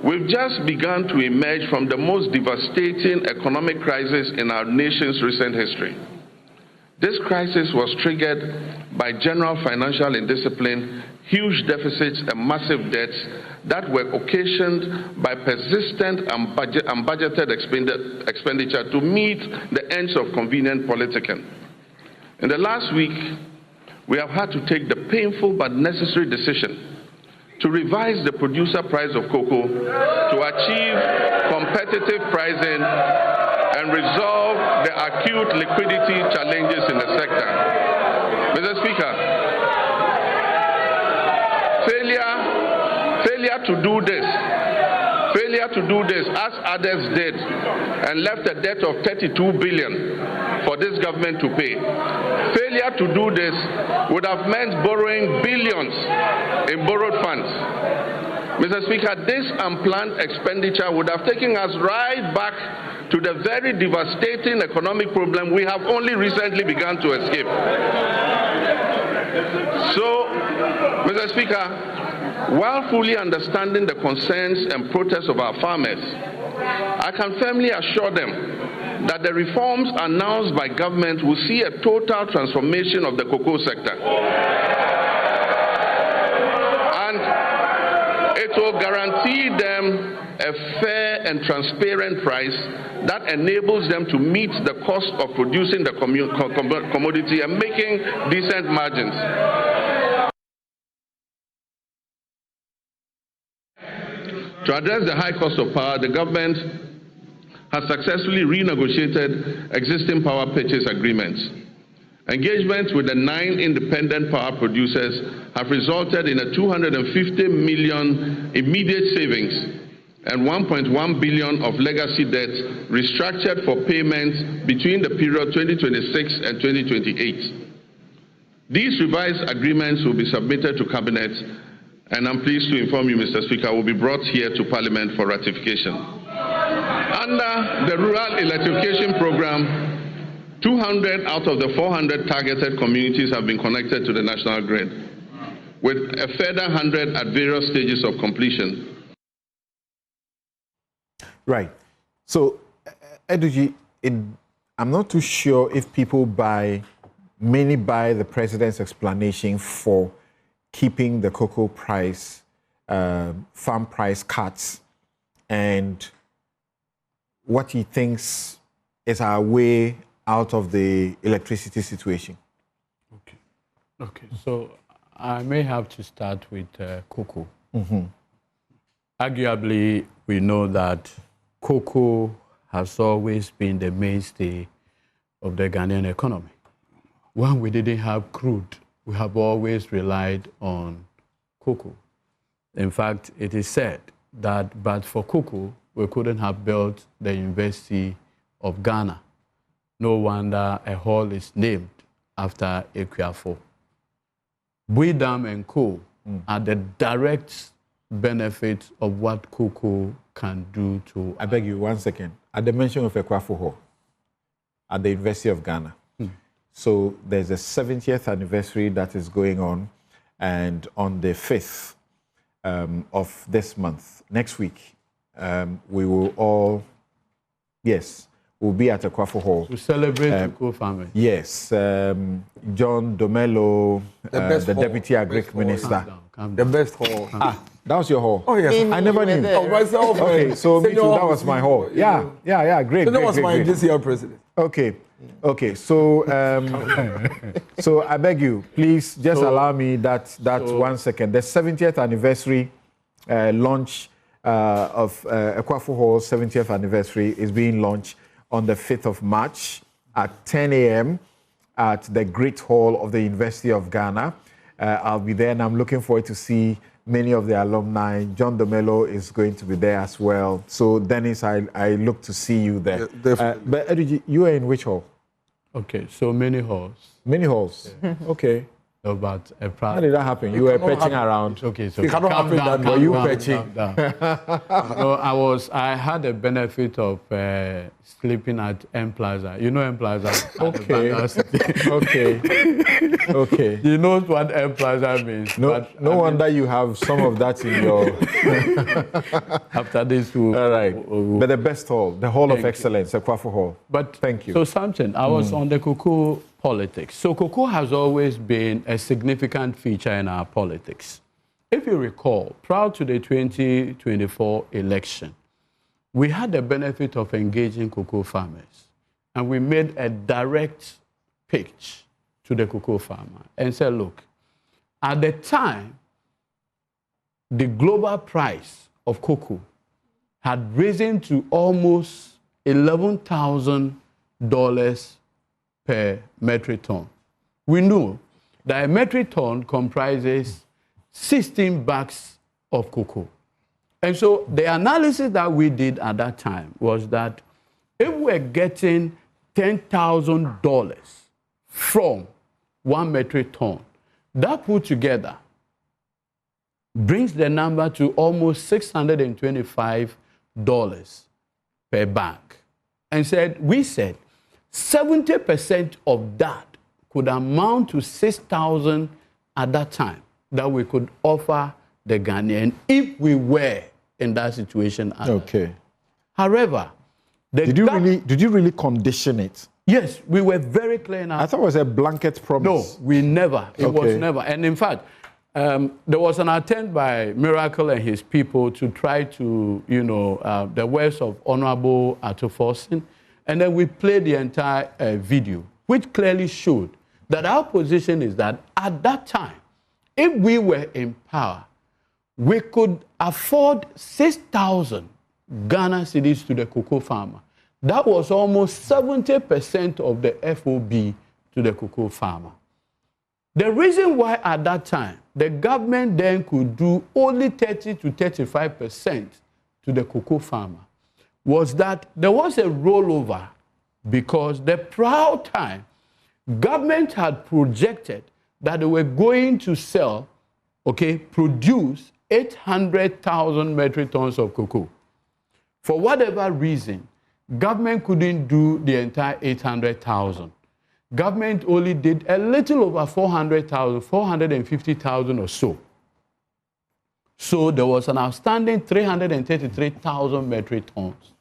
We've just begun to emerge from the most devastating economic crisis in our nation's recent history. This crisis was triggered by general financial indiscipline, huge deficits, and massive debts that were occasioned by persistent and unbudgeted expenditure to meet the ends of convenient politicking. In the last week, we have had to take the painful but necessary decision to revise the producer price of cocoa to achieve competitive pricing and resolve the acute liquidity challenges in the sector. Mr. Speaker, failure to do this as others did and left a debt of 32 billion for this government to pay. Failure to do this would have meant borrowing billions in borrowed funds. Mr. Speaker, this unplanned expenditure would have taken us right back to the very devastating economic problem we have only recently begun to escape. So, Mr. Speaker, while fully understanding the concerns and protests of our farmers, I can firmly assure them that the reforms announced by government will see a total transformation of the cocoa sector. And it will guarantee them a fair and transparent price that enables them to meet the cost of producing the commodity and making decent margins. To address the high cost of power, the government has successfully renegotiated existing power purchase agreements. Engagements with the 9 independent power producers have resulted in a 250 million immediate savings and 1.1 billion of legacy debt restructured for payments between the period 2026 and 2028. These revised agreements will be submitted to Cabinet, and I'm pleased to inform you, Mr. Speaker, will be brought here to Parliament for ratification. Under the Rural Electrification Program, 200 out of the 400 targeted communities have been connected to the national grid, with a further 100 at various stages of completion. Right. So, Eduji, I'm not too sure if people mainly buy the president's explanation for keeping the cocoa price, farm price cuts, and what he thinks is our way out of the electricity situation. Okay. So I may have to start with cocoa. Mm-hmm. Arguably, we know that cocoa has always been the mainstay of the Ghanaian economy. When we didn't have crude, we have always relied on cocoa. In fact, it is said that but for cocoa, we couldn't have built the University of Ghana. No wonder a hall is named after Ekuafo. Buidam and Co. are the direct benefits of what cocoa can do to... I beg you, 1 second. At the mention of Ekuafo Hall, at the University of Ghana, so there's a 70th anniversary that is going on, and on the 5th of this month, next week, we will all, we'll be at Ekuafo Hall. To celebrate the co-family. Yes, John Domelo, the Deputy Agric Minister. The best hall. That was your hall? Oh, yes. I never knew. Oh, myself. Okay, so me too, that was my hall. Yeah, great. So that was my GCR president. Okay. So, so I beg you, please just allow me that 1 second. The 70th anniversary launch of Ekuafo Hall's 70th anniversary is being launched on the 5th of March at 10 a.m. at the Great Hall of the University of Ghana. I'll be there, and I'm looking forward to see many of the alumni. John Domelo is going to be there as well. So, Dennis, I look to see you there. Yeah, but Eduji, you are in which hall? Okay, so many halls. Many halls. Yeah. Okay. about a price. How did that happen? You were petting around. Okay, so it cannot happen that way. You petting. No, I had the benefit of sleeping at M Plaza. You know M Plaza? Okay. Okay. You know what M Plaza means. No wonder you have some of that in your... After this, all right. But the best hall, the Hall of Excellence, Akwafu Hall. But thank you. So Samson, I was on the cocoa politics. So cocoa has always been a significant feature in our politics. If you recall, prior to the 2024 election, we had the benefit of engaging cocoa farmers, and we made a direct pitch to the cocoa farmer and said, look, at the time, the global price of cocoa had risen to almost $11,000 per metric ton. We knew that a metric ton comprises 16 bags of cocoa. And so the analysis that we did at that time was that if we're getting $10,000 from 1 metric ton, that put together brings the number to almost $625 per bag. And we said 70% of that could amount to $6,000 at that time that we could offer the Ghanaian if we were in that situation. Okay. However, did you really condition it? Yes, we were very clear now. I thought it was a blanket promise. No, we never. It was never. And in fact, there was an attempt by Miracle and his people to try to, the words of Honorable Atuforsin, and then we played the entire video, which clearly showed that our position is that at that time, if we were in power, we could afford 6,000 Ghana cedis to the cocoa farmer. That was almost 70% of the FOB to the cocoa farmer. The reason why at that time, the government then could do only 30 to 35% to the cocoa farmer was that there was a rollover because the prior time, government had projected that they were going to sell, produce 800,000 metric tons of cocoa. For whatever reason, government couldn't do the entire 800,000. Government only did a little over 400,000, 450,000 or so. So there was an outstanding 333,000 metric tons.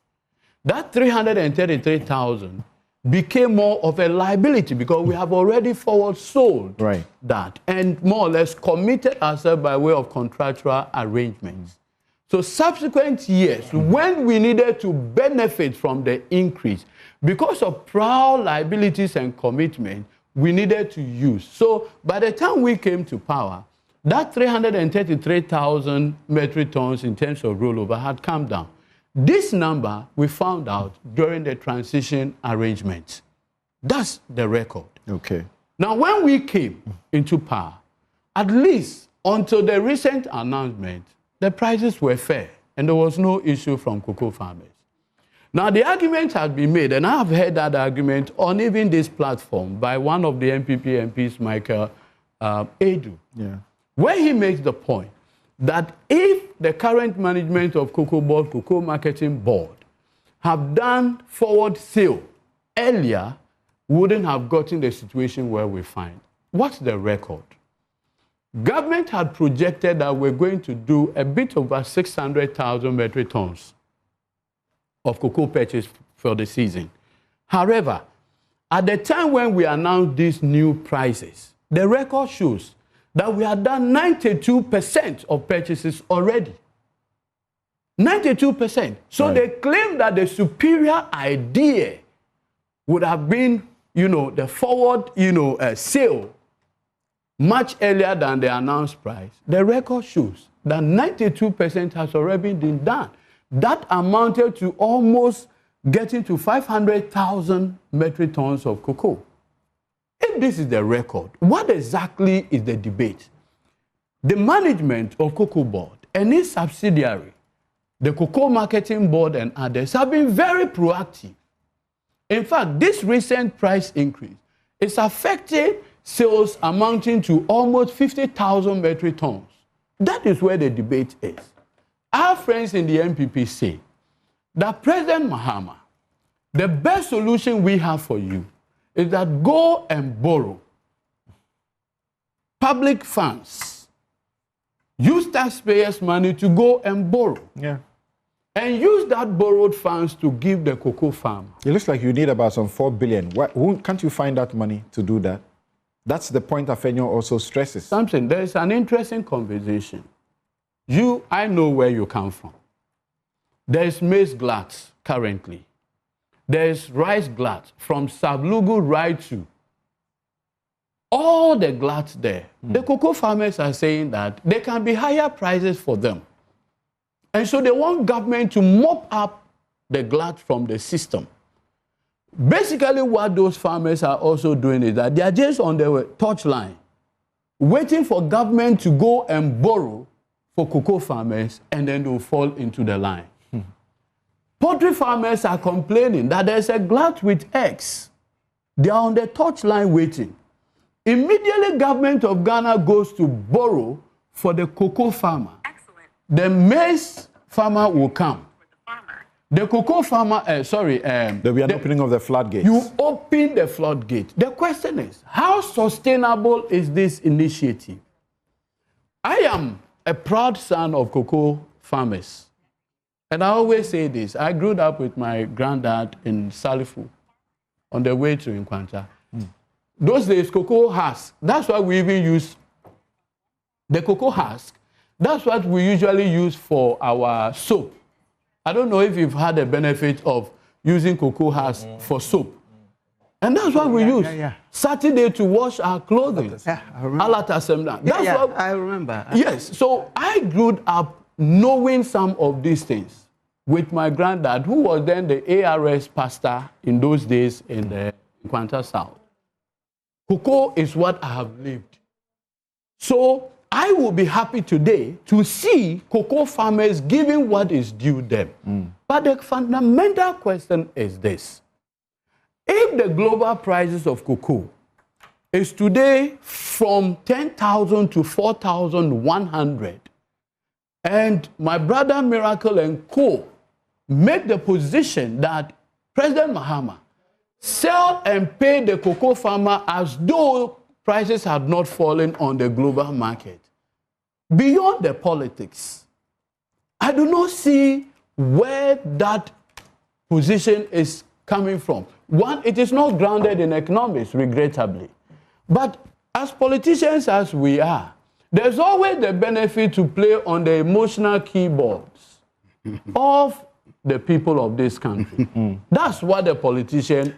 That 333,000 became more of a liability because we have already forward sold that and more or less committed ourselves by way of contractual arrangements. So subsequent years, when we needed to benefit from the increase, because of prior liabilities and commitment, we needed to use. So by the time we came to power, that 333,000 metric tons in terms of rollover had come down. This number we found out during the transition arrangement. That's the record. Okay. Now, when we came into power, at least until the recent announcement, the prices were fair and there was no issue from cocoa farmers. Now, the argument has been made, and I have heard that argument on even this platform by one of the NPP MPs, Michael Edu, where he makes the point that if the current management of Cocobod, Cocoa Marketing Board, have done forward sale earlier, we wouldn't have gotten the situation where we find. What's the record? Government had projected that we're going to do a bit over 600,000 metric tons of cocoa purchase for the season. However, at the time when we announced these new prices, the record shows that we had done 92% of purchases already. 92%. So they claim that the superior idea would have been, the forward, sale much earlier than the announced price. The record shows that 92% has already been done. That amounted to almost getting to 500,000 metric tons of cocoa. If this is the record, what exactly is the debate? The management of Cocobod and its subsidiary, the Cocoa Marketing Board and others, have been very proactive. In fact, this recent price increase is affecting sales amounting to almost 50,000 metric tons. That is where the debate is. Our friends in the NPP say that President Mahama, the best solution we have for you is that go and borrow public funds. Use taxpayers' money to go and borrow. Yeah. And use that borrowed funds to give the cocoa farm. It looks like you need about some 4 billion. Can't you find that money to do that? That's the point Afenyo also stresses. Samson, there is an interesting conversation. I know where you come from. There is maize glut currently. There is rice glut from Sablugu right to all the glut there. The cocoa farmers are saying that there can be higher prices for them. And so they want government to mop up the glut from the system. Basically, what those farmers are also doing is that they are just on the touchline, waiting for government to go and borrow for cocoa farmers, and then they'll fall into the line. Poultry farmers are complaining that there's a glut with eggs. They are on the touchline waiting. Immediately, government of Ghana goes to borrow for the cocoa farmer. Excellent. The maize farmer will come. The cocoa farmer, there'll be an opening of the floodgates. You open the floodgate. The question is, how sustainable is this initiative? I am a proud son of cocoa farmers. And I always say this. I grew up with my granddad in Salifu on the way to Nkwanta. Those days, cocoa husk, that's why we even use the cocoa husk. That's what we usually use for our soap. I don't know if you've had the benefit of using cocoa husk for soap. And that's what we use. Saturday to wash our clothing. I remember. I remember. Yes. So I grew up knowing some of these things with my granddad, who was then the ARS pastor in those days in the Nkwanta South. Cocoa is what I have lived. So I will be happy today to see cocoa farmers giving what is due them. But the fundamental question is this. If the global prices of cocoa is today from 10,000 to 4,100, and my brother Miracle and Co. make the position that President Mahama sell and pay the cocoa farmer as though prices had not fallen on the global market. Beyond the politics, I do not see where that position is coming from. One, it is not grounded in economics, regrettably. But as politicians as we are, there's always the benefit to play on the emotional keyboards of the people of this country. That's what the politician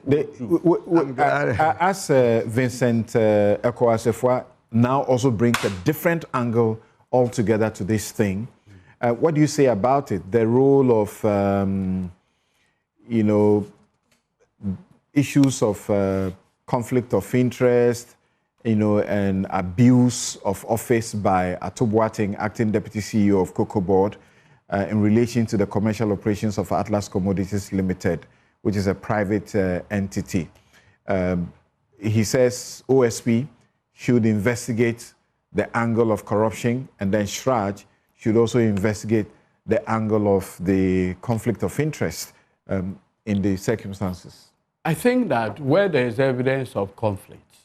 as Vincent Ekoasefwa now also brings a different angle altogether to this thing. What do you say about it? The role of, issues of conflict of interest, and abuse of office by Ato Boateng, acting deputy CEO of Cocobod, in relation to the commercial operations of Atlas Commodities Limited, which is a private entity. He says OSP should investigate the angle of corruption, and then CHRAJ should also investigate the angle of the conflict of interest in the circumstances. I think that where there is evidence of conflict,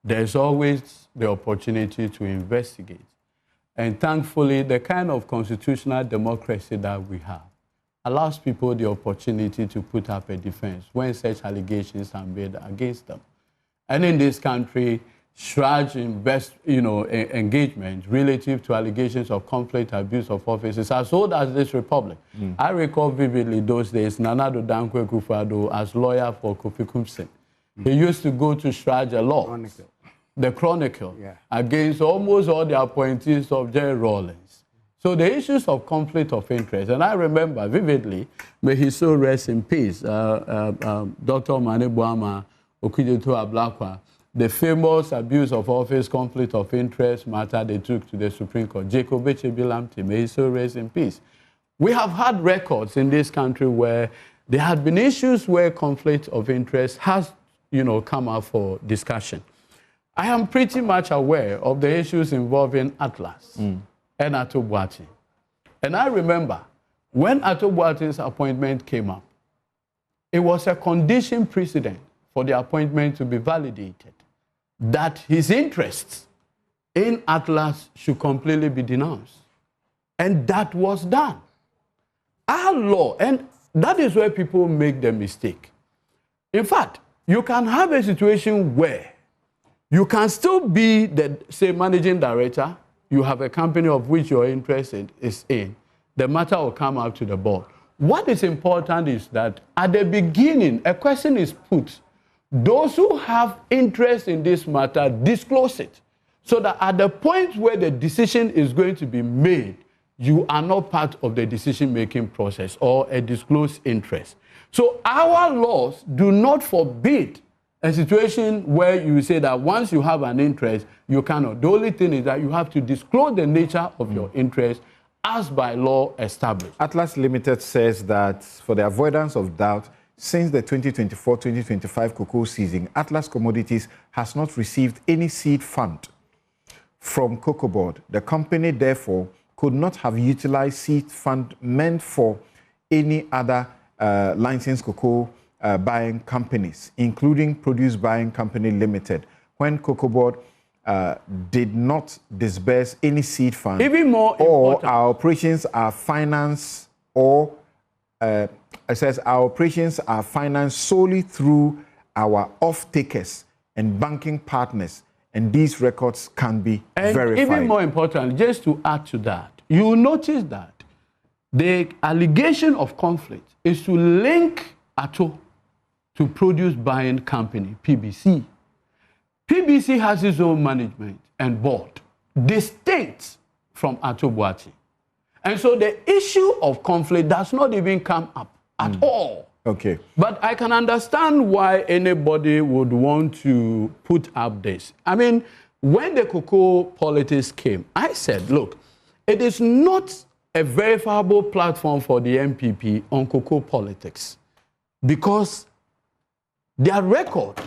there's always the opportunity to investigate. And thankfully, the kind of constitutional democracy that we have allows people the opportunity to put up a defense when such allegations are made against them. And in this country, CHRAJ engagement relative to allegations of conflict, abuse of office is as old as this republic. I recall vividly those days, Nana Addo Dankwa Akufo-Addo as lawyer for Kofi Kumsen. He used to go to CHRAJ a lot. The Chronicle, against almost all the appointees of Jerry Rawlings. So the issues of conflict of interest, and I remember vividly, may he so rest in peace, Dr. Mane Boama Okujeto Ablakwa, the famous abuse of office, conflict of interest matter they took to the Supreme Court. Jacob Echebilamti, may he so rest in peace. We have had records in this country where there had been issues where conflict of interest has, come up for discussion. I am pretty much aware of the issues involving Atlas and Ato Boating. And I remember when Ato Boating's appointment came up, it was a condition precedent for the appointment to be validated that his interests in Atlas should completely be denounced. And that was done. Our law, and that is where people make the mistake. In fact, you can have a situation where you can still be the, say, managing director. You have a company of which your interest is in. The matter will come out to the board. What is important is that at the beginning, a question is put. Those who have interest in this matter, disclose it. So that at the point where the decision is going to be made, you are not part of the decision-making process or a disclosed interest. So our laws do not forbid a situation where you say that once you have an interest, you cannot. The only thing is that you have to disclose the nature of your interest as by law established. Atlas Limited says that for the avoidance of doubt, since the 2024-2025 cocoa season, Atlas Commodities has not received any seed fund from Cocobod. The company, therefore, could not have utilized seed fund meant for any other licensed cocoa buying companies, including Produce Buying Company Limited, when Cocobod did not disburse any seed fund. Even more or important, our operations are financed, or it says our operations are financed solely through our off-takers and banking partners, and these records can be verified. Even more important, just to add to that, you will notice that the allegation of conflict is to link Ato to Produce Buying Company, PBC. PBC has its own management and board, distinct from Ato Boating. And so the issue of conflict does not even come up at all. Okay. But I can understand why anybody would want to put up this. I mean, when the cocoa politics came, I said, look, it is not a verifiable platform for the MPP on cocoa politics because their record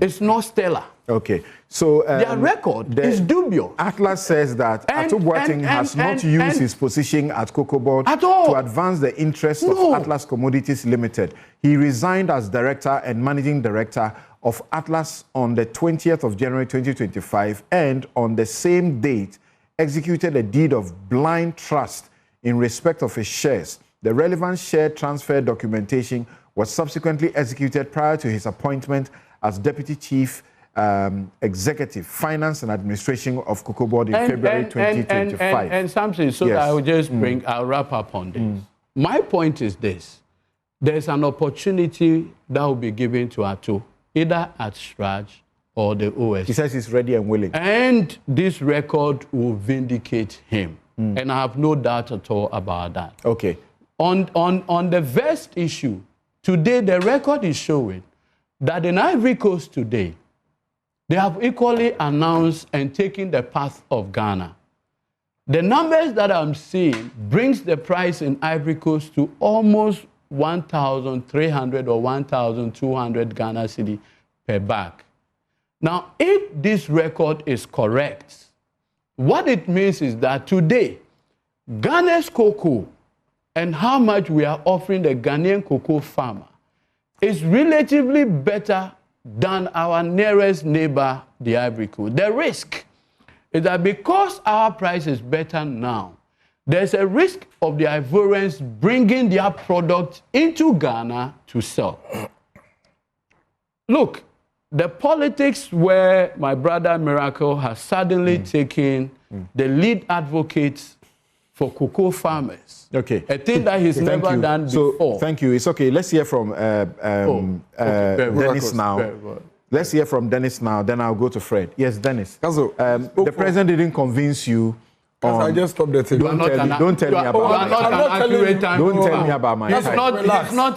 is not stellar. Okay, so their record is dubious. Atlas says that Ato Boating has not used his position at Cocobod to advance the interests of Atlas Commodities Limited. He resigned as director and managing director of Atlas on the 20th of January 2025, and on the same date executed a deed of blind trust in respect of his shares. The relevant share transfer documentation was subsequently executed prior to his appointment as Deputy Chief Executive, Finance and Administration of Cocobod in February 2025. And Samson, so that I will just I'll wrap up on this. My point is this. There's an opportunity that will be given to Ato, either at CHRAJ or the OS. He says he's ready and willing. And this record will vindicate him. And I have no doubt at all about that. Okay. On the first issue, today the record is showing that in Ivory Coast today, they have equally announced and taken the path of Ghana. The numbers that I'm seeing brings the price in Ivory Coast to almost 1,300 or 1,200 Ghana cedi per bag. Now, if this record is correct, what it means is that today, Ghana's cocoa and how much we are offering the Ghanaian cocoa farmer is relatively better than our nearest neighbor, the Ivory Coast. The risk is that because our price is better now, there's a risk of the Ivorians bringing their product into Ghana to sell. Look, the politics where my brother Miracle has suddenly taken the lead advocate for cocoa farmers. Okay. A thing that he's never done before. So, thank you. It's okay. Let's hear from Dennis now. Let's hear from Dennis now, then I'll go to Fred. Yes, Dennis. The president didn't convince you. I just stopped the thing. Don't tell me about my time. It's not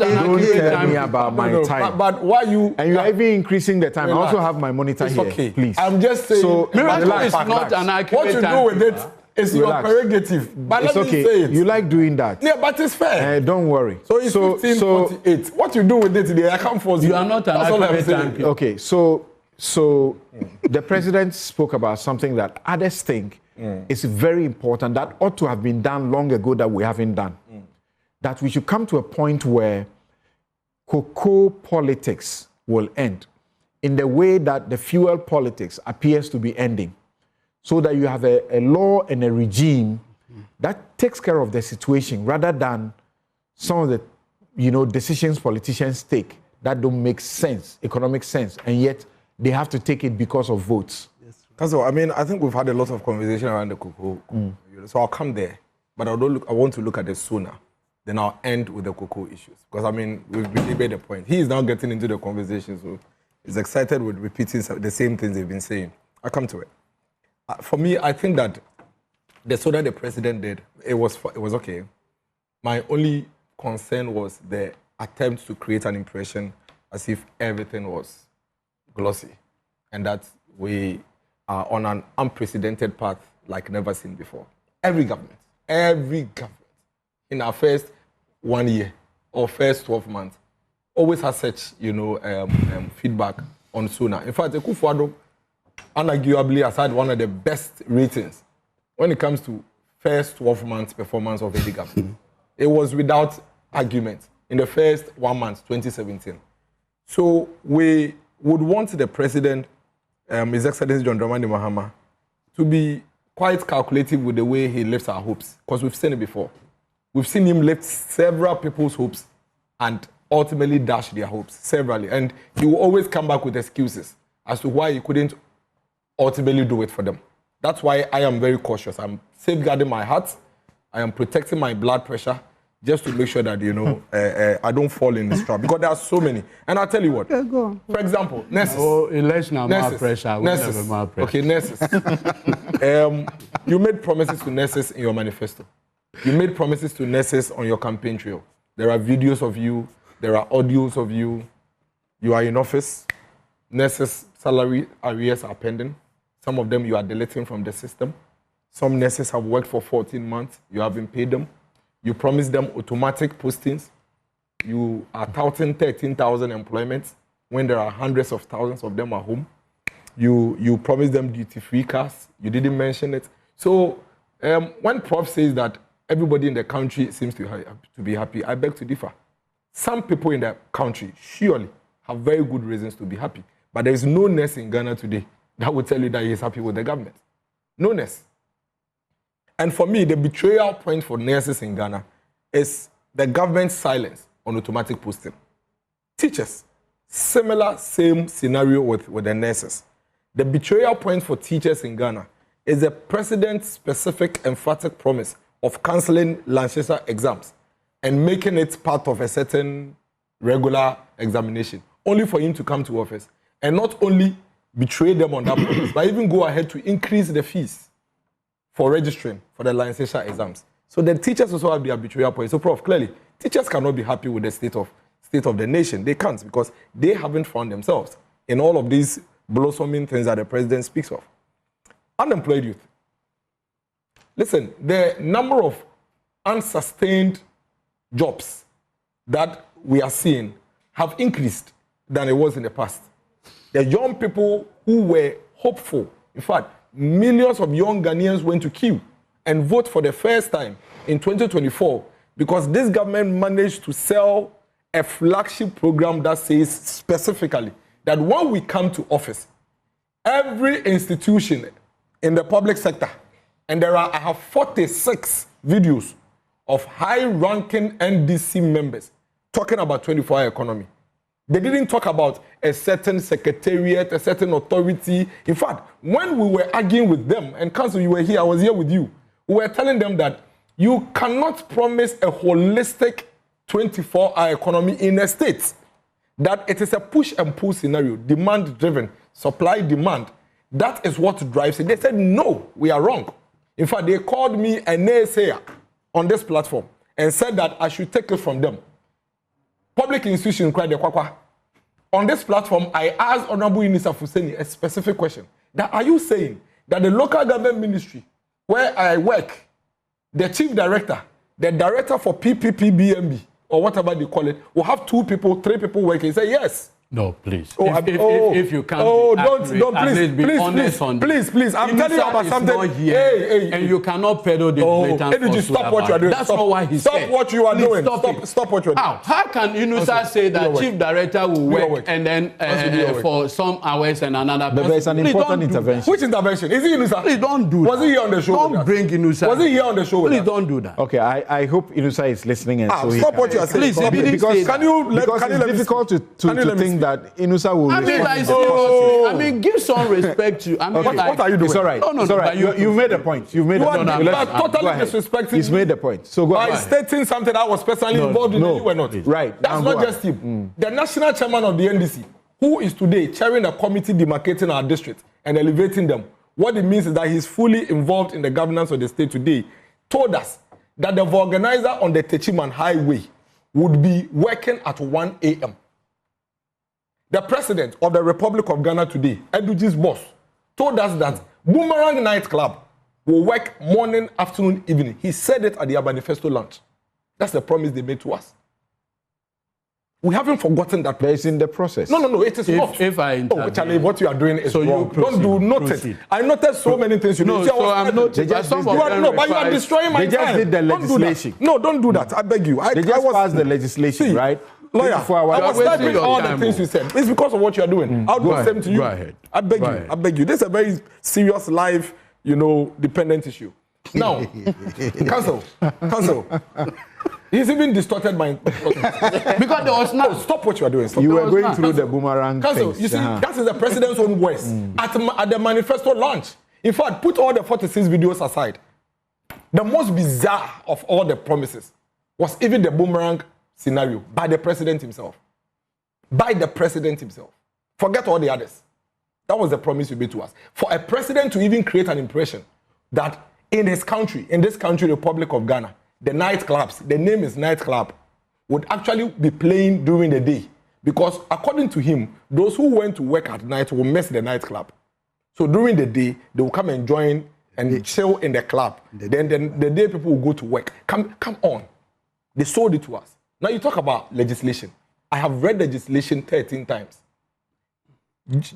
an Don't accurate tell me time. about my time. But why you... And you are even increasing the time. Relax. I also have my monitor It's here, okay. please. I'm just saying... So, Miracle is not an accurate What you time. do with it is your Relax. prerogative. But It's let me okay. say it. You like doing that. Yeah, but it's fair. Don't worry. So it's 1548. What you do with it today, I can't force you. You are not an That's all I'm accurate saying. time. Okay, so So the president spoke about something that others think is very important, that ought to have been done long ago that we haven't done. That we should come to a point where cocoa politics will end in the way that the fuel politics appears to be ending, so that you have a law and a regime that takes care of the situation rather than some of the decisions politicians take that don't make sense, economic sense, and yet they have to take it because of votes. That's all. I mean, I think we've had a lot of conversation around the cocoa. So I'll come there, but I want to look at the SONA. Then I'll end with the cocoa issues. Because, I mean, we've really made a point. He is now getting into the conversation, so he's excited with repeating the same things they've been saying. I'll come to it. For me, I think that the SONA the president did, it was okay. My only concern was the attempt to create an impression as if everything was glossy and that we are on an unprecedented path like never seen before. Every government in our first 1 year or first 12 months always has such, feedback on SONA. In fact, Ekufuado unarguably has had one of the best ratings when it comes to first 12 months performance of any government. It was without argument in the first 1 month, 2017. So we would want the president, His Excellency John Dramani Mahama, to be quite calculative with the way he lifts our hopes, because we've seen it before. We've seen him lift several people's hopes and ultimately dash their hopes, severally. And he will always come back with excuses as to why he couldn't ultimately do it for them. That's why I am very cautious. I'm safeguarding my heart. I am protecting my blood pressure just to make sure that, I don't fall in this trap. Because there are so many. And I'll tell you what. For example, nurses. Oh, election more pressure. Nurses. Okay, nurses. You made promises to nurses in your manifesto. You made promises to nurses on your campaign trail. There are videos of you. There are audios of you. You are in office. Nurses' salary arrears are pending. Some of them you are deleting from the system. Some nurses have worked for 14 months. You haven't paid them. You promised them automatic postings. You are touting 13,000 employments when there are hundreds of thousands of them at home. You promised them duty-free cars. You didn't mention it. So when Prof says that everybody in the country seems to be happy, I beg to differ. Some people in the country surely have very good reasons to be happy. But there is no nurse in Ghana today that will tell you that he is happy with the government. No nurse. And for me, the betrayal point for nurses in Ghana is the government's silence on automatic posting. Teachers, same scenario with the nurses. The betrayal point for teachers in Ghana is the president's specific emphatic promise of cancelling Lanchester exams and making it part of a certain regular examination, only for him to come to office and not only betray them on that promise, but even go ahead to increase the fees for registering for the Lanchester exams. So the teachers also have their betrayal point. So, Prof, clearly, teachers cannot be happy with the state of the nation. They can't, because they haven't found themselves in all of these blossoming things that the president speaks of. Unemployed youth. Listen, the number of unsustained jobs that we are seeing have increased than it was in the past. The young people who were hopeful, in fact, millions of young Ghanaians went to queue and vote for the first time in 2024 because this government managed to sell a flagship program that says specifically that when we come to office, every institution in the public sector, and I have 46 videos of high-ranking NDC members talking about 24-hour economy. They didn't talk about a certain secretariat, a certain authority. In fact, when we were arguing with them, and Council, you were here, I was here with you, we were telling them that you cannot promise a holistic 24-hour economy in a state, that it is a push and pull scenario, demand-driven, supply-demand. That is what drives it. They said, no, we are wrong. In fact, they called me a naysayer on this platform and said that I should take it from them. Public institutions cried the kwakwa. On this platform, I asked Honorable Inisa Fuseni a specific question. That are you saying that the local government ministry where I work, the chief director, the director for PPPBMB, or whatever they call it, will have 2 people, 3 people working? He said, yes. No, please. Oh, if you can't be honest on please. I'm telling you about something. Not here, and you cannot peddle the blatant. Stop what you are doing. That's not why he said. Stop what you are doing. Stop what you are doing. How can Inusa say that chief director will work and then for some hours and another? But there's an important intervention. Which intervention? Is it Inusa? Please don't do that. Was he here on the show? Don't bring Inusa. Was he here on the show? Please don't do that. Okay, I hope Inusa is listening and so stop what you are saying. Please, because it's difficult to think that Inusa will. I mean, give some respect to. I mean, what are you doing? It's all right. No. It's all right. You've made a point. You've made a point. You are totally disrespecting. He's made a point. So go ahead. By stating something I was personally involved in, you were not. Right. That's not just him. The national chairman of the NDC, who is today chairing a committee demarcating our district and elevating them. What it means is that he's fully involved in the governance of the state today. Told us that the organizer on the Techiman Highway would be working at 1 a.m. The president of the Republic of Ghana today, Eduji's boss, told us that Boomerang Nightclub will work morning, afternoon, evening. He said it at the manifesto launch. That's the promise they made to us. We haven't forgotten that. But it's in the process. No, it is not. If I intervene, Charlie, what you are doing is wrong. Don't do nothing. I noticed so many things you do. So I'm not. But you are destroying my time. They just did the legislation. Don't do that. I beg you. They just passed the legislation, right? Lawyer, I was typing all the things you said. It's because of what you are doing. I'll do the same to you. Go ahead. I beg you. This is a very serious life, dependent issue. Now, cancel. He's even distorted my because there was no. Stop what you are doing. Stop. You were going through the boomerang. Cancel. You see, that is the president's own voice at the manifesto launch. In fact, put all the 46 videos aside. The most bizarre of all the promises was even the boomerang scenario by the president himself. Forget all the others. That was the promise you made to us. For a president to even create an impression that in this country, Republic of Ghana, the nightclubs, the name is nightclub, would actually be playing during the day. Because according to him, those who went to work at night will miss the nightclub. So during the day, they will come and join and chill in the club. Then the day people will go to work. Come on. They sold it to us. Now you talk about legislation. I have read legislation 13 times.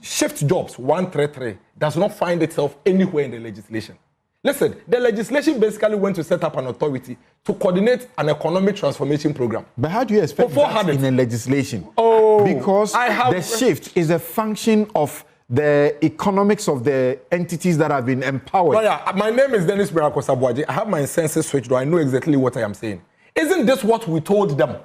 Shift jobs 133 does not find itself anywhere in the legislation. Listen, the legislation basically went to set up an authority to coordinate an economic transformation program. But how do you expect that in a legislation? Because the shift is a function of the economics of the entities that have been empowered. My name is Miracles Aboagye. I have my senses switched, though I know exactly what I am saying. Isn't this what we told them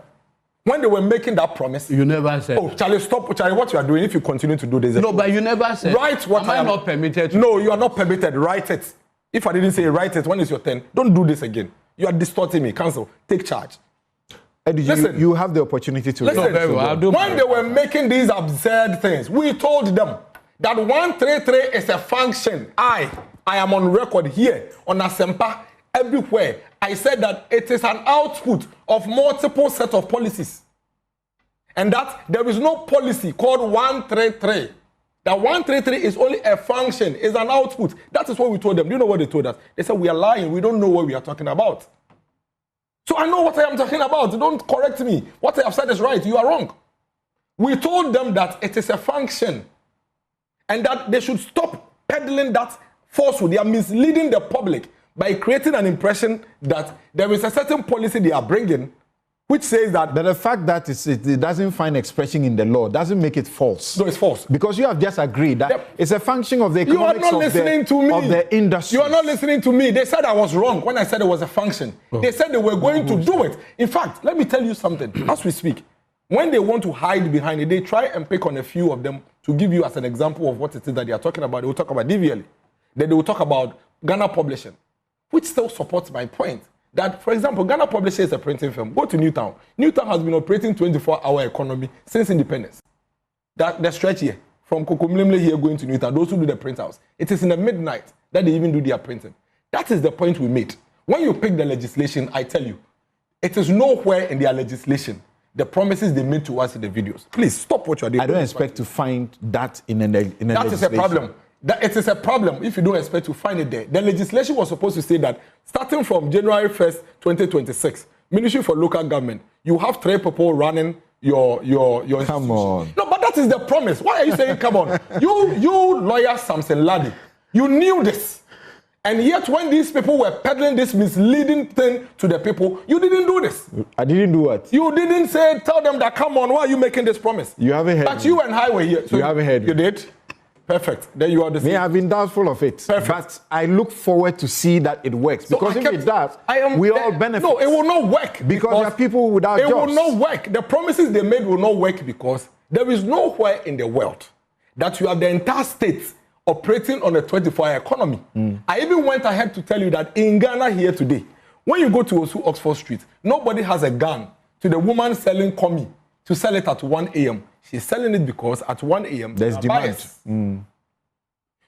when they were making that promise? You never said. Oh, Charlie, stop. Charlie, what you are doing if you continue to do this? No, but you never said. Write what I am not permitted to. No, you are not permitted. Write it. If I didn't say write it, when is your turn? Don't do this again. You are distorting me. Cancel. Take charge. Listen, you have the opportunity to listen. When they were making these absurd things, we told them that 133 is a function. I am on record here on Asempa everywhere. I said that it is an output of multiple set of policies. And that there is no policy called 133. That 133 is only a function, is an output. That is what we told them. Do you know what they told us? They said, we are lying. We don't know what we are talking about. So I know what I am talking about. Don't correct me. What I have said is right. You are wrong. We told them that it is a function and that they should stop peddling that falsehood. They are misleading the public by creating an impression that there is a certain policy they are bringing which says that... But the fact that it doesn't find expression in the law doesn't make it false. No, it's false. Because you have just agreed that it's a function of the economics of the industry. You are not listening to me. They said I was wrong when I said it was a function. They said they were going to do it. In fact, let me tell you something. As we speak, when they want to hide behind it, they try and pick on a few of them to give you as an example of what it is that they are talking about. They will talk about DVL. Then they will talk about Ghana Publishing, which still supports my point. That, for example, Ghana Publishing is a printing firm. Go to Newtown. Newtown has been operating 24-hour economy since independence. That the stretch here, from Cocobod here going to Newtown, those who do the printouts, it is in the midnight that they even do their printing. That is the point we made. When you pick the legislation, I tell you, it is nowhere in their legislation the promises they made to us in the videos. Please stop what you are doing. I don't expect to find that in a legislation. That is a problem. It is a problem if you don't expect to find it there. The legislation was supposed to say that starting from January 1st, 2026, Ministry for Local Government, you have 3 people running your Come on. No, but that What is the promise? Why are you saying, come on? You lawyer Samson Lardy, you knew this. And yet when these people were peddling this misleading thing to the people, you didn't do this. I didn't do what? You didn't tell them that, come on, why are you making this promise? You haven't heard But me. you and I were here. So you haven't heard You me. did? Perfect. Then you are the same. Me, I've been doubtful of it. Perfect. But I look forward to see that it works. Because if it does, we all benefit. No, it will not work. Because there are people without jobs. It will not work. The promises they made will not work because there is nowhere in the world that you have the entire state operating on a 24-hour economy. I even went ahead to tell you that in Ghana here today, when you go to Osu Oxford Street, nobody has a gun to the woman selling komi to sell it at 1 a.m. She's selling it because at 1 a.m. there's demand.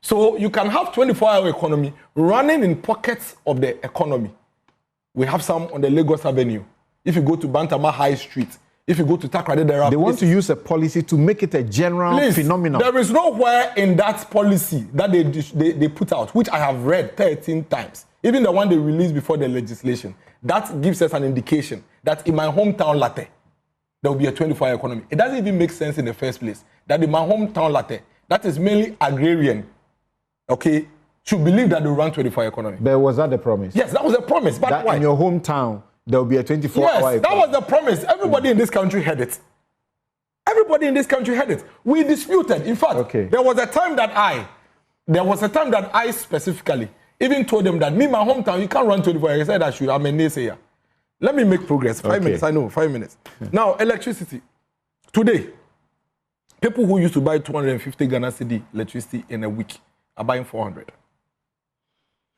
So you can have 24-hour economy running in pockets of the economy. We have some on the Lagos Avenue. If you go to Bantama High Street, if you go to Takrade, there are They want to use a policy to make it a general phenomenon. There is nowhere in that policy that they put out, which I have read 13 times, even the one they released before the legislation, that gives us an indication that in my hometown latte, there will be a 24-hour economy. It doesn't even make sense in the first place that in my hometown latte, that is mainly agrarian, okay, should believe that they will run 24-hour economy. But was that the promise? Yes, that was the promise. But that why? In your hometown, there will be a 24-hour economy. Yes, that was the promise. Everybody in this country had it. Everybody in this country had it. We disputed. In fact, there was a time that I specifically even told them that me, my hometown, you can't run 24 hours. I said I should. I'm a naysayer. Let me make progress. 5 minutes. I know, 5 minutes. Now, electricity. Today, people who used to buy 250 Ghana cedi electricity in a week are buying 400.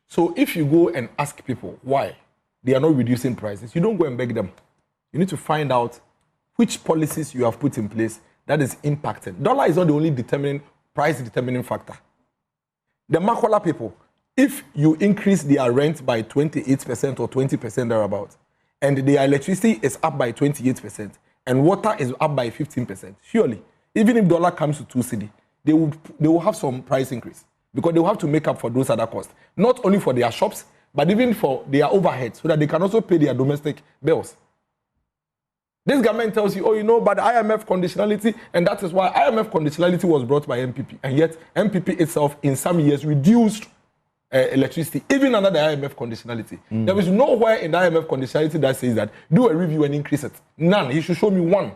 So if you go and ask people why they are not reducing prices, you don't go and beg them. You need to find out which policies you have put in place that is impacted. Dollar is not the only price determining factor. The Makola people, if you increase their rent by 28% or 20% thereabouts, and their electricity is up by 28%, and water is up by 15%, surely, even if dollar comes to 2 cedi, they will have some price increase because they will have to make up for those other costs, not only for their shops, but even for their overheads, so that they can also pay their domestic bills. This government tells you, oh, you know, but the IMF conditionality, and that is why IMF conditionality was brought by MPP, and yet MPP itself, in some years, reduced electricity, even under the IMF conditionality. There is nowhere in the IMF conditionality that says that do a review and increase it. None. He should show me one.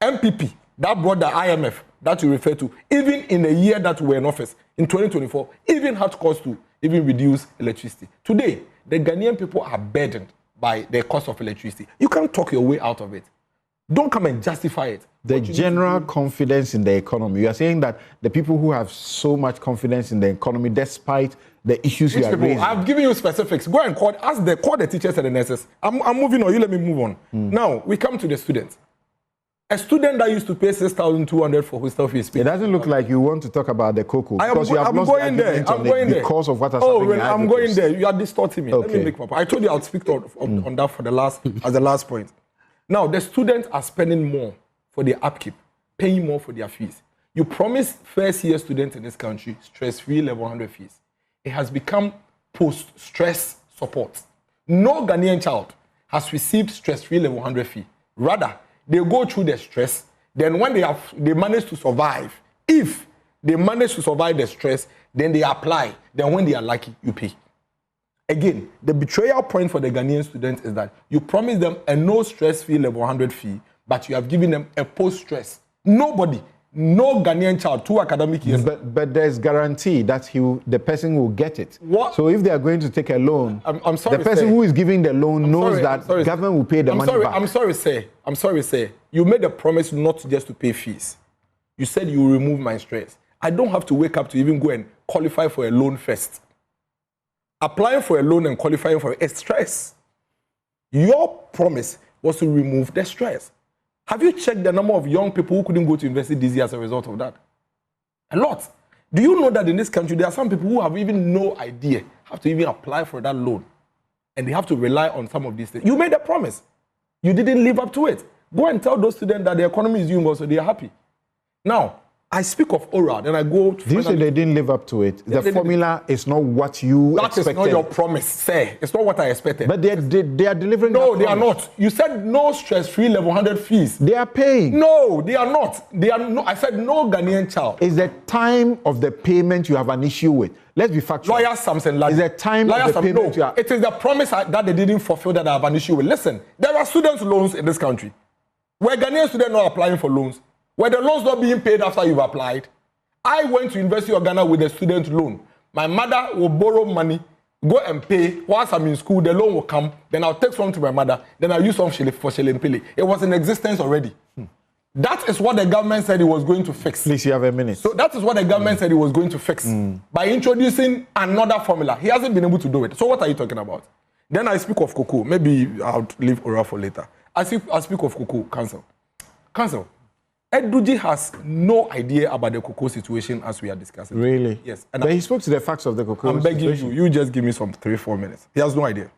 MPP that brought the IMF that you refer to, even in the year that we were in office, in 2024, even had cost to even reduce electricity. Today, the Ghanaian people are burdened by the cost of electricity. You can't talk your way out of it. Don't come and justify it. The general confidence in the economy. You are saying that the people who have so much confidence in the economy, despite the issues you are raising. I've given you specifics. Go and call the teachers and the nurses. I'm moving on. You let me move on. Now, we come to the students. A student that used to pay 6,200 for hostel fees. It doesn't look like you want to talk about the cocoa. Because you have lost going there. I'm going there. Because of what has happened. Well, I'm going there. You are distorting me. Let me make my point. I told you I'll speak on that for as the last point. Now, the students are spending more for their upkeep, paying more for their fees. You promised first-year students in this country stress-free level 100 fees. It has become post-stress support. No Ghanaian child has received stress-free level 100 fee. Rather, they go through the stress. Then when they manage to survive, if they manage to survive the stress, then they apply. Then when they are lucky, you pay. Again, the betrayal point for the Ghanaian students is that you promise them a no stress fee level 100 fee, but you have given them a post-stress. Nobody, no Ghanaian child, 2 academic years. But there's guarantee that the person will get it. What? So if they are going to take a loan, I'm sorry, the person who is giving the loan knows that government will pay the money back. I'm sorry, sir. You made a promise not just to pay fees. You said you will remove my stress. I don't have to wake up to even go and qualify for a loan first. Applying for a loan and qualifying for a stress. Your promise was to remove the stress. Have you checked the number of young people who couldn't go to university this year as a result of that? A lot. Do you know that in this country, there are some people who have even no idea how to even apply for that loan? And they have to rely on some of these things. You made a promise. You didn't live up to it. Go and tell those students that the economy is doing well, so they are happy. Now, I speak of oral, then I go to... Do you say they didn't live up to it? The formula is not what you expected. That is not your promise, sir. It's not what I expected. But they are delivering. No, they are not. You said no stress-free level 100 fees. They are paying. No, they are not. They are no. I said no Ghanaian child. Is the time of the payment you have an issue with? Let's be factual. Lawyer Samson Lardy. Is the time of the payment you have... It is the promise that they didn't fulfill that I have an issue with. Listen, there are student loans in this country. Where Ghanaian students not applying for loans, where the loans not being paid after you've applied. I went to University of Ghana with a student loan. My mother will borrow money, go and pay. Whilst I'm in school, the loan will come. Then I'll take some to my mother. Then I'll use some for Shilling. It was in existence already. That is what the government said it was going to fix. Please, you have a minute. So that is what the government said it was going to fix. By introducing another formula. He hasn't been able to do it. So what are you talking about? Then I speak of cocoa. Maybe I'll leave oral for later. I speak of cocoa. Council. Sedzudzi has no idea about the cocoa situation as we are discussing. Really? Yes. But he spoke to the facts of the cocoa situation. I'm begging you just give me some 3-4 minutes. He has no idea.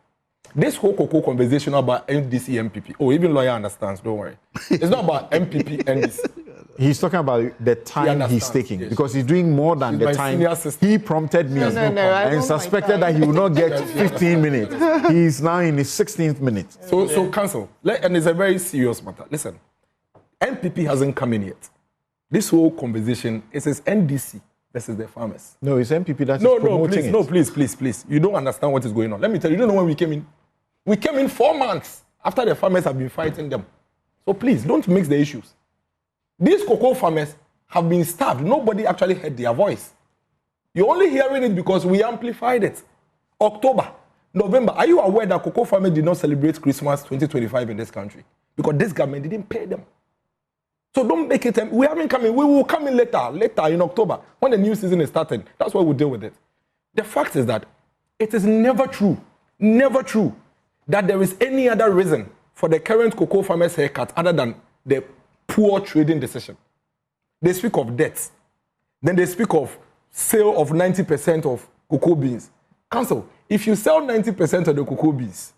This whole cocoa conversation about NDC, MPP. Oh, even lawyer understands, don't worry. It's not about MPP, NDC. He's talking about the time he's taking, yes, because he's doing more than the time he prompted me and suspected that he will not get 15 minutes. He's now in his 16th minute. So Council, and it's a very serious matter. Listen. NPP hasn't come in yet. This whole conversation, it says NDC versus the farmers. No, it's NPP that's promoting it. No, please. You don't understand what is going on. Let me tell you, you don't know when we came in. We came in 4 months after the farmers have been fighting them. So please, don't mix the issues. These cocoa farmers have been starved. Nobody actually heard their voice. You're only hearing it because we amplified it. October, November. Are you aware that cocoa farmers did not celebrate Christmas 2025 in this country? Because this government didn't pay them. So don't make it. We haven't come in. We will come in later in October when the new season is starting. That's why we'll deal with it. The fact is that it is never true that there is any other reason for the current cocoa farmers' haircut other than the poor trading decision. They speak of debts. Then they speak of sale of 90% of cocoa beans. Council, if you sell 90% of the cocoa beans,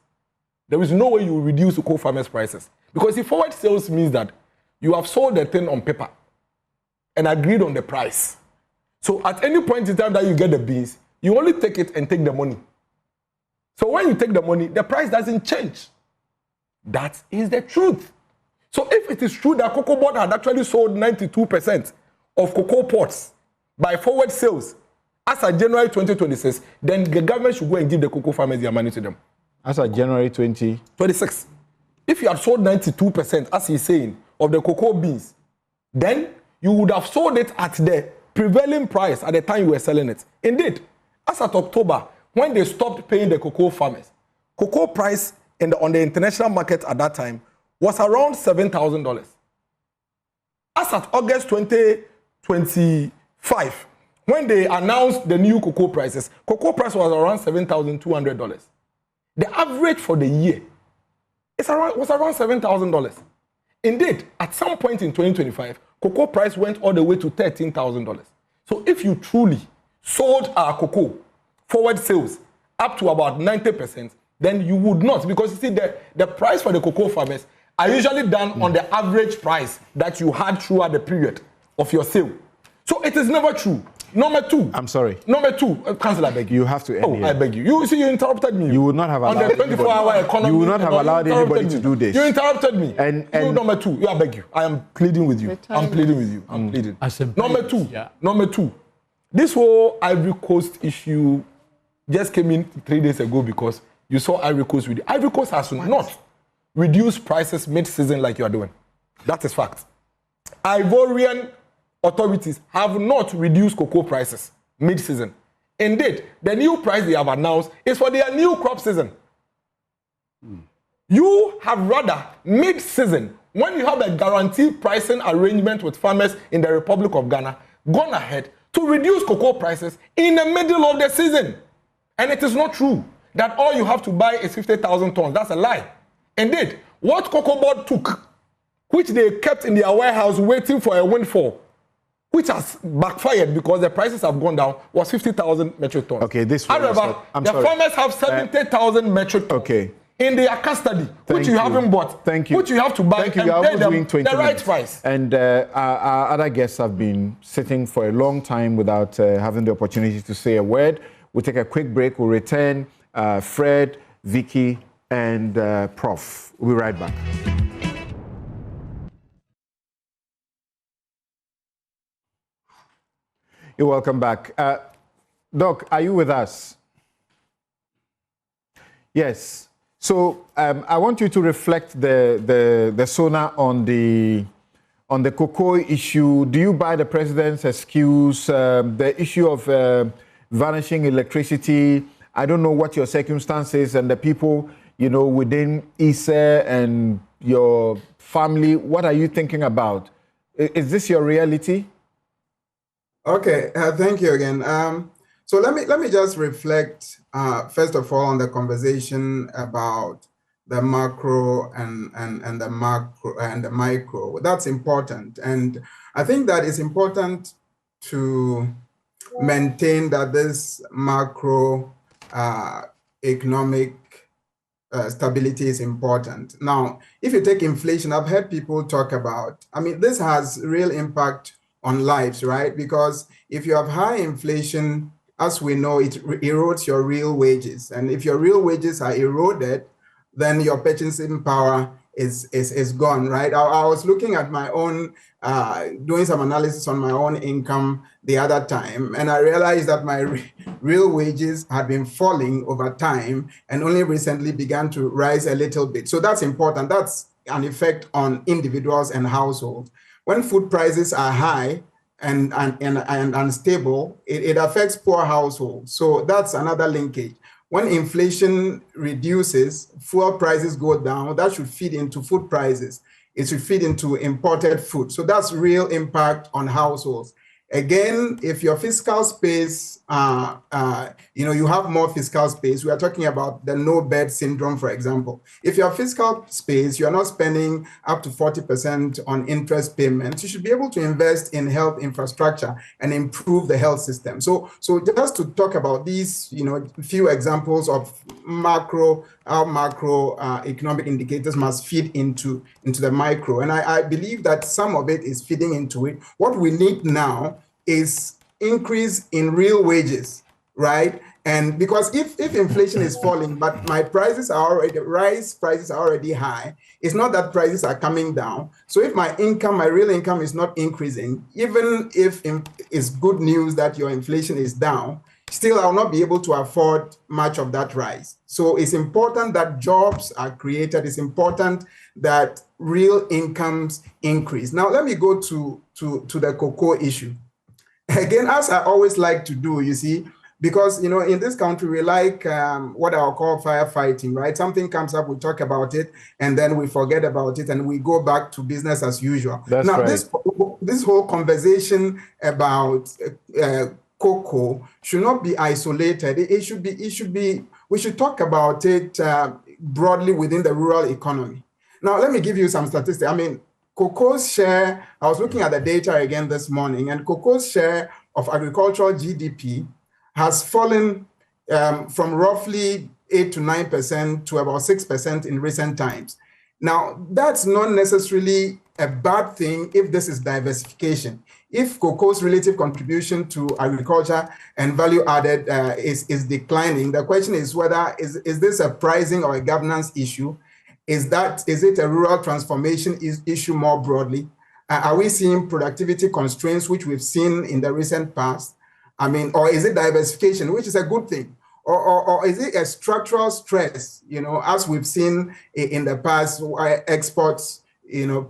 there is no way you will reduce cocoa farmers' prices. Because if forward sales means that you have sold the thing on paper and agreed on the price. So at any point in time that you get the beans, you only take it and take the money. So when you take the money, the price doesn't change. That is the truth. So if it is true that Cocobod had actually sold 92% of cocoa pods by forward sales as of January 2026, then the government should go and give the cocoa farmers their money to them. As of January 2026. If you had sold 92%, as he's saying, of the cocoa beans, then you would have sold it at the prevailing price at the time you were selling it. Indeed, as at October, when they stopped paying the cocoa farmers, cocoa price on the international market at that time was around $7,000. As at August 2025, when they announced the new cocoa prices, cocoa price was around $7,200. The average for the year was around $7,000. Indeed, at some point in 2025, cocoa price went all the way to $13,000. So if you truly sold our cocoa forward sales up to about 90%, then you would not, because you see the price for the cocoa farmers are usually done on the average price that you had throughout the period of your sale. So it is never true. Number two. I'm sorry. Number two, Councillor, I beg you. You have to end here. I beg you. You see, you interrupted me. You would not have allowed on the 24-hour economy. You would not have allowed anybody to do this. You interrupted me. And number two. I beg you. I am pleading with you. I'm pleading with you. I'm pleading. Number two. Yeah. Number two. This whole Ivory Coast issue just came in 3 days ago because you saw Ivory Coast. Ivory Coast has not reduced prices mid-season like you are doing. That is fact. Ivorian authorities have not reduced cocoa prices mid-season. Indeed, the new price they have announced is for their new crop season. You have rather mid-season, when you have a guaranteed pricing arrangement with farmers in the Republic of Ghana, gone ahead to reduce cocoa prices in the middle of the season. And it is not true that all you have to buy is 50,000 tons. That's a lie. Indeed, what Cocobod took, which they kept in their warehouse waiting for a windfall, which has backfired because the prices have gone down, was 50,000 metric tons. Okay, this. However, the farmers have 70,000 metric tons. Okay. in their custody, which you haven't bought. Thank you. Which you have to buy and pay them the right price. And our other guests have been sitting for a long time without having the opportunity to say a word. We'll take a quick break. We'll return. Fred, Vicky, and Prof. We'll be right back. You're welcome back. Doc, are you with us? Yes. So I want you to reflect the SONA on the cocoa issue. Do you buy the president's excuse? The issue of vanishing electricity. I don't know what your circumstances and the people, you know, within ISA and your family. What are you thinking about? Is this your reality? Okay, thank you again. So let me just reflect first of all on the conversation about the macro and the macro and the micro. That's important, and I think that it's important to maintain that this macro economic stability is important. Now, if you take inflation, I've heard people talk about. I mean, this has real impact on lives, right? Because if you have high inflation, as we know, it erodes your real wages. And if your real wages are eroded, then your purchasing power is gone, right? I was looking at my own, doing some analysis on my own income the other time, and I realized that my real wages had been falling over time and only recently began to rise a little bit. So that's important. That's an effect on individuals and households. When food prices are high and unstable, it affects poor households. So that's another linkage. When inflation reduces, fuel prices go down, that should feed into food prices. It should feed into imported food. So that's real impact on households. Again, if your fiscal space, you have more fiscal space. We are talking about the no bed syndrome, for example. If your fiscal space, you're not spending up to 40% on interest payments, you should be able to invest in health infrastructure and improve the health system. So just to talk about these, few examples of how macro economic indicators must feed into the micro. And I believe that some of it is feeding into it. What we need now is increase in real wages, right? And because if inflation is falling, but my prices are already high, it's not that prices are coming down. So if my real income is not increasing, even if it's good news that your inflation is down, still I'll not be able to afford much of that rise. So it's important that jobs are created. It's important that real incomes increase. Now let me go to the cocoa issue. Again, as I always like to do, you see, because, in this country, we like what I'll call firefighting, right? Something comes up, we talk about it, and then we forget about it, and we go back to business as usual. That's now, right. This whole conversation about cocoa should not be isolated. We should talk about it broadly within the rural economy. Now, let me give you some statistics. I mean, cocoa's share, I was looking at the data again this morning, and cocoa's share of agricultural GDP has fallen from roughly 8 to 9% to about 6% in recent times. Now, that's not necessarily a bad thing if this is diversification. If cocoa's relative contribution to agriculture and value added is declining, the question is whether is this a pricing or a governance issue? Is it a rural transformation issue more broadly? Are we seeing productivity constraints, which we've seen in the recent past? I mean, or is it diversification, which is a good thing? Or is it a structural stress, as we've seen in the past, where exports,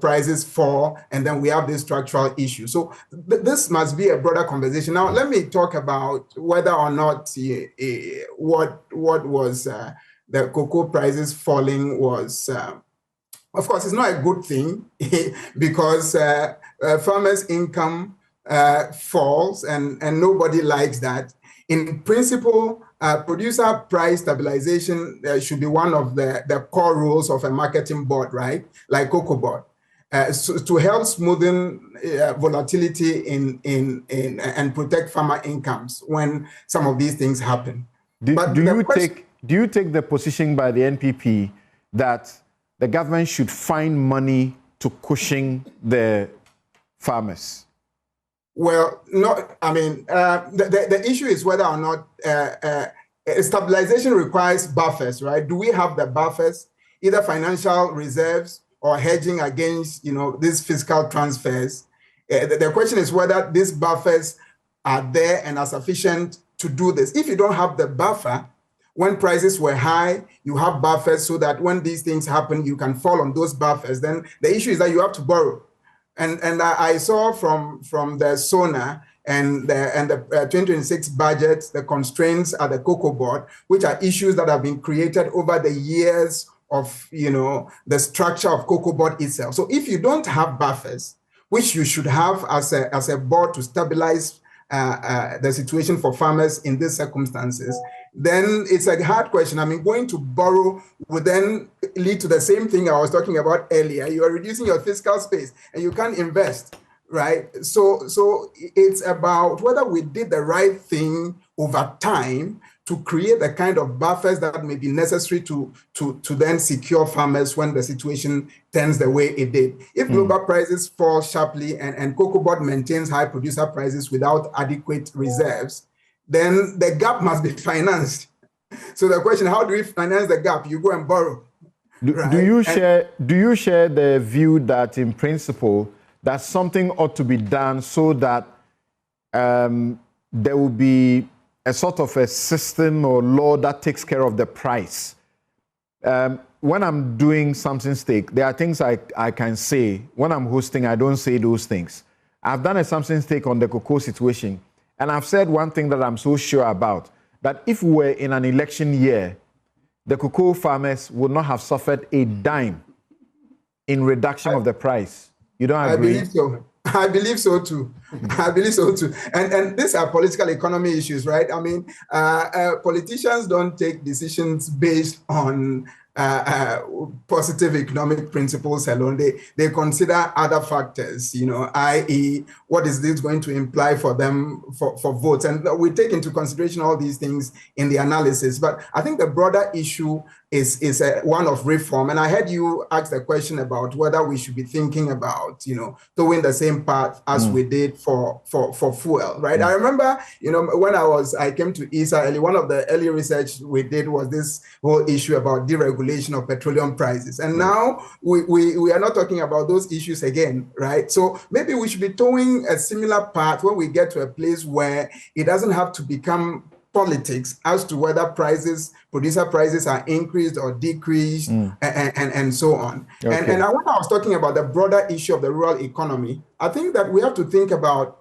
prices fall, and then we have this structural issue. So this must be a broader conversation. Now, let me talk about whether or not what was the cocoa prices falling was, of course, it's not a good thing because farmers' income falls and nobody likes that. In principle, producer price stabilization should be one of the core rules of a marketing board, right? Like Cocobod, so to help smoothen volatility and protect farmer incomes when some of these things happen. Do you take the position by the NPP that the government should find money to cushion the farmers? Well, no, I mean, the issue is whether or not stabilization requires buffers, right? Do we have the buffers, either financial reserves or hedging against, these fiscal transfers? The question is whether these buffers are there and are sufficient to do this. If you don't have the buffer, when prices were high, you have buffers so that when these things happen, you can fall on those buffers. Then the issue is that you have to borrow. And I saw from the SONA and the 2026 budget, the constraints at the Cocobod, which are issues that have been created over the years of, the structure of Cocobod itself. So if you don't have buffers, which you should have as a board to stabilize the situation for farmers in these circumstances, then it's a hard question. I mean, going to borrow would then lead to the same thing I was talking about earlier. You are reducing your fiscal space and you can't invest, right? So it's about whether we did the right thing over time to create the kind of buffers that may be necessary to then secure farmers when the situation turns the way it did. If global prices fall sharply and Cocobod maintains high producer prices without adequate reserves, then the gap must be financed. So the question, how do we finance the gap? You go and borrow. Do you share the view that in principle that something ought to be done so that there will be a sort of a system or law that takes care of the price? When I'm doing something stake, there are things I can say. When I'm hosting, I don't say those things. I've done a something stake on the cocoa situation, and I've said one thing that I'm so sure about, that if we were in an election year, the cocoa farmers would not have suffered a dime in reduction of the price. You don't agree? I believe so. I believe so too. I believe so too. And these are political economy issues, right? I mean, politicians don't take decisions based on positive economic principles alone. They consider other factors, i.e., what is this going to imply for them for votes? And we take into consideration all these things in the analysis. But I think the broader issue is one of reform. And I heard you ask the question about whether we should be thinking about, towing the same path as we did for fuel, right? I remember, when I came to ESA early, one of the early research we did was this whole issue about deregulation of petroleum prices. And now we are not talking about those issues again, right? So maybe we should be towing a similar path when we get to a place where it doesn't have to become politics as to whether producer prices are increased or decreased and so on. Okay. And when I was talking about the broader issue of the rural economy, I think that we have to think about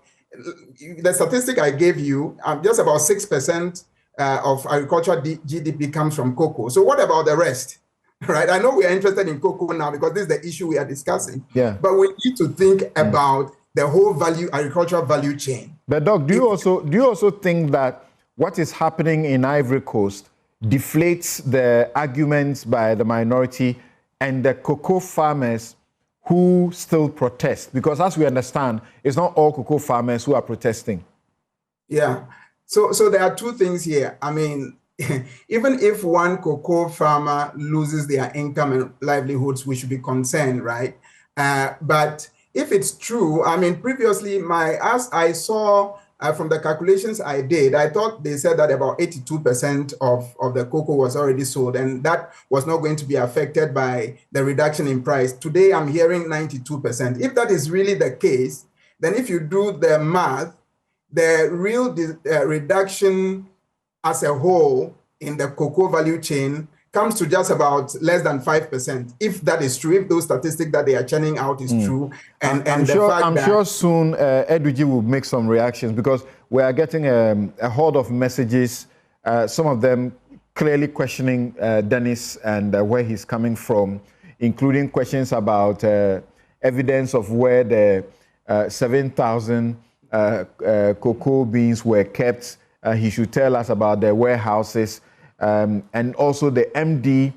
the statistic I gave you, just about 6% of agricultural GDP comes from cocoa. So what about the rest? Right? I know we are interested in cocoa now because this is the issue we are discussing. Yeah. But we need to think about the whole agricultural value chain. But Doc, do you also think that what is happening in Ivory Coast deflates the arguments by the minority and the cocoa farmers who still protest? Because as we understand, it's not all cocoa farmers who are protesting. Yeah. So there are two things here. I mean, even if one cocoa farmer loses their income and livelihoods, we should be concerned, right? But if it's true, I mean, previously, as I saw from the calculations I did, I thought they said that about 82% of the cocoa was already sold, and that was not going to be affected by the reduction in price. Today, I'm hearing 92%. If that is really the case, then if you do the math, the real reduction as a whole in the cocoa value chain comes to just about less than 5%. If that is true, if those statistics that they are churning out is true, I'm sure soon Edwigi will make some reactions, because we are getting a horde of messages, some of them clearly questioning Dennis and where he's coming from, including questions about evidence of where the 7,000 cocoa beans were kept. He should tell us about the warehouses. And also the MD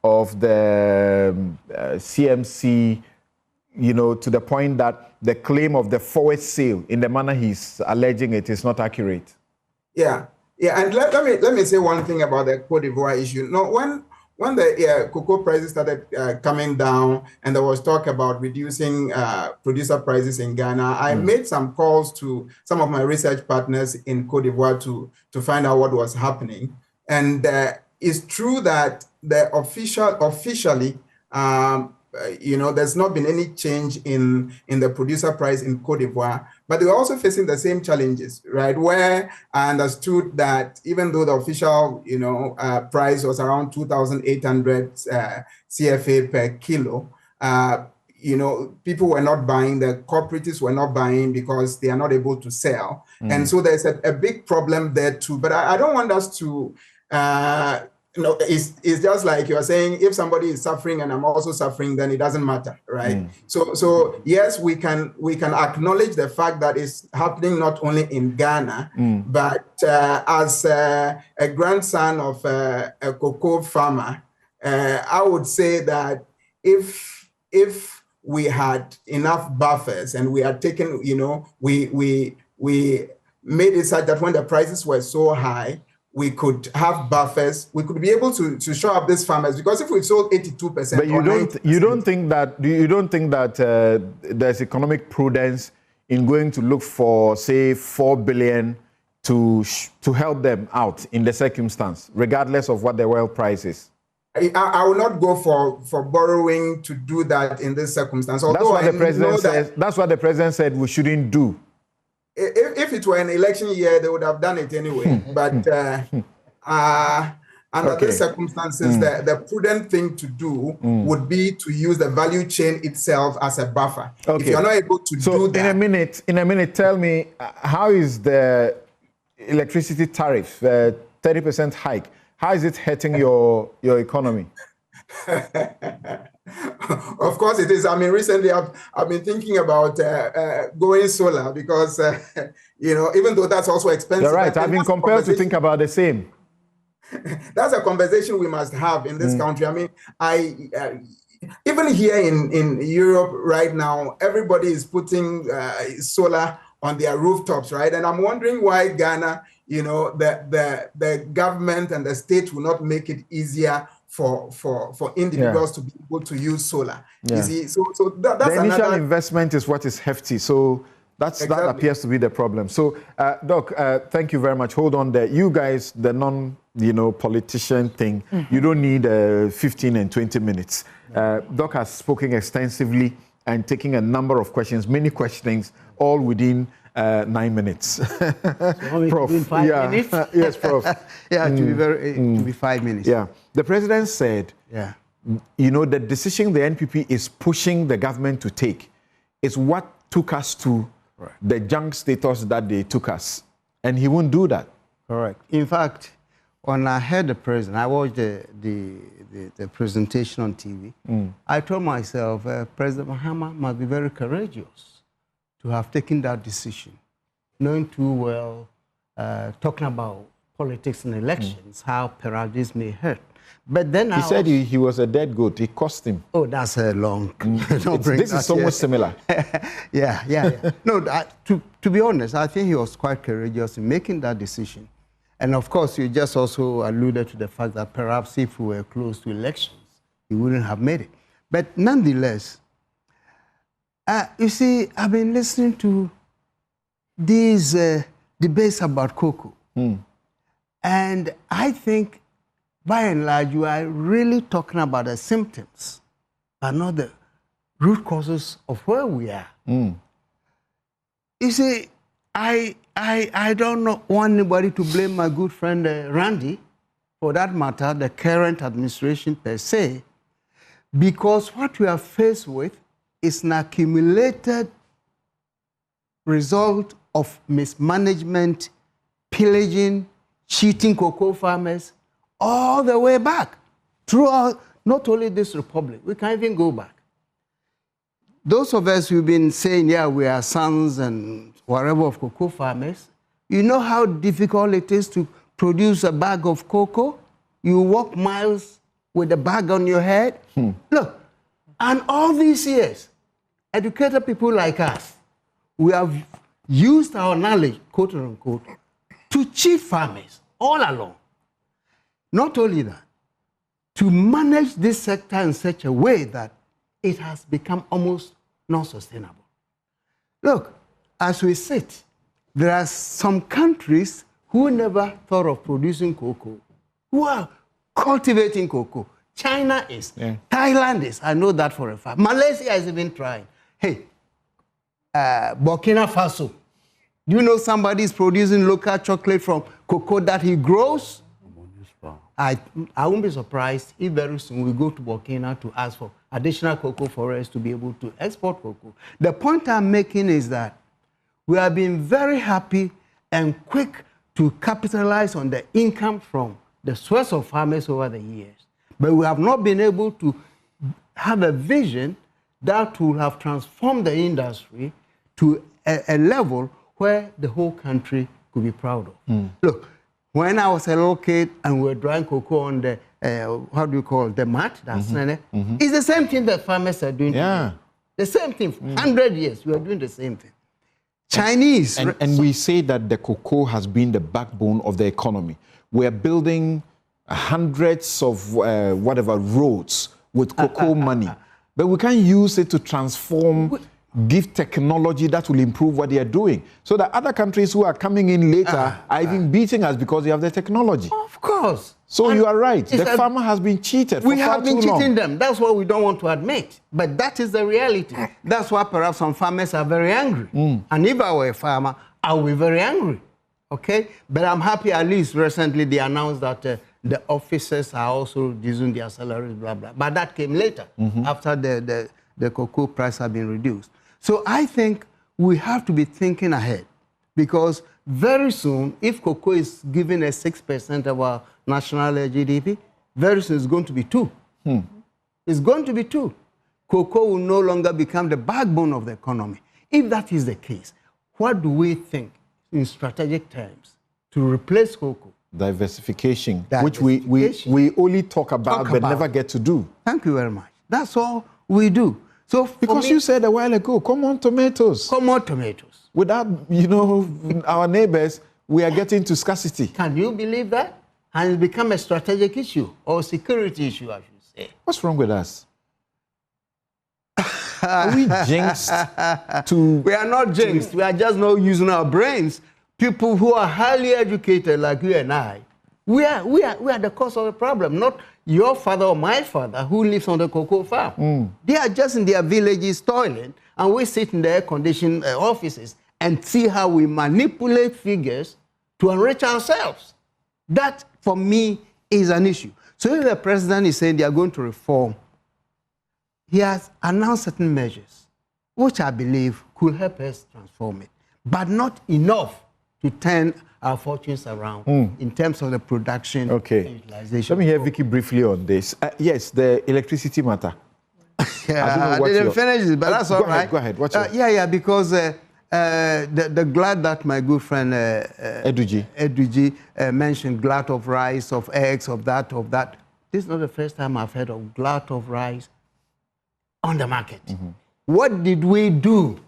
of the CMC, to the point that the claim of the forward sale in the manner he's alleging it is not accurate. Yeah. And let me say one thing about the Cote d'Ivoire issue. Now, when the cocoa prices started coming down and there was talk about reducing producer prices in Ghana, I made some calls to some of my research partners in Cote d'Ivoire to find out what was happening. And it's true that the officially, there's not been any change in the producer price in Cote d'Ivoire, but they're also facing the same challenges, right? Where I understood that even though the official, price was around 2,800 CFA per kilo, people were not buying, the cooperatives were not buying because they are not able to sell. And so there's a big problem there too. But I don't want us to, it's just like you're saying, if somebody is suffering and I'm also suffering, then it doesn't matter, right? So yes, we can acknowledge the fact that it's happening not only in Ghana, but as a grandson of a cocoa farmer, I would say that if we had enough buffers and we had taken, we made it such that when the prices were so high, we could have buffers. We could be able to show up these farmers, because if we sold 82%, but you don't think that there's economic prudence in going to look for, say, 4 billion to help them out in the circumstance, regardless of what the oil price is? I will not go for borrowing to do that in this circumstance. That's what the president says. That's what the president said we shouldn't do. If it were an election year, they would have done it anyway. But under these circumstances, the prudent thing to do would be to use the value chain itself as a buffer. Okay. If you're not able to do that... in a minute, tell me, how is the electricity tariff, 30% hike, how is it hurting your economy? Of course it is. I mean, recently I've been thinking about going solar because, even though that's also expensive. You're right. I've been compelled to think about the same. That's a conversation we must have in this country. I mean, even here in Europe right now, everybody is putting solar on their rooftops, right? And I'm wondering why Ghana, the government and the state will not make it easier for individuals to be able to use solar. You see, that's the initial investment is what is hefty. So that appears to be the problem. So, Doc, thank you very much. Hold on there. You guys, the politician thing, you don't need 15 and 20 minutes. Doc has spoken extensively and taking a number of questions, many questions, all within 9 minutes. Prof. 5 minutes? Yes, Prof. To be 5 minutes. Yeah. The president said, the decision the NPP is pushing the government to take is what took us to the junk status that they took us. And he won't do that. Correct. In fact, when I heard the president, I watched the presentation on TV, I told myself, President Mahama must be very courageous to have taken that decision, knowing too well, talking about politics and elections, how perhaps this may hurt. But then he said he was a dead goat. It cost him. Oh, that's a long... this is almost similar. Yeah. No, to be honest, I think he was quite courageous in making that decision. And of course, you just also alluded to the fact that perhaps if we were close to elections, he wouldn't have made it. But nonetheless, you see, I've been listening to these debates about cocoa. And I think, by and large, you are really talking about the symptoms, but not the root causes of where we are. You see, I don't want anybody to blame my good friend Randy, for that matter, the current administration per se, because what we are faced with is an accumulated result of mismanagement, pillaging, cheating cocoa farmers, all the way back throughout not only this republic, we can even go back. Those of us who've been saying, we are sons and whatever of cocoa farmers, you know how difficult it is to produce a bag of cocoa? You walk miles with a bag on your head. Look, and all these years, educated people like us, we have used our knowledge, quote unquote, to cheat farmers all along. Not only that, to manage this sector in such a way that it has become almost not sustainable. Look, as we sit, there are some countries who never thought of producing cocoa, who are cultivating cocoa. China is, Thailand is, I know that for a fact. Malaysia is even trying. Hey, Burkina Faso, do you know somebody is producing local chocolate from cocoa that he grows? I won't be surprised if very soon we go to Burkina to ask for additional cocoa for us to be able to export cocoa. The point I'm making is that we have been very happy and quick to capitalize on the income from the sweat of farmers over the years. But we have not been able to have a vision that will have transformed the industry to a level where the whole country could be proud of. Look, when I was a little kid and we were drying cocoa on the, how do you call it, the mat, that's it's the same thing that farmers are doing today. The same thing, 100 years, we are doing the same thing. Chinese. And we say that the cocoa has been the backbone of the economy. We're building hundreds of roads with cocoa money, but we can't use it to transform, give technology that will improve what they are doing. So that other countries who are coming in later are even beating us because they have the technology. Of course. So you are right. The farmer has been cheated for far too long. We have been cheating them. That's what we don't want to admit. But that is the reality. That's why perhaps some farmers are very angry. And if I were a farmer, I would be very angry. Okay? But I'm happy at least recently they announced that the officers are also reducing their salaries, blah, blah. But that came later, after the cocoa price had been reduced. So I think we have to be thinking ahead, because very soon, if cocoa is given a 6% of our national GDP, very soon it's going to be 2. It's going to be 2. Cocoa will no longer become the backbone of the economy. If that is the case, what do we think in strategic terms to replace cocoa? Diversification, which we only talk about but never get to do. Thank you very much. That's all we do. So because you said a while ago, common tomatoes. Common tomatoes. Without, our neighbors, we are getting to scarcity. Can you believe that? And it's become a strategic issue or security issue, I should say. What's wrong with us? Are we jinxed to... We are not jinxed. We are just not using our brains. People who are highly educated like you and I, we are the cause of the problem, not your father or my father who lives on the cocoa farm. They are just in their villages toiling, and we sit in the air-conditioned offices and see how we manipulate figures to enrich ourselves. That, for me, is an issue. So if the president is saying they are going to reform, he has announced certain measures, which I believe could help us transform it, but not enough to turn our fortunes around in terms of the production and utilization. Let me hear Vicky briefly on this. Yes, the electricity matter. I didn't finish it, but that's all right. Go ahead. What's because the glad that my good friend Eduji mentioned, glut of rice, of eggs, of that. This is not the first time I've heard of glut of rice on the market. What did we do?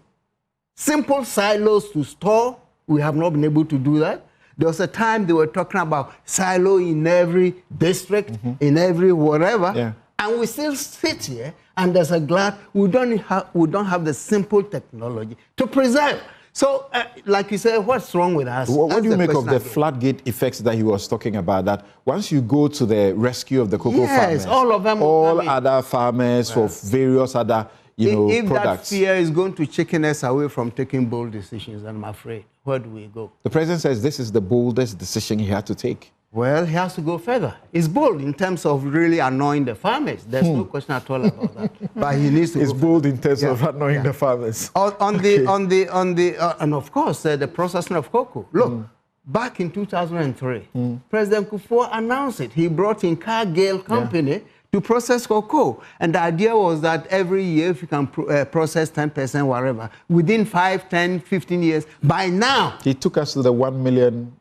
Simple silos to store. We have not been able to do that. There was a time they were talking about silo in every district, in every whatever, and we still sit here and there's a glut. We don't have the simple technology to preserve. So, like you said, what's wrong with us? What do you make of the floodgate effects that he was talking about? That once you go to the rescue of the cocoa farmers, all of them, other farmers for various other if products. That fear is going to chicken us away from taking bold decisions, I'm afraid, where do we go? The president says this is the boldest decision he had to take. Well, he has to go further. It's bold in terms of really annoying the farmers. There's no question at all about that. But he needs to. It's bold in terms of annoying the farmers. And of course, the processing of cocoa. Look, back in 2003, President Kufuor announced it. He brought in Cargill Company to process cocoa. And the idea was that every year, if you can process 10%, whatever, within 5, 10, 15 years, by now... He took us to the 1 million,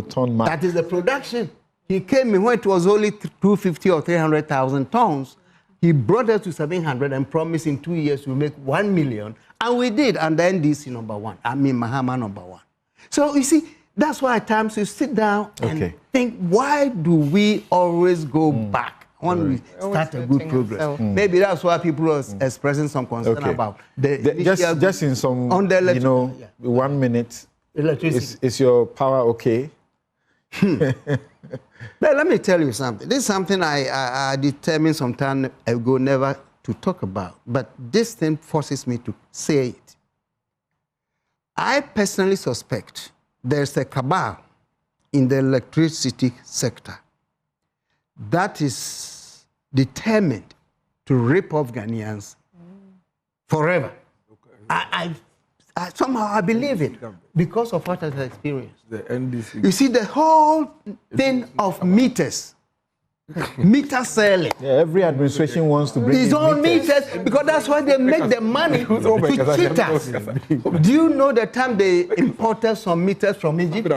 ton mark. That is the production. He came in when it was only 250 or 300,000 tons. He brought us to 700 and promised in 2 years we'll make 1 million. And we did. And then NDC number 1. Mahama number 1. So, you see, that's why at times you sit down and think, why do we always go back? when we start a good progress. Maybe that's why people are expressing some concern about just in some, on the 1 minute. Electricity. Is your power okay? But let me tell you something. This is something I determined some time ago never to talk about, but this thing forces me to say it. I personally suspect there's a cabal in the electricity sector that is determined to rip off Ghanaians forever. Somehow I believe it because of what I've experienced. The NDC. You see, the whole thing of meters, meter selling. Yeah, every administration wants to bring his own meters because that's why they make the money to cheat us. Do you know the time they imported some meters from Egypt?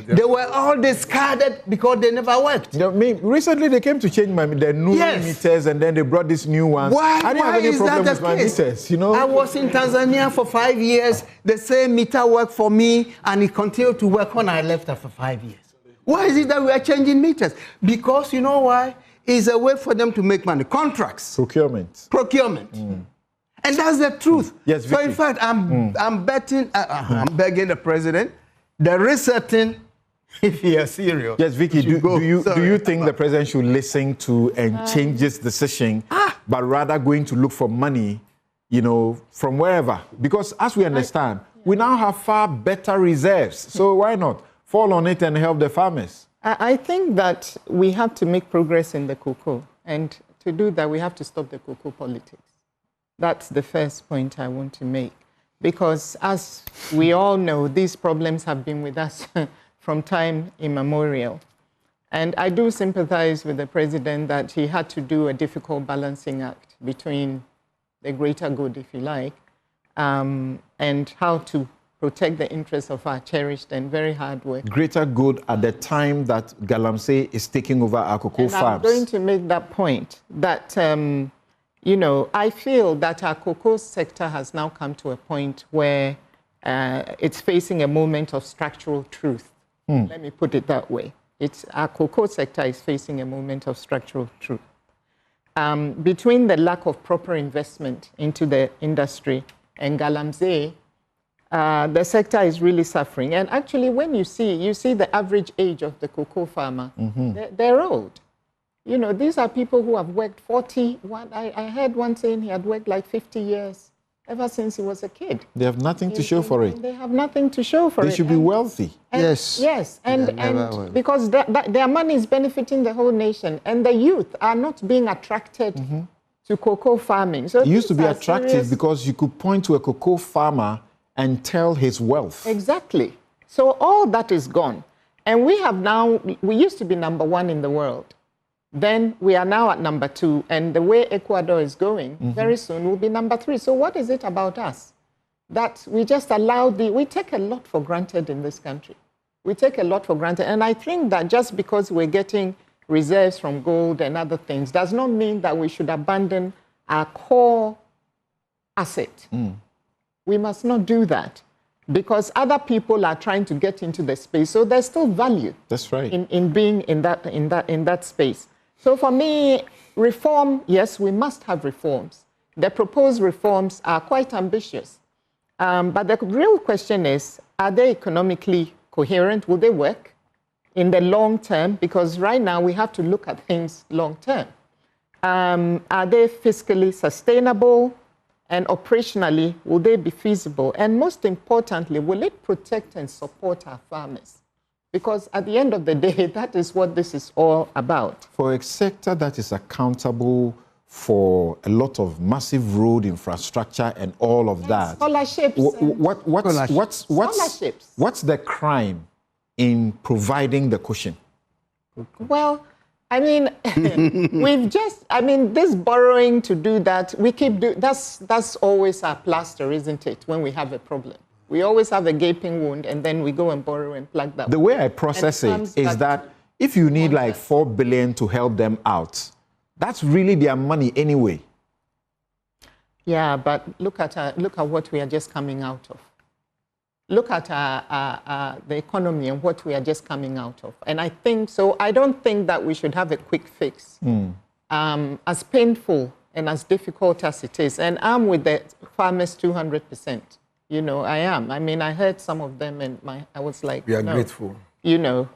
They were all discarded because they never worked. Recently they came to change the new meters and then they brought these new ones. Why? I didn't have any problem with my meters, you know. I was in Tanzania for 5 years. The same meter worked for me and it continued to work when I left after 5 years. Why is it that we are changing meters? Because you know why? It's a way for them to make money. Contracts. Procurement. And that's the truth. Yes, so in fact, I'm betting, I'm begging the president, there is certain, if he is serious. Yes, Vicky, do you think the president should listen to and change this decision, but rather going to look for money, you know, from wherever? Because as we understand, we now have far better reserves. So why not fall on it and help the farmers? I think that we have to make progress in the cocoa. And to do that, we have to stop the cocoa politics. That's the first point I want to make. Because as we all know, these problems have been with us from time immemorial. And I do sympathize with the president that he had to do a difficult balancing act between the greater good, if you like, and how to protect the interests of our cherished and very hard work. Greater good at the time that Galamsey is taking over our cocoa farms. I'm going to make that point that, you know, I feel that our cocoa sector has now come to a point where it's facing a moment of structural truth. Let me put it that way. Our cocoa sector is facing a moment of structural truth. Between the lack of proper investment into the industry and Galamsey, the sector is really suffering. And actually, when you see the average age of the cocoa farmer, they're old. You know, these are people who have worked 40. I heard one saying he had worked like 50 years ever since he was a kid. They have nothing to show for it. They have nothing to show for it. They should be wealthy. Yes, and because their money is benefiting the whole nation, and the youth are not being attracted to cocoa farming. So it used to be attractive because you could point to a cocoa farmer and tell his wealth. Exactly. So all that is gone. And we used to be #1 in the world. Then we are now at #2. And the way Ecuador is going, very soon we'll be #3. So what is it about us? That we just we take a lot for granted in this country. We take a lot for granted. And I think that just because we're getting reserves from gold and other things does not mean that we should abandon our core asset. We must not do that because other people are trying to get into the space. So there's still value. That's right. In being in that space. So for me, reform, yes, we must have reforms. The proposed reforms are quite ambitious. But the real question is, are they economically coherent? Will they work in the long term? Because right now we have to look at things long term. Are they fiscally sustainable? And operationally, will they be feasible? And most importantly, will it protect and support our farmers? Because at the end of the day, that is what this is all about. For a sector that is accountable for a lot of massive road infrastructure and all of that. Scholarships. What's the crime in providing the cushion? Well, I mean, this borrowing to do that, we keep doing, that's always our plaster, isn't it, when we have a problem. We always have a gaping wound, and then we go and borrow and plug that. The way I process it is that if you need like $4 billion to help them out, that's really their money anyway. Yeah, but look at what we are just coming out of. Look at the economy and what we are just coming out of. And I think so. I don't think that we should have a quick fix as painful and as difficult as it is. And I'm with the farmers 200%. You know, I am. I mean, I heard some of them and I was like, we are no. grateful. You know.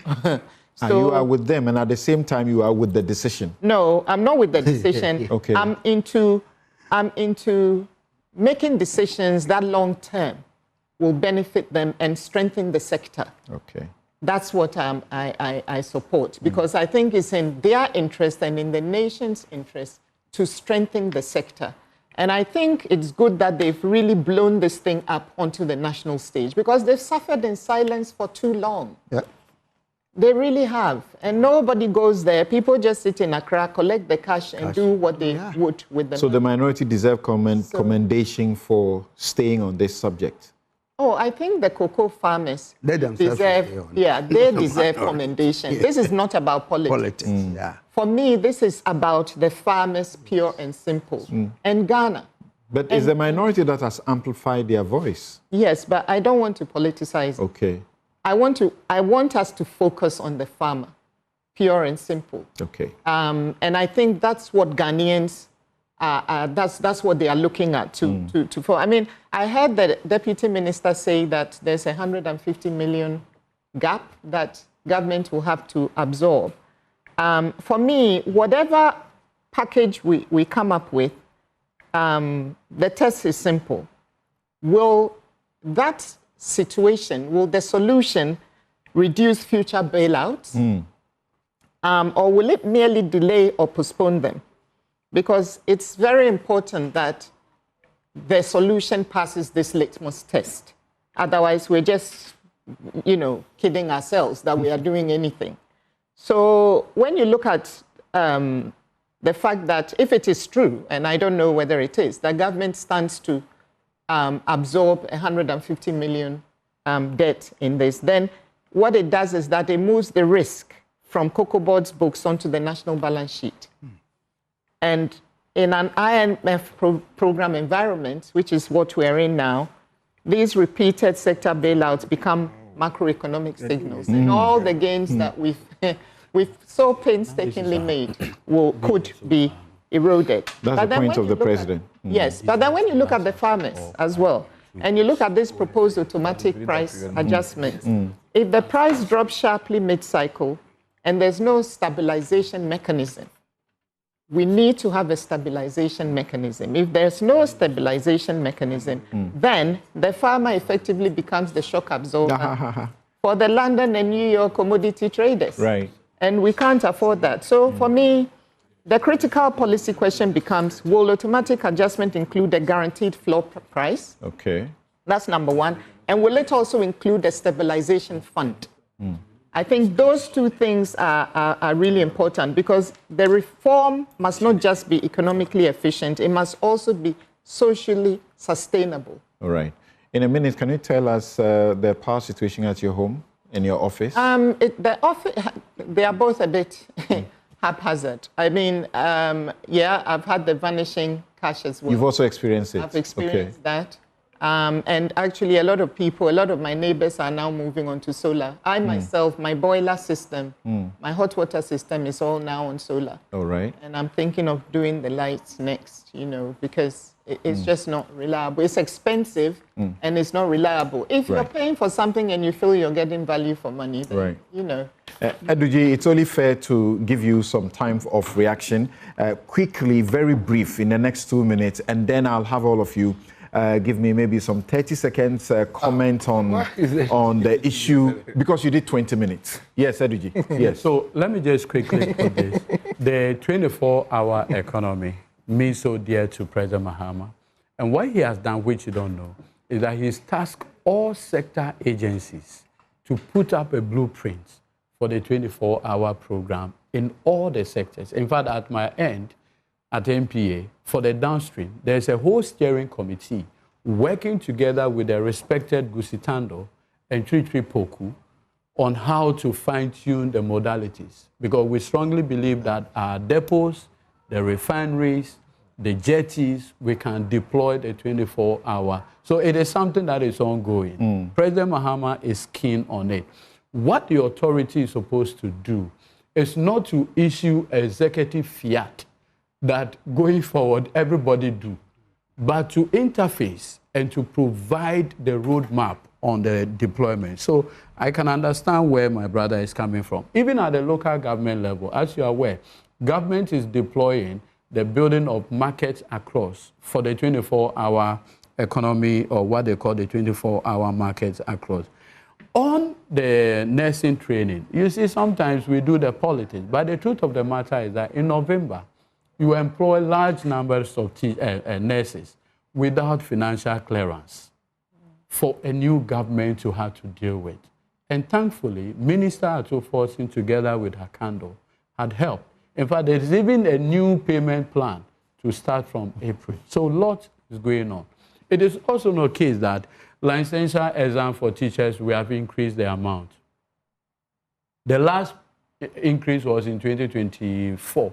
So, and you are with them, and at the same time, you are with the decision. No, I'm not with the decision. Okay. I'm into making decisions that long term will benefit them and strengthen the sector. Okay. That's what I support, because I think it's in their interest and in the nation's interest to strengthen the sector. And I think it's good that they've really blown this thing up onto the national stage, because they've suffered in silence for too long. Yeah. They really have. And nobody goes there. People just sit in Accra, collect the cash, and do what they would with them. So the minority deserve commendation for staying on this subject. Oh, I think the cocoa farmers deserve, they deserve commendation. This is not about politics. Yeah. For me, this is about the farmers, pure and simple, and Ghana. But it's the minority that has amplified their voice. Yes, but I don't want to politicize it. Okay. I want us to focus on the farmer, pure and simple. Okay. And I think that's what Ghanaians, that's what they are looking at. I mean, I heard the Deputy Minister say that there's a 150 million gap that government will have to absorb. For me, whatever package we come up with, the test is simple. Will that situation, will the solution reduce future bailouts? Or will it merely delay or postpone them? Because it's very important that the solution passes this litmus test. Otherwise, we're just, you know, kidding ourselves that we are doing anything. So when you look at the fact that if it is true, and I don't know whether it is, the government stands to absorb 150 million debt in this, then what it does is that it moves the risk from Cocobod's books onto the national balance sheet. And in an IMF program environment, which is what we're in now, these repeated sector bailouts become macroeconomic signals. And all the gains that we've so painstakingly made could be eroded. That's the point of the president. Yes, but then when you look at the farmers as well, and you look at this proposed automatic price adjustment, if the price drops sharply mid-cycle and there's no stabilization mechanism, we need to have a stabilization mechanism. If there's no stabilization mechanism, then the farmer effectively becomes the shock absorber for the London and New York commodity traders. Right. And we can't afford that. So for me, the critical policy question becomes, will automatic adjustment include a guaranteed floor price? Okay. That's number one. And will it also include a stabilization fund? I think those two things are really important, because the reform must not just be economically efficient, it must also be socially sustainable. All right. In a minute, can you tell us the power situation at your home, in your office? They are both a bit haphazard. I mean, I've had the vanishing cash as well. You've also experienced it? I've experienced that. And actually, a lot of my neighbors are now moving on to solar. I myself, my boiler system, my hot water system is all now on solar. All right. And I'm thinking of doing the lights next, you know, because it's just not reliable. It's expensive and it's not reliable. If you're paying for something and you feel you're getting value for money, then, you know. Sedzudzi, it's only fair to give you some time of reaction. Quickly, very brief, in the next 2 minutes, and then I'll have all of you give me maybe some 30 seconds comment on the issue, because you did 20 minutes. Yes, Sedzudzi. Yes. So let me just quickly put this. The 24-hour economy means so dear to President Mahama. And what he has done, which you don't know, is that he's tasked all sector agencies to put up a blueprint for the 24-hour program in all the sectors. In fact, at my end, at MPA, for the downstream, there's a whole steering committee working together with the respected Gusitando and Tritri Poku on how to fine-tune the modalities. Because we strongly believe that our depots, the refineries, the jetties, we can deploy the 24-hour. So it is something that is ongoing. President Mahama is keen on it. What the authority is supposed to do is not to issue executive fiat that going forward, everybody do, but to interface and to provide the roadmap on the deployment. So I can understand where my brother is coming from. Even at the local government level, as you are aware, government is deploying the building of markets across for the 24-hour economy, or what they call the 24-hour markets across. On the nursing training, you see, sometimes we do the politics, but the truth of the matter is that in November, you employ large numbers of nurses without financial clearance for a new government to have to deal with. And thankfully, Minister Atuforsin, together with her candle, had helped. In fact, there is even a new payment plan to start from April. So a lot is going on. It is also no case that licensure exam for teachers, we have increased the amount. The last increase was in 2024,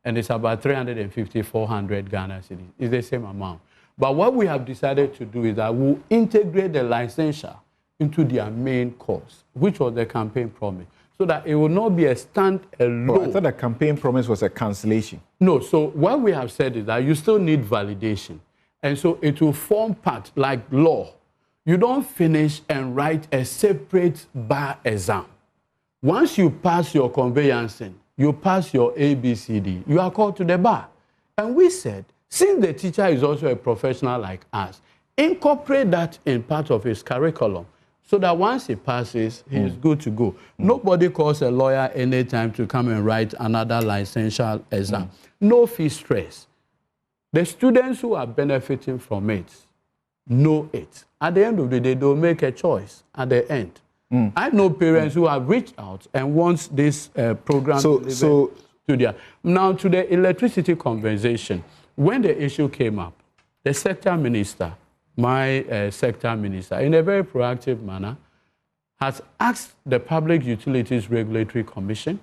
and it's about 350-400 Ghana cedis. It's the same amount. But what we have decided to do is that we'll integrate the licensure into their main course, which was the campaign promise, so that it will not be a stand-alone. Oh, I thought the campaign promise was a cancellation. No, so what we have said is that you still need validation. And so it will form part, like law. You don't finish and write a separate bar exam. Once you pass your conveyancing, you pass your ABCD, you are called to the bar. And we said, since the teacher is also a professional like us, incorporate that in part of his curriculum so that once he passes, he is good to go. Nobody calls a lawyer anytime to come and write another licential exam. No fee stress. The students who are benefiting from it know it. At the end of the day, they'll make a choice at the end. I know parents who have reached out and want this program to their... Now, to the electricity conversation, when the issue came up, the sector minister, my sector minister, in a very proactive manner, has asked the Public Utilities Regulatory Commission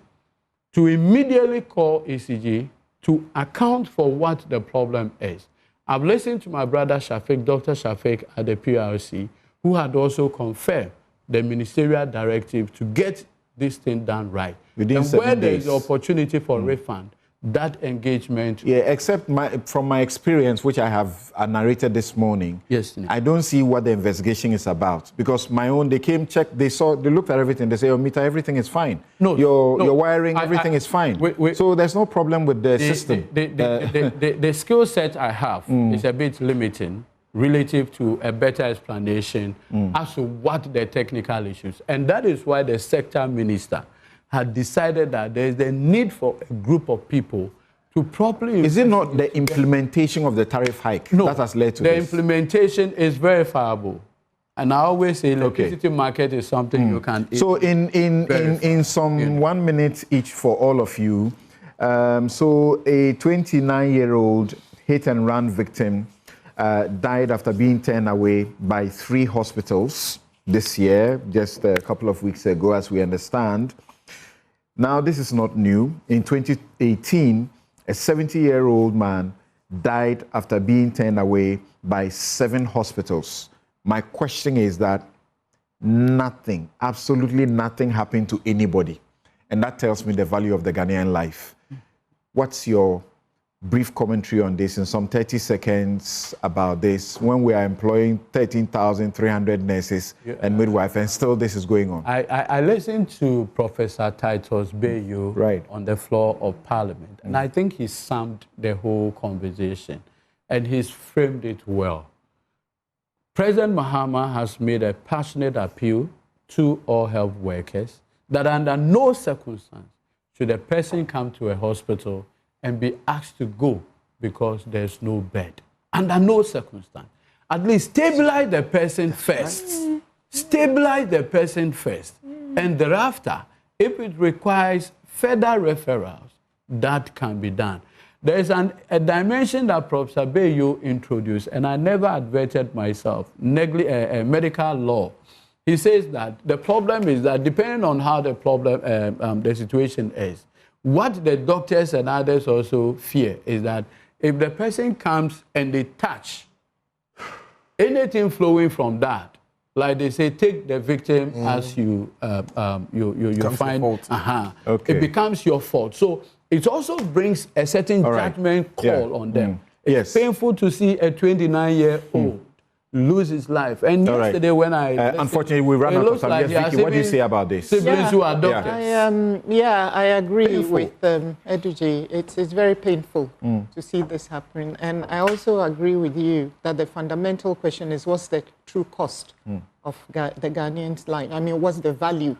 to immediately call ECG to account for what the problem is. I've listened to my brother Shafiq, Dr. Shafiq at the PRC, who had also confirmed the ministerial directive to get this thing done right. Within 7 days. Where there is opportunity for refund, that engagement... Yeah, except from my experience, which I have narrated this morning, yes, I don't see what the investigation is about. Because my own, they came, checked, they looked at everything, they say, oh, meter, everything is fine. No, your wiring, everything is fine. So there's no problem with the system. The skill set I have is a bit limiting relative to a better explanation as to what the technical issues. And that is why the sector minister had decided that there is a need for a group of people to properly... Is it not the implementation of the tariff hike that has led to this? The implementation is verifiable. And I always say electricity market is something you can... So in some 1 minute each for all of you, so a 29-year-old hit-and-run victim died after being turned away by 3 hospitals this year, just a couple of weeks ago, as we understand. Now, this is not new. In 2018, a 70-year-old man died after being turned away by 7 hospitals. My question is that nothing, absolutely nothing happened to anybody. And that tells me the value of the Ghanaian life. What's your brief commentary on this in some 30 seconds about this when we are employing 13,300 nurses and midwives, and still this is going on? I listened to Professor Titus Bayo on the floor of Parliament, and I think he summed the whole conversation, and he's framed it well. President Mahama has made a passionate appeal to all health workers that under no circumstance should a person come to a hospital and be asked to go because there's no bed. Under no circumstance. At least stabilize the person first. Stabilize the person first. And thereafter, if it requires further referrals, that can be done. There is a dimension that Professor Bayo introduced, and I never adverted myself, medical law. He says that the problem is that depending on how the situation is, what the doctors and others also fear is that if the person comes and they touch anything flowing from that, like they say, take the victim as you find, it becomes your fault. So it also brings a certain judgment call on them. It's painful to see a 29-year-old lose his life. And yesterday when I... unfortunately, we ran out of time. Like Vicky, what do you say about this? Siblings who are doctors. I agree with Eduji. It's very painful to see this happening. And I also agree with you that the fundamental question is what's the true cost of the Ghanaian's life? I mean, what's the value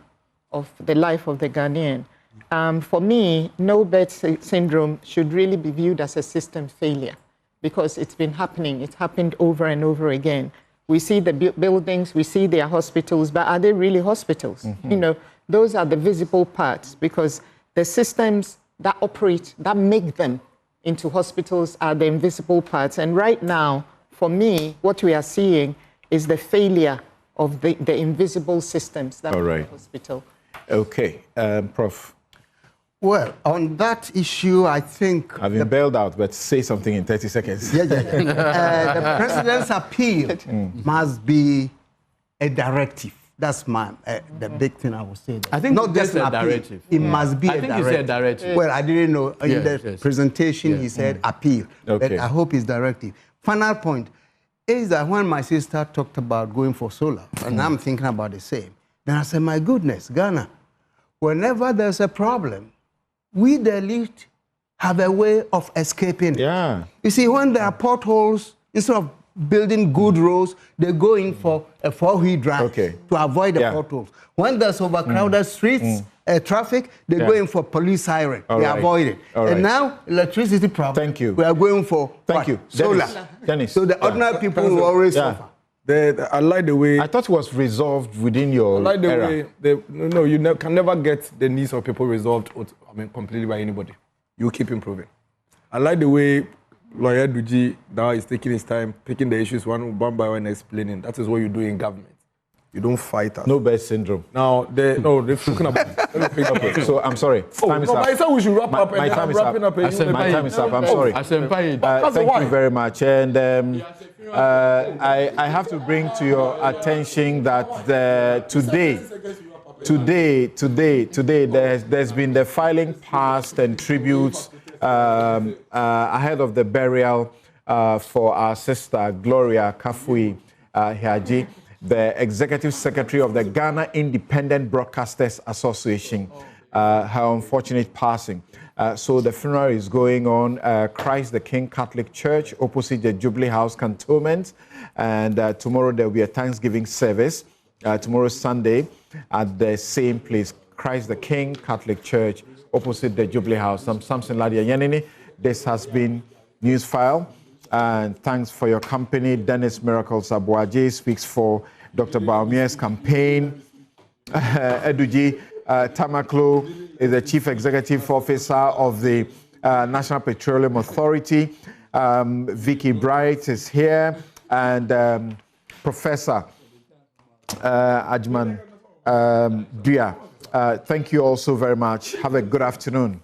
of the life of the Ghanaian? For me, no bed syndrome should really be viewed as a system failure, because it's been happening. It's happened over and over again. We see the buildings, we see their hospitals, but are they really hospitals? You know, those are the visible parts, because the systems that operate, that make them into hospitals are the invisible parts. And right now, for me, what we are seeing is the failure of the invisible systems that make the hospital. Okay, Prof. Well, on that issue, I think... I've been bailed out, but say something in 30 seconds. The president's appeal must be a directive. That's the big thing I would say. I think not just a directive. It must be a directive. I think he said directive. Well, I didn't know. In the presentation, he said appeal. But I hope it's directive. Final point is that when my sister talked about going for solar, and I'm thinking about the same, then I said, my goodness, Ghana, whenever there's a problem, we, the elite, have a way of escaping. Yeah. You see, when there are potholes, instead of building good roads, they go in for a four-wheel drive to avoid the potholes. When there's overcrowded streets, traffic, they go in for police siren. They avoid it. And now, electricity problem. We are going for solar. Dennis. So the ordinary people will always suffer. I like the way... I thought it was resolved within your I like the era. way... you can never get the needs of people resolved completely by anybody. You keep improving. I like the way Lawyer Duji now is taking his time, picking the issues one by one, explaining. That is what you do in government. You don't fight us. No bed syndrome. Now, they're talking about... Okay, so I'm sorry. Time is up. I said we should wrap up. My time is up. My time is up. I'm sorry. Thank you very much. And I have to bring to your attention that today there's been the filing past and tributes ahead of the burial for our sister Gloria Kafui Hiaji, the Executive Secretary of the Ghana Independent Broadcasters Association, her unfortunate passing. So the funeral is going on Christ the King Catholic Church opposite the Jubilee House Cantonment, and tomorrow there will be a Thanksgiving service, tomorrow Sunday, at the same place, Christ the King Catholic Church opposite the Jubilee House. I'm Samson Lardy, Anyenini. This has been Newsfile. And thanks for your company. Dennis Miracles Aboagye speaks for Dr. Baumier's campaign. Sedzudzi Tamakloe is the Chief Executive Officer of the National Petroleum Authority. Vicky Bright is here. And Professor Ajman Dua. Thank you all so very much. Have a good afternoon.